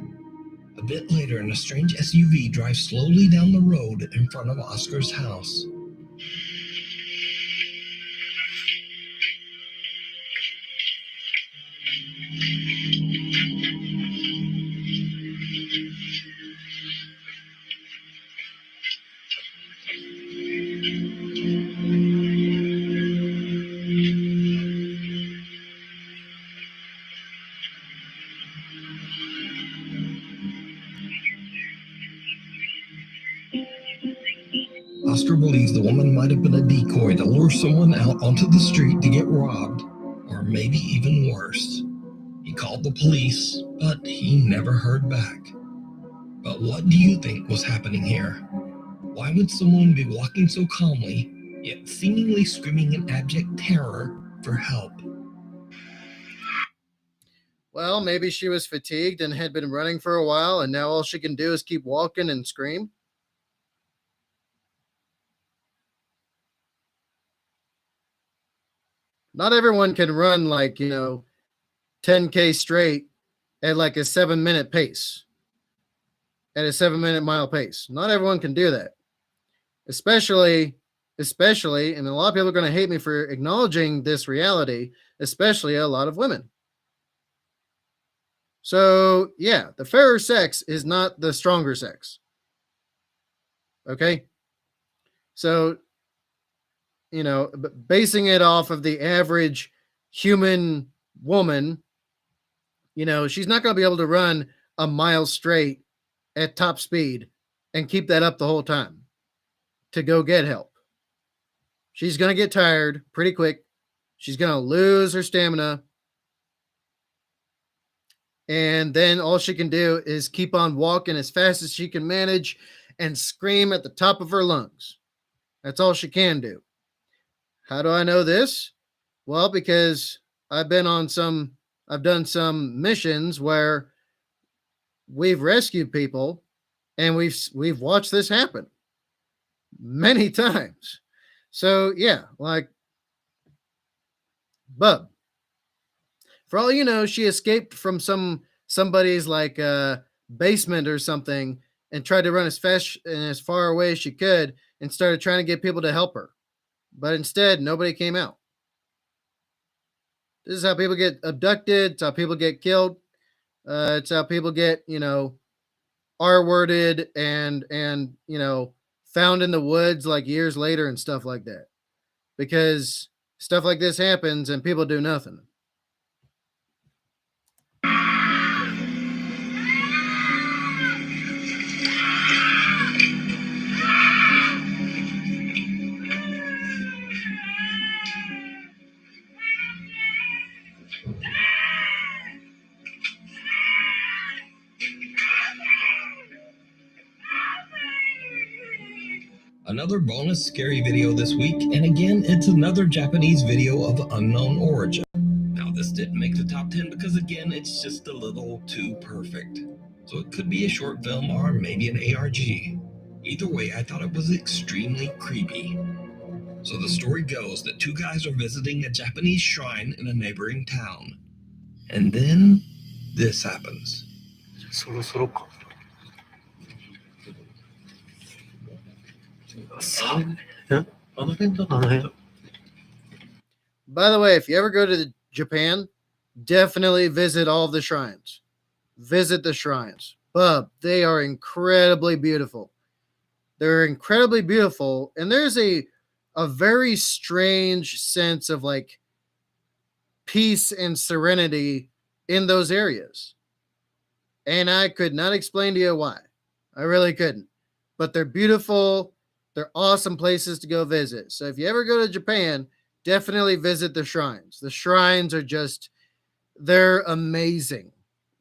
A bit later, a strange SUV drives slowly down the road in front of Oscar's house. Oscar believes the woman might have been a decoy to lure someone out onto the street to get robbed, or maybe even worse. He called the police, but he never heard back. But what do you think was happening here? Why would someone be walking so calmly, yet seemingly screaming in abject terror for help? Well, maybe she was fatigued and had been running for a while, and now all she can do is keep walking and scream. Not everyone can run like, 10K straight at like a 7-minute pace, at a 7-minute mile pace. Not everyone can do that. Especially, and a lot of people are going to hate me for acknowledging this reality, especially a lot of women. So, yeah, the fairer sex is not the stronger sex. Okay? So, basing it off of the average human woman, she's not going to be able to run a mile straight at top speed and keep that up the whole time to go get help. She's going to get tired pretty quick. She's going to lose her stamina. And then all she can do is keep on walking as fast as she can manage and scream at the top of her lungs. That's all she can do. How do I know this? Well, because I've done some missions where we've rescued people and we've watched this happen many times. So yeah, like Bub. For all you know, she escaped from somebody's like basement or something and tried to run as fast and as far away as she could and started trying to get people to help her. But instead, nobody came out. This is how people get abducted. It's how people get killed. It's how people get, R-worded and found in the woods like years later and stuff like that. Because stuff like this happens and people do nothing. Another bonus scary video this week, and again, it's another Japanese video of unknown origin. Now, this didn't make the top 10 because, again, it's just a little too perfect. So it could be a short film or maybe an ARG. Either way, I thought it was extremely creepy. So the story goes that two guys are visiting a Japanese shrine in a neighboring town. And then this happens. By the way, if you ever go to Japan, definitely visit all of the shrines. Visit the shrines. Bub, they are incredibly beautiful. They're incredibly beautiful, and there's a very strange sense of like peace and serenity in those areas. And I could not explain to you why. I really couldn't. But they're beautiful. They're awesome places to go visit. So if you ever go to Japan, definitely visit the shrines. The shrines are just, they're amazing.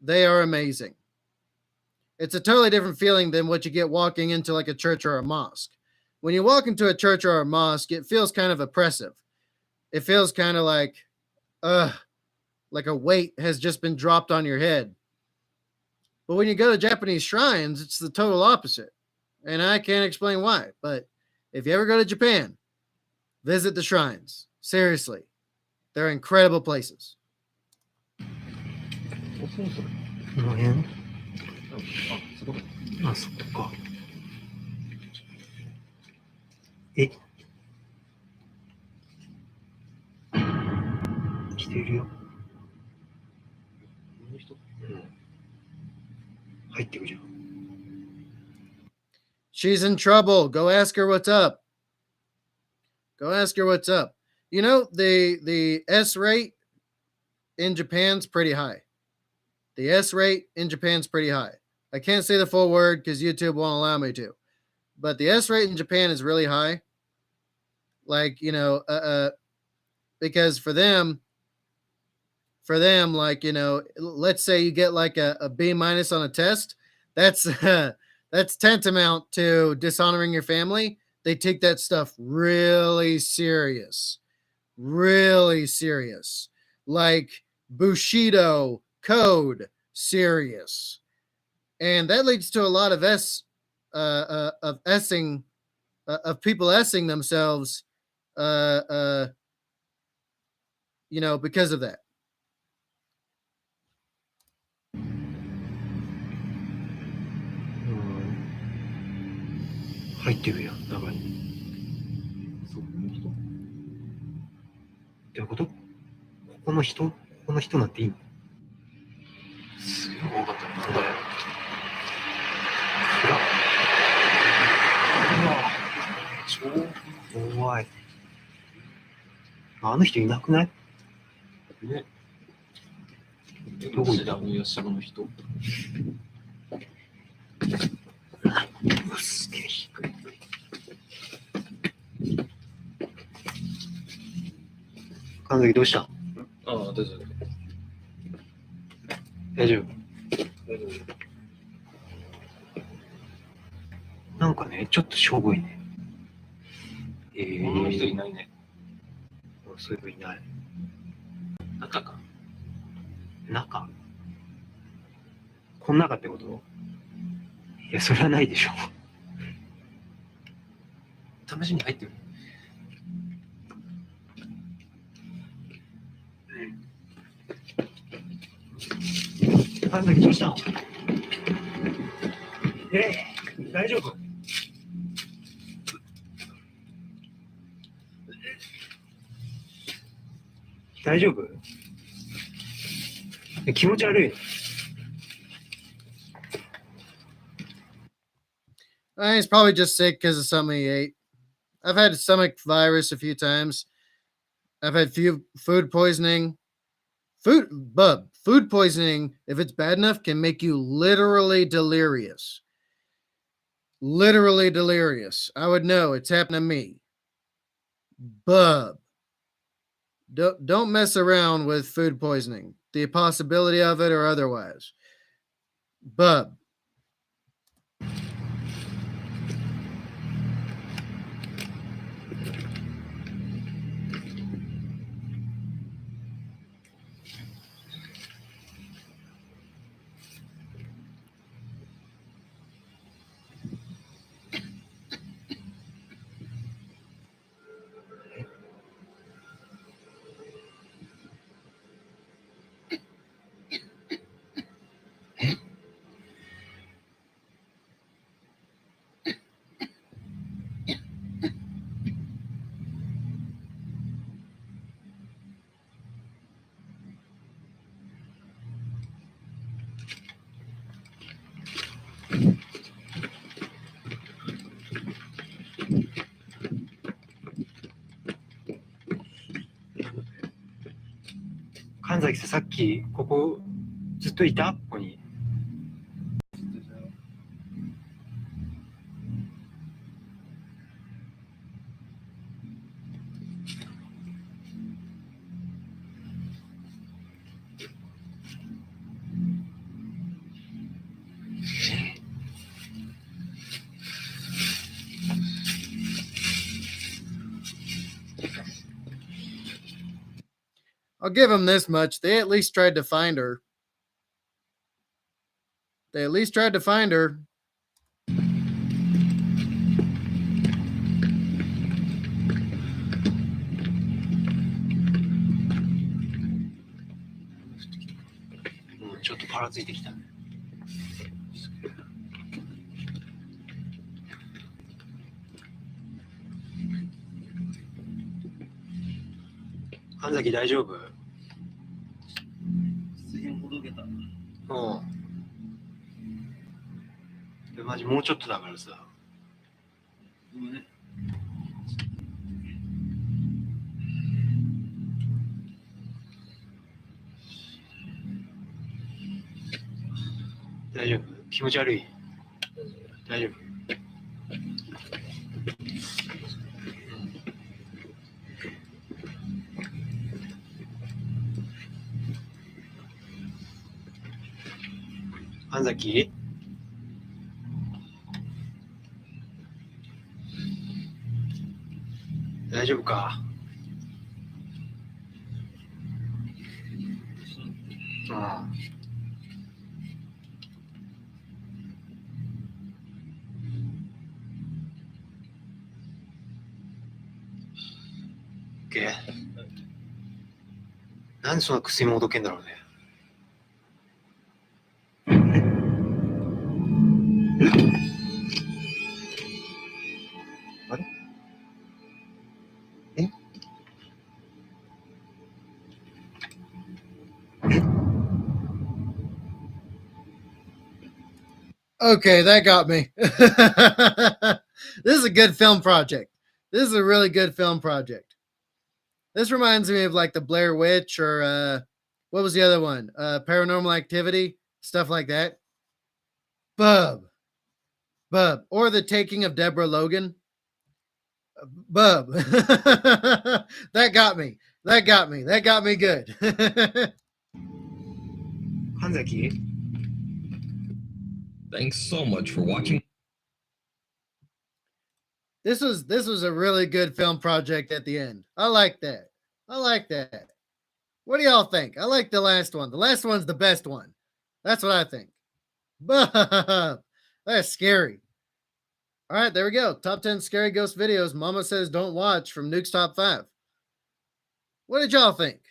They are amazing. It's a totally different feeling than what you get walking into like a church or a mosque. When you walk into a church or a mosque, it feels kind of oppressive. It feels kind of like a weight has just been dropped on your head. But when you go to Japanese shrines, it's the total opposite. And I can't explain why. But if you ever go to Japan, visit the shrines. Seriously, they're incredible places. この辺あ、そっか。え、来てるよ。うん。入ってくじゃん。She's in trouble. Go ask her what's up. Go ask her what's up. You know, the S rate in Japan's pretty high. The S rate in Japan's pretty high. I can't say the full word because YouTube won't allow me to. But the S rate in Japan is really high. Like, because for them, like, let's say you get like a B minus on a test, that's that's tantamount to dishonoring your family. They take that stuff really serious. Really serious. Like Bushido code serious. And that leads to a lot of of people essing themselves because of that. 入ってるやん、中に。そこの人？どういうこと？ここの人？ここの人なんていいの？すげえ怖かったね。なんだよ。超怖い。あの人いなくない？ね。どこにいたの？いらっしゃるの人。すげえ低い。神崎どうした？ああ、大丈夫。大丈夫。なんかね、ちょっとしょぼいね。この人いないね。そういえばいない。中か。中？この中ってこと？いや、それはないでしょ。試しに入ってみる。神崎どうしたの？大丈夫？大丈夫？気持ち悪い。He's probably just sick because of something he ate. I've had stomach virus a few times. I've had food poisoning. Food poisoning, if it's bad enough, can make you literally delirious. Literally delirious. I would know. It's happened to me. Bub. Don't mess around with food poisoning. The possibility of it or otherwise. Bub. 神崎さん、さっきここずっといた？ここに。I'll give them this much. They at least tried to find her. They at least tried to find her. Mm, ちょっとパラついてきたね。神崎大丈夫？水温ほどけた。うん。でマジもうちょっとだからさ。ごめんね。大丈夫？気持ち悪い？大丈夫？神崎？大丈夫か？ああ。OK？なんでそんな薬もどけんだろうね。あれ？え？ Okay, that got me. This is a good film project. This is a really good film project. This reminds me of like the Blair Witch or what was the other one? Paranormal Activity, stuff like that. Bub. Or The Taking of Deborah Logan. Bub. That got me. That got me. That got me good. 神崎？ Thanks so much for watching. This was a really good film project at the end. I like that. I like that. What do y'all think? I like the last one. The last one's the best one. That's what I think. But that's scary. All right, there we go. Top 10 scary ghost videos Mama says don't watch from Nuke's Top 5. What did y'all think?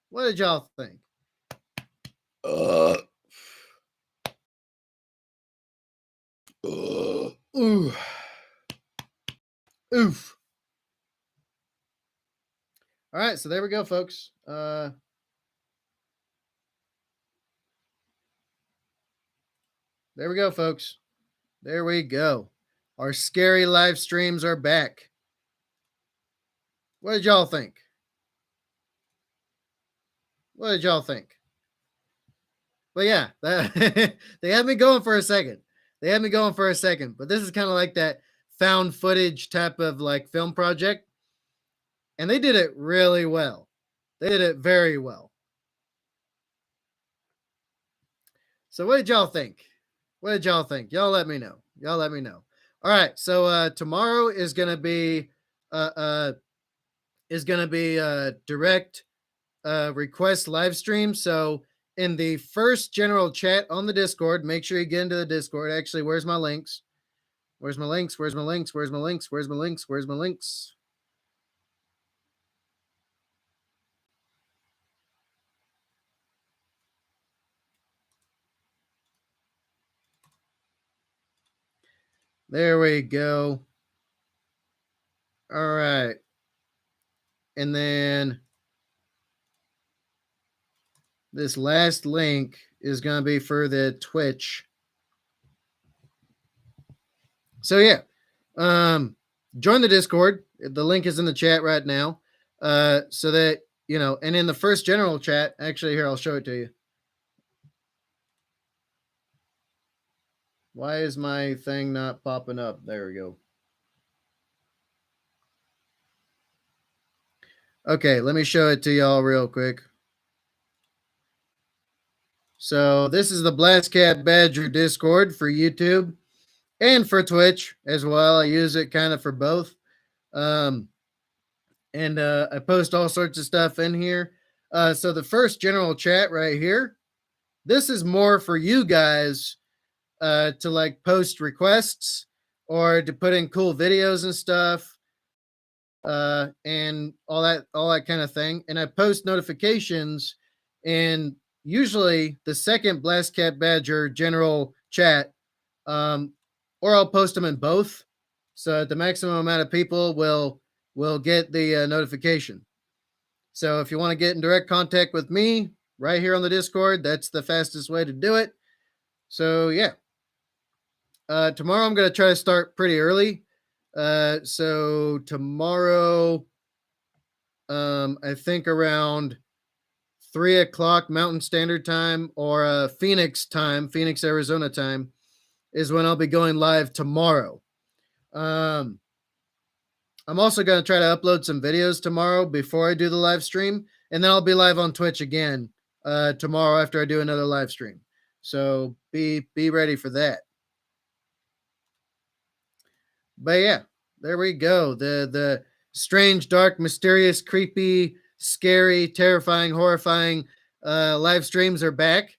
What did y'all think? Ooh. Oof. All right, so there we go, folks. There we go, folks. There we go. Our scary live streams are back. What did y'all think? What did y'all think? But yeah, that, they had me going for a second. But this is kind of like that found footage type of like film project. And they did it really well. They did it very well. So what did y'all think? What did y'all think? Y'all let me know. All right. So tomorrow is gonna be direct request live stream. So in the first general chat on the Discord, make sure you get into the Discord. Actually, where's my links? There we go. All right. And then this last link is going to be for the Twitch. So yeah, join the Discord. The link is in the chat right now, so that you know, and in the first general chat, actually, here, I'll show it to you. Why is my thing not popping up? There we go. Okay, let me show it to y'all real quick. So this is the Blast Cat Badger Discord for YouTube and for Twitch as well. I use it kind of for both. And I post all sorts of stuff in here. So the first general chat right here, this is more for you guys to like post requests or to put in cool videos and stuff. And all that kind of thing. And I post notifications, and usually the second Blast Cat Badger general chat, or I'll post them in both, so the maximum amount of people will get the notification. So if you want to get in direct contact with me right here on the Discord, that's the fastest way to do it. So yeah, tomorrow I'm going to try to start pretty early. So tomorrow, I think around 3 o'clock Mountain Standard Time or Phoenix time, Phoenix, Arizona time, is when I'll be going live tomorrow. I'm also going to try to upload some videos tomorrow before I do the live stream, and then I'll be live on Twitch again tomorrow after I do another live stream. So be ready for that. But yeah, there we go. The strange, dark, mysterious, creepy, scary, terrifying, horrifying live streams are back.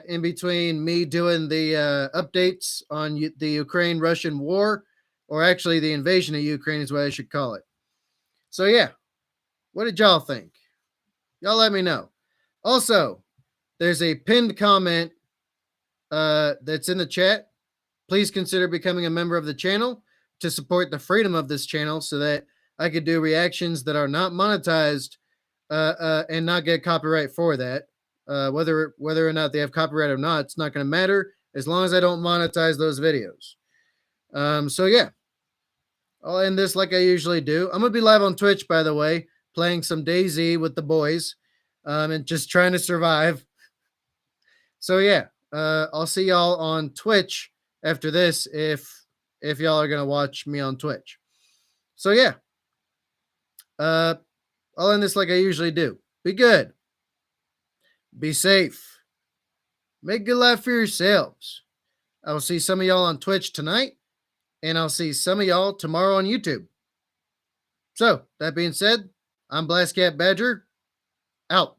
In between me doing the updates on the Ukraine-Russian war, or actually the invasion of Ukraine is what I should call it. So yeah, what did y'all think? Y'all let me know. Also, there's a pinned comment that's in the chat. Please consider becoming a member of the channel to support the freedom of this channel so that I could do reactions that are not monetized and not get copyright for that. Whether or not they have copyright or not, it's not going to matter as long as I don't monetize those videos. So yeah, I'll end this like I usually do. I'm going to be live on Twitch, by the way, playing some DayZ with the boys and just trying to survive. So yeah, I'll see y'all on Twitch after this if y'all are going to watch me on Twitch. So yeah, I'll end this like I usually do. Be good. Be safe. Make good life for yourselves. I will see some of y'all on Twitch tonight, and I'll see some of y'all tomorrow on YouTube. So, that being said, I'm Blast Cat Badger, out.